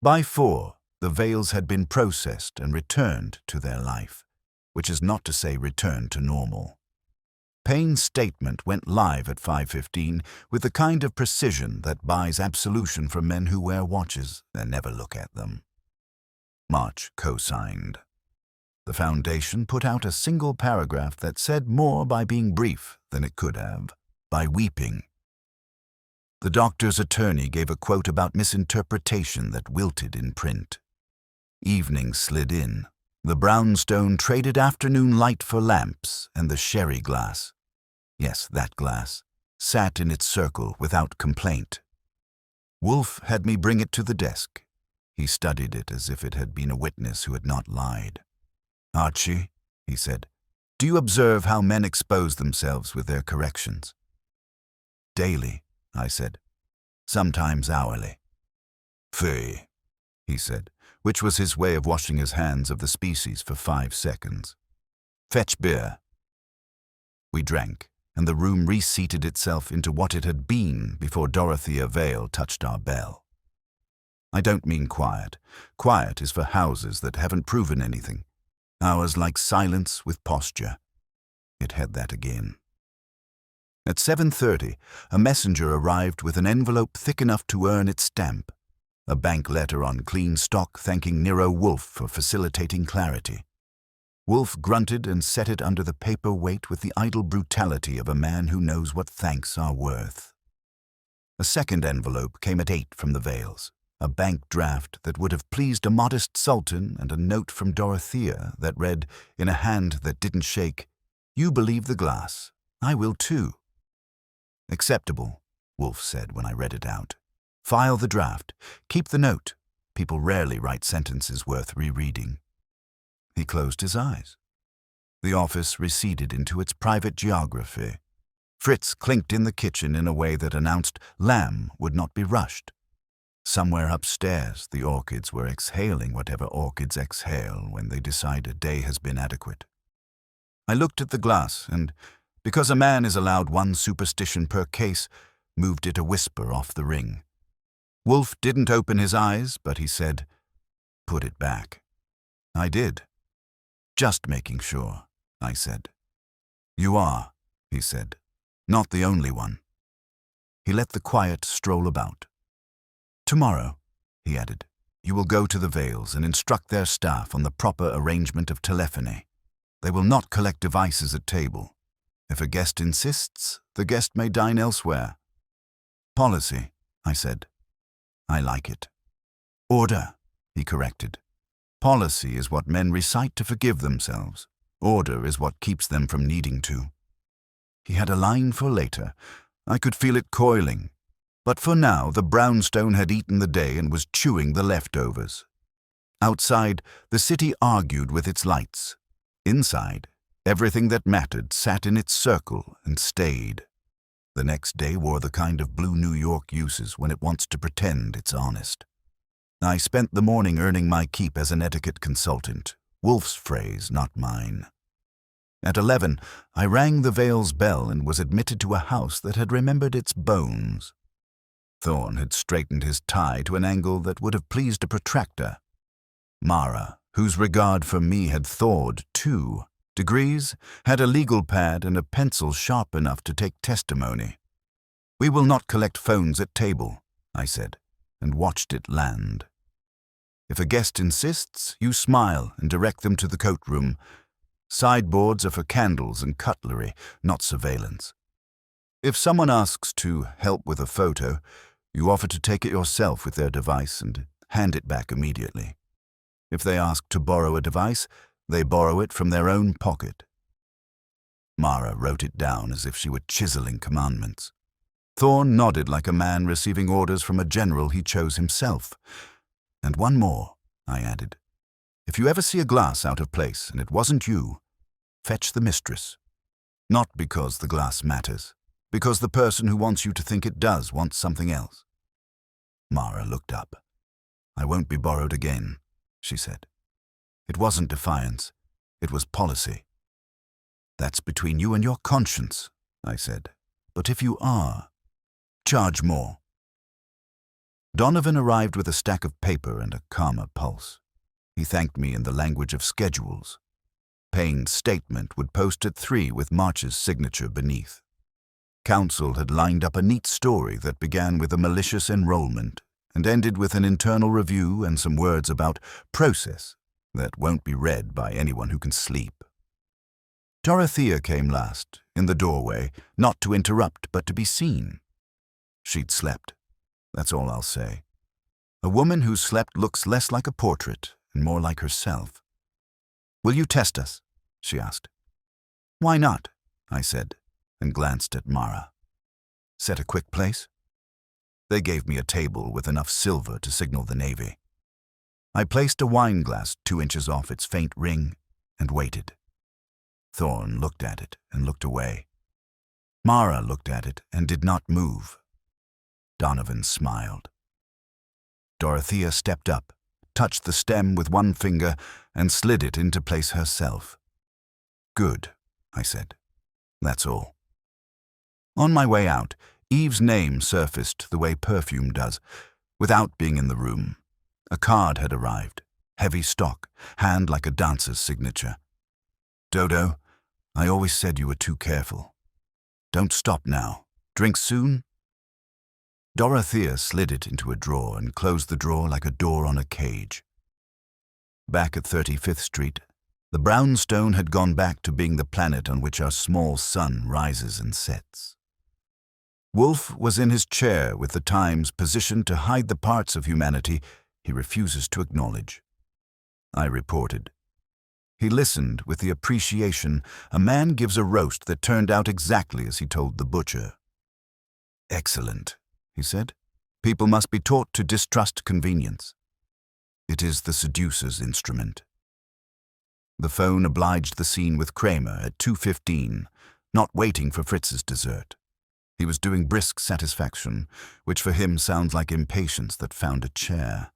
By 4, the Vales had been processed and returned to their life, which is not to say returned to normal. Payne's statement went live at 5:15 with the kind of precision that buys absolution from men who wear watches and never look at them. March co-signed. The Foundation put out a single paragraph that said more by being brief than it could have, by weeping. The doctor's attorney gave a quote about misinterpretation that wilted in print. Evening slid in. The brownstone traded afternoon light for lamps, and the sherry glass, yes, that glass, sat in its circle without complaint. Wolfe had me bring it to the desk. He studied it as if it had been a witness who had not lied. Archie, he said, do you observe how men expose themselves with their corrections? Daily, I said. Sometimes hourly. Fee, he said, which was his way of washing his hands of the species for 5 seconds. Fetch beer. We drank, and the room reseated itself into what it had been before Dorothea Vale touched our bell. I don't mean quiet. Quiet is for houses that haven't proven anything. Ours like silence with posture. It had that again. At 7:30, a messenger arrived with an envelope thick enough to earn its stamp, a bank letter on clean stock thanking Nero Wolfe for facilitating clarity. Wolfe grunted and set it under the paper weight with the idle brutality of a man who knows what thanks are worth. A second envelope came at 8 from the Vales, a bank draft that would have pleased a modest sultan, and a note from Dorothea that read, in a hand that didn't shake, "You believe the glass. I will too." "Acceptable," Wolfe said when I read it out. "File the draft. Keep the note. People rarely write sentences worth rereading." He closed his eyes. The office receded into its private geography. Fritz clinked in the kitchen in a way that announced lamb would not be rushed. Somewhere upstairs, the orchids were exhaling whatever orchids exhale when they decide a day has been adequate. I looked at the glass and, because a man is allowed one superstition per case, moved it a whisper off the ring. Wolfe didn't open his eyes, but he said, "Put it back." I did. "Just making sure," I said. "You are," he said. "Not the only one." He let the quiet stroll about. "Tomorrow," he added, "you will go to the Vales and instruct their staff on the proper arrangement of telephony. They will not collect devices at table. If a guest insists, the guest may dine elsewhere." "Policy," I said. "I like it." "Order," he corrected. "Policy is what men recite to forgive themselves. Order is what keeps them from needing to." He had a line for later. I could feel it coiling. But for now, the brownstone had eaten the day and was chewing the leftovers. Outside, the city argued with its lights. Inside, everything that mattered sat in its circle and stayed. The next day wore the kind of blue New York uses when it wants to pretend it's honest. I spent the morning earning my keep as an etiquette consultant, Wolfe's phrase, not mine. At 11, I rang the Vale's bell and was admitted to a house that had remembered its bones. Thorne had straightened his tie to an angle that would have pleased a protractor. Mara, whose regard for me had thawed 2 degrees, had a legal pad and a pencil sharp enough to take testimony. "We will not collect phones at table," I said, and watched it land. "If a guest insists, you smile and direct them to the coat room. Sideboards are for candles and cutlery, not surveillance. If someone asks to help with a photo, you offer to take it yourself with their device and hand it back immediately. If they ask to borrow a device, they borrow it from their own pocket." Mara wrote it down as if she were chiseling commandments. Thorne nodded like a man receiving orders from a general he chose himself. "And one more," I added. "If you ever see a glass out of place and it wasn't you, fetch the mistress. Not because the glass matters, because the person who wants you to think it does wants something else." Mara looked up. "I won't be borrowed again," she said. It wasn't defiance. It was policy. "That's between you and your conscience," I said. "But if you are, charge more." Donovan arrived with a stack of paper and a calmer pulse. He thanked me in the language of schedules. Payne's statement would post at 3 with March's signature beneath. Counsel had lined up a neat story that began with a malicious enrollment and ended with an internal review and some words about process that won't be read by anyone who can sleep. Dorothea came last, in the doorway, not to interrupt but to be seen. She'd slept. That's all I'll say. A woman who slept looks less like a portrait and more like herself. "Will you test us?" she asked. "Why not?" I said, and glanced at Mara. "Set a quick place?" They gave me a table with enough silver to signal the Navy. I placed a wine glass 2 inches off its faint ring and waited. Thorne looked at it and looked away. Mara looked at it and did not move. Donovan smiled. Dorothea stepped up, touched the stem with one finger, and slid it into place herself. "Good," I said. "That's all." On my way out, Eve's name surfaced the way perfume does, without being in the room. A card had arrived, heavy stock, hand like a dancer's signature. "Dodo, I always said you were too careful. Don't stop now. Drink soon?" Dorothea slid it into a drawer and closed the drawer like a door on a cage. Back at 35th Street, the brownstone had gone back to being the planet on which our small sun rises and sets. Wolfe was in his chair with the Times positioned to hide the parts of humanity he refuses to acknowledge. I reported. He listened with the appreciation a man gives a roast that turned out exactly as he told the butcher. "Excellent," he said. "People must be taught to distrust convenience. It is the seducer's instrument." The phone obliged the scene with Kramer at 2:15, not waiting for Fritz's dessert. He was doing brisk satisfaction, which for him sounds like impatience that found a chair.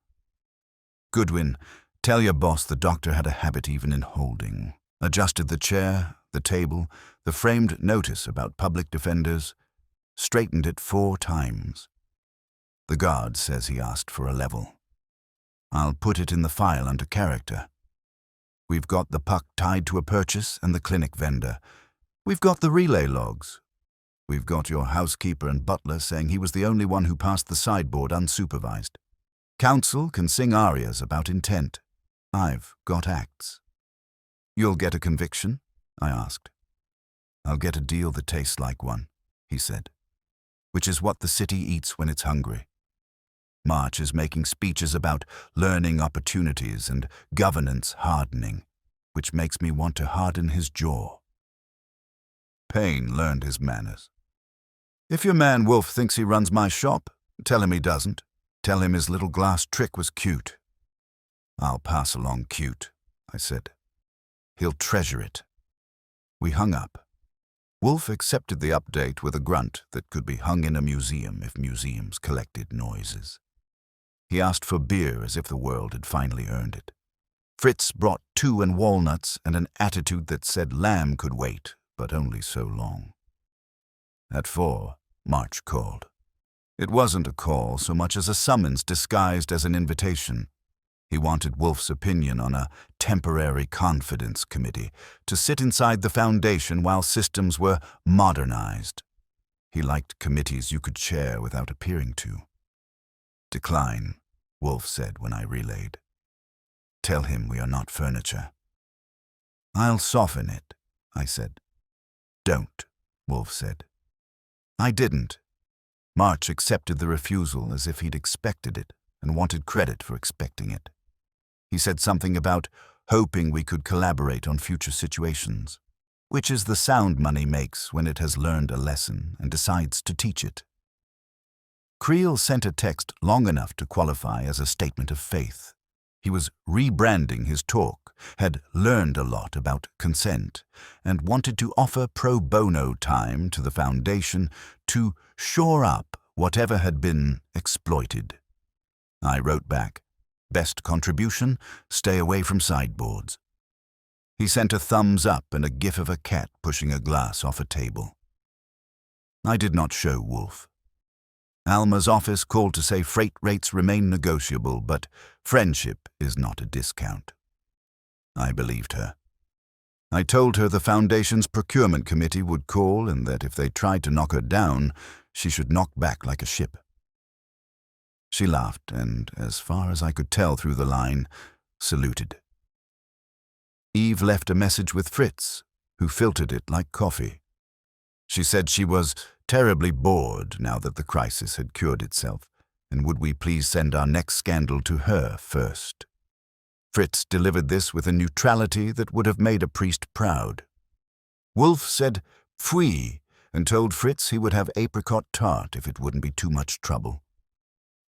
"Goodwin, tell your boss the doctor had a habit even in holding. Adjusted the chair, the table, the framed notice about public defenders, straightened it 4 times. The guard says he asked for a level. I'll put it in the file under character. We've got the puck tied to a purchase and the clinic vendor. We've got the relay logs. We've got your housekeeper and butler saying he was the only one who passed the sideboard unsupervised. Counsel can sing arias about intent. I've got acts." "You'll get a conviction?" I asked. "I'll get a deal that tastes like one," he said, "which is what the city eats when it's hungry." March is making speeches about learning opportunities and governance hardening, which makes me want to harden his jaw. Payne learned his manners. "If your man Wolfe thinks he runs my shop, tell him he doesn't. Tell him his little glass trick was cute." "I'll pass along cute," I said. "He'll treasure it." We hung up. Wolfe accepted the update with a grunt that could be hung in a museum if museums collected noises. He asked for beer as if the world had finally earned it. Fritz brought 2 and walnuts and an attitude that said lamb could wait, but only so long. At 4, March called. It wasn't a call so much as a summons disguised as an invitation. He wanted Wolfe's opinion on a temporary confidence committee to sit inside the foundation while systems were modernized. He liked committees you could chair without appearing to. "Decline," Wolfe said when I relayed. "Tell him we are not furniture." "I'll soften it," I said. "Don't," Wolfe said. I didn't. March accepted the refusal as if he'd expected it and wanted credit for expecting it. He said something about hoping we could collaborate on future situations, which is the sound money makes when it has learned a lesson and decides to teach it. Creel sent a text long enough to qualify as a statement of faith. He was rebranding his talk, had learned a lot about consent, and wanted to offer pro bono time to the foundation to shore up whatever had been exploited. I wrote back, "Best contribution, stay away from sideboards." He sent a thumbs up and a gif of a cat pushing a glass off a table. I did not show Wolfe. Alma's office called to say freight rates remain negotiable, but friendship is not a discount. I believed her. I told her the Foundation's procurement committee would call and that if they tried to knock her down, she should knock back like a ship. She laughed and, as far as I could tell through the line, saluted. Eve left a message with Fritz, who filtered it like coffee. She said she was terribly bored now that the crisis had cured itself, and would we please send our next scandal to her first. Fritz delivered this with a neutrality that would have made a priest proud. Wolfe said "Pfui" and told Fritz he would have apricot tart if it wouldn't be too much trouble.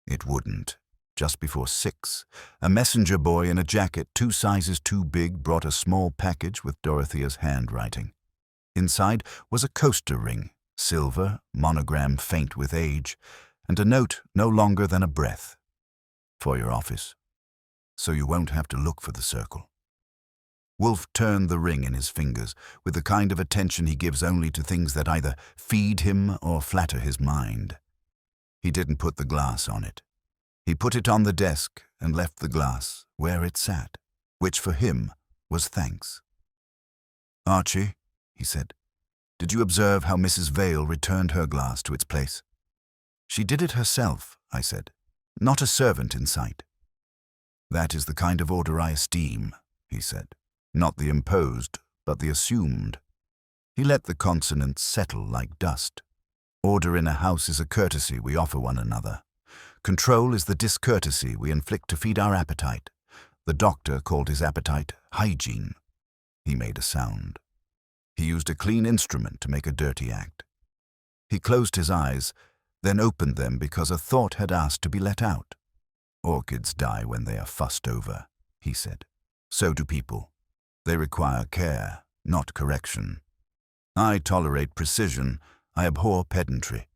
It wouldn't. Just before 6, a messenger boy in a jacket 2 sizes too big brought a small package with Dorothea's handwriting. Inside was a coaster ring, silver, monogram faint with age, and a note no longer than a breath. For your office, so you won't have to look for the circle. Wolfe turned the ring in his fingers with the kind of attention he gives only to things that either feed him or flatter his mind. He didn't put the glass on it. He put it on the desk and left the glass where it sat, which for him was thanks. "Archie," he said, "did you observe how Mrs. Vale returned her glass to its place?" "She did it herself," I said, "not a servant in sight." "That is the kind of order I esteem," he said, "not the imposed, but the assumed." He let the consonants settle like dust. Order in a house is a courtesy we offer one another. Control is the discourtesy we inflict to feed our appetite. The doctor called his appetite hygiene. He made a sound. He used a clean instrument to make a dirty act. He closed his eyes, then opened them because a thought had asked to be let out. "Orchids die when they are fussed over," he said. "So do people. They require care, not correction. I tolerate precision. I abhor pedantry.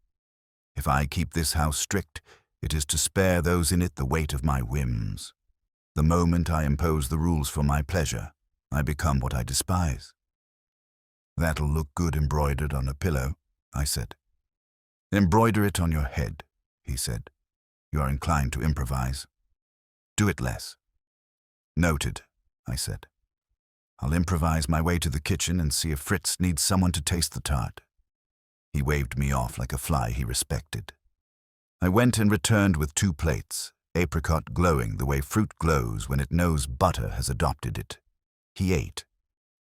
If I keep this house strict, it is to spare those in it the weight of my whims. The moment I impose the rules for my pleasure, I become what I despise." "That'll look good embroidered on a pillow," I said. "Embroider it on your head," he said. "You are inclined to improvise. Do it less." "Noted," I said. "I'll improvise my way to the kitchen and see if Fritz needs someone to taste the tart." He waved me off like a fly he respected. I went and returned with 2 plates, apricot glowing the way fruit glows when it knows butter has adopted it. He ate,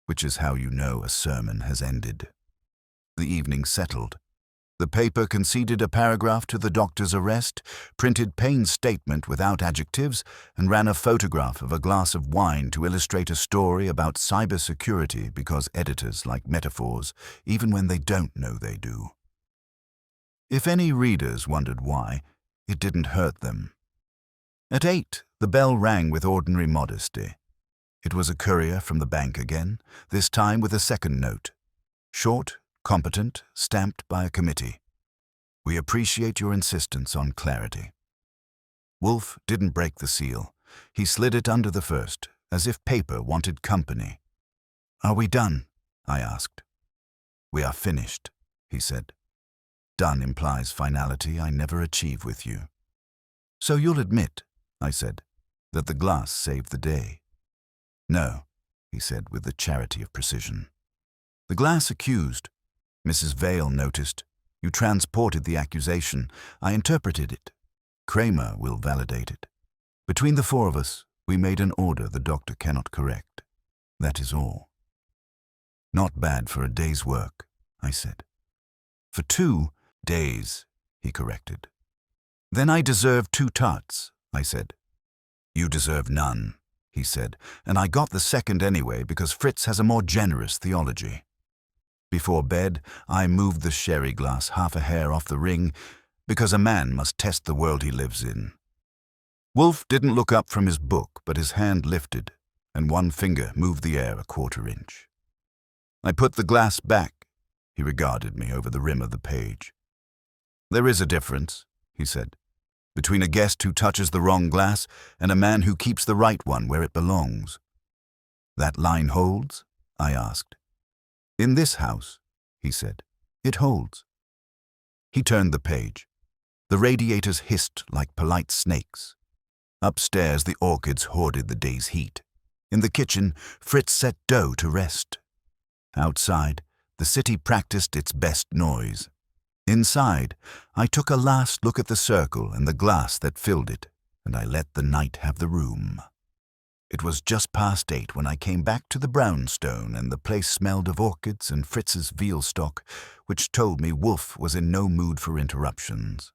which is how you know a sermon has ended. The evening settled. The paper conceded a paragraph to the doctor's arrest, printed Payne's statement without adjectives, and ran a photograph of a glass of wine to illustrate a story about cybersecurity because editors like metaphors, even when they don't know they do. If any readers wondered why, it didn't hurt them. At 8, the bell rang with ordinary modesty. It was a courier from the bank again, this time with a second note. Short, competent, stamped by a committee. "We appreciate your insistence on clarity." Wolfe didn't break the seal. He slid it under the first, as if paper wanted company. "Are we done?" I asked. "We are finished," he said. "Done implies finality I never achieve with you." "So you'll admit," I said, "that the glass saved the day." "No," he said with the charity of precision. "The glass accused. Mrs. Vale noticed. You transported the accusation. I interpreted it. Kramer will validate it. Between the 4 of us, we made an order the doctor cannot correct. That is all." "Not bad for a day's work," I said. "For 2 days," he corrected. "Then I deserve 2 tarts," I said. "You deserve none," he said, "and I got the second anyway because Fritz has a more generous theology." Before bed, I moved the sherry glass half a hair off the ring because a man must test the world he lives in. Wolfe didn't look up from his book, but his hand lifted, and one finger moved the air a 1/4 inch. I put the glass back. He regarded me over the rim of the page. "There is a difference," he said, "between a guest who touches the wrong glass and a man who keeps the right one where it belongs." "That line holds?" I asked. "In this house," he said, "it holds." He turned the page. The radiators hissed like polite snakes. Upstairs, the orchids hoarded the day's heat. In the kitchen, Fritz set dough to rest. Outside, the city practiced its best noise. Inside, I took a last look at the circle and the glass that filled it, and I let the night have the room. It was just past 8 when I came back to the brownstone, and the place smelled of orchids and Fritz's veal stock, which told me Wolfe was in no mood for interruptions.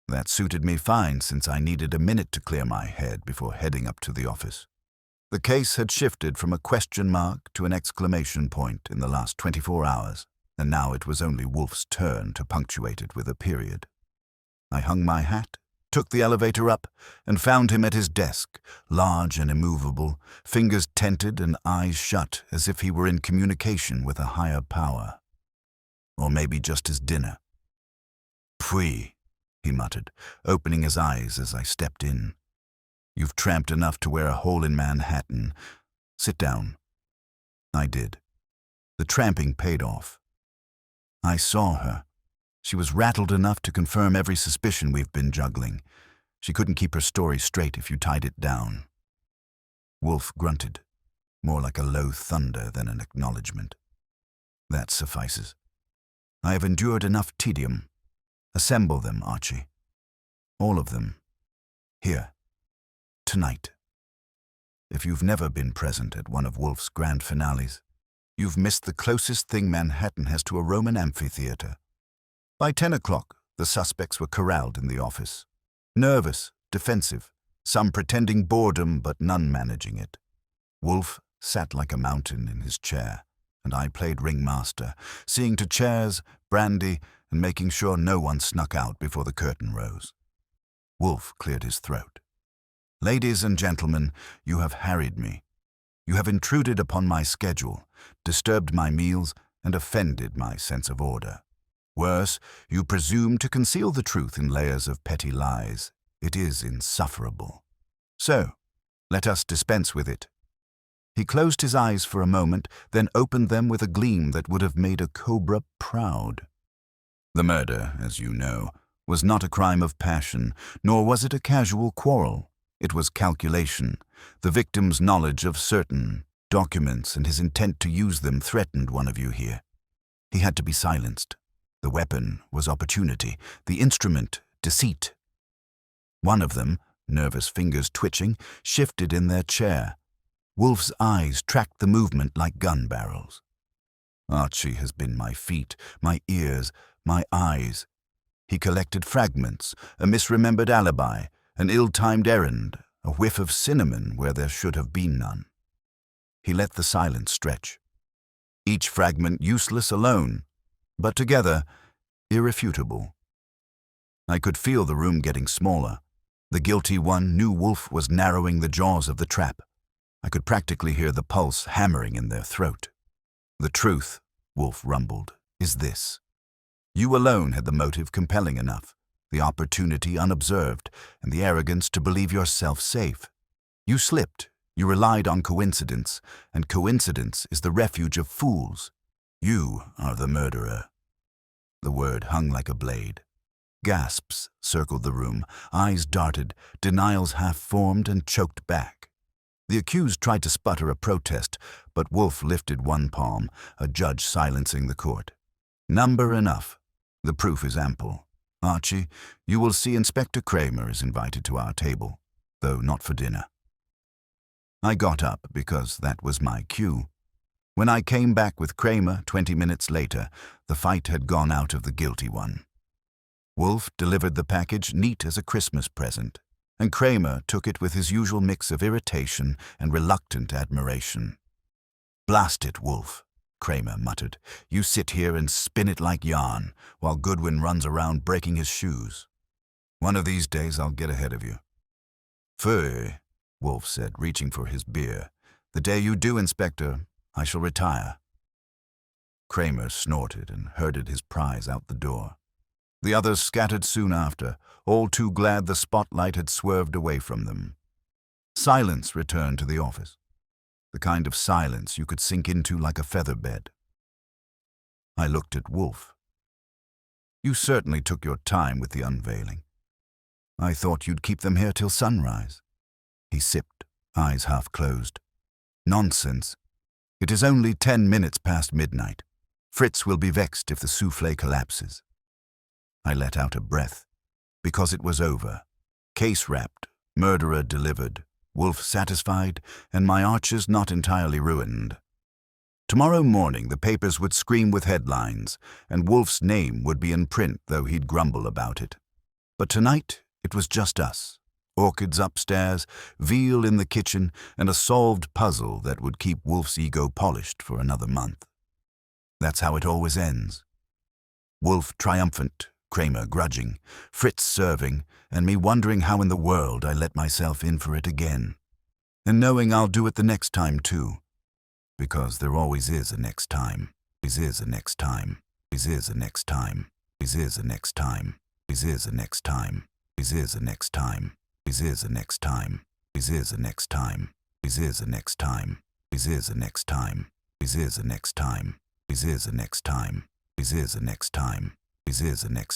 That suited me fine, since I needed a minute to clear my head before heading up to the office. The case had shifted from a question mark to an exclamation point in the last 24 hours, and now it was only Wolfe's turn to punctuate it with a period. I hung my hat, took the elevator up, and found him at his desk, large and immovable, fingers tented and eyes shut, as if he were in communication with a higher power. Or maybe just his dinner. "Pfui," he muttered, opening his eyes as I stepped in. "You've tramped enough to wear a hole in Manhattan. Sit down." I did. The tramping paid off. I saw her. She was rattled enough to confirm every suspicion we've been juggling. She couldn't keep her story straight if you tied it down. Wolfe grunted, more like a low thunder than an acknowledgement. "That suffices. I have endured enough tedium. Assemble them, Archie. All of them. Here. Tonight." If you've never been present at one of Wolfe's grand finales, you've missed the closest thing Manhattan has to a Roman amphitheater. By 10 o'clock, the suspects were corralled in the office. Nervous, defensive, some pretending boredom but none managing it. Wolfe sat like a mountain in his chair, and I played ringmaster, seeing to chairs, brandy, and making sure no one snuck out before the curtain rose. Wolfe cleared his throat. "Ladies and gentlemen, you have harried me. You have intruded upon my schedule, disturbed my meals, and offended my sense of order. Worse, you presume to conceal the truth in layers of petty lies. It is insufferable. So, let us dispense with it." He closed his eyes for a moment, then opened them with a gleam that would have made a cobra proud. "The murder, as you know, was not a crime of passion, nor was it a casual quarrel. It was calculation. The victim's knowledge of certain documents and his intent to use them threatened one of you here. He had to be silenced. The weapon was opportunity, the instrument, deceit." One of them, nervous fingers twitching, shifted in their chair. Wolfe's eyes tracked the movement like gun barrels. "Archie has been my feet, my ears, my eyes. He collected fragments, a misremembered alibi, an ill-timed errand, a whiff of cinnamon where there should have been none." He let the silence stretch. Each fragment useless alone, but together, irrefutable. I could feel the room getting smaller. The guilty one knew Wolfe was narrowing the jaws of the trap. I could practically hear the pulse hammering in their throat. "The truth," Wolfe rumbled, "is this. You alone had the motive compelling enough, the opportunity unobserved, and the arrogance to believe yourself safe. You slipped. You relied on coincidence, and coincidence is the refuge of fools. You are the murderer." The word hung like a blade. Gasps circled the room, eyes darted, denials half-formed and choked back. The accused tried to sputter a protest, but Wolfe lifted one palm, a judge silencing the court. "Number enough. The proof is ample. Archie, you will see Inspector Kramer is invited to our table, though not for dinner." I got up because that was my cue. When I came back with Kramer 20 minutes later, the fight had gone out of the guilty one. Wolfe delivered the package neat as a Christmas present, and Kramer took it with his usual mix of irritation and reluctant admiration. "Blast it, Wolfe," Kramer muttered. "You sit here and spin it like yarn, while Goodwin runs around breaking his shoes. One of these days I'll get ahead of you." "Phooey," Wolfe said, reaching for his beer. "The day you do, Inspector, I shall retire." Kramer snorted and herded his prize out the door. The others scattered soon after, all too glad the spotlight had swerved away from them. Silence returned to the office, the kind of silence you could sink into like a feather bed. I looked at Wolfe. "You certainly took your time with the unveiling. I thought you'd keep them here till sunrise." He sipped, eyes half closed. "Nonsense. It is only 10 minutes past midnight. Fritz will be vexed if the souffle collapses." I let out a breath, because it was over. Case wrapped, murderer delivered, Wolfe satisfied, and my archers not entirely ruined. Tomorrow morning the papers would scream with headlines, and Wolfe's name would be in print, though he'd grumble about it. But tonight it was just us. Orchids upstairs, veal in the kitchen, and a solved puzzle that would keep Wolfe's ego polished for another month. That's how it always ends. Wolfe triumphant, Kramer grudging, Fritz serving, and me wondering how in the world I let myself in for it again. And knowing I'll do it the next time too. Because there always is a next time. Always is a next time. Always is a next time. Always is a next time. Is the next time. Is the next time. Is the next time. Is the next time. Is the next time. Is the next time. Is the next time. Is the next time. Is the next time. Is the next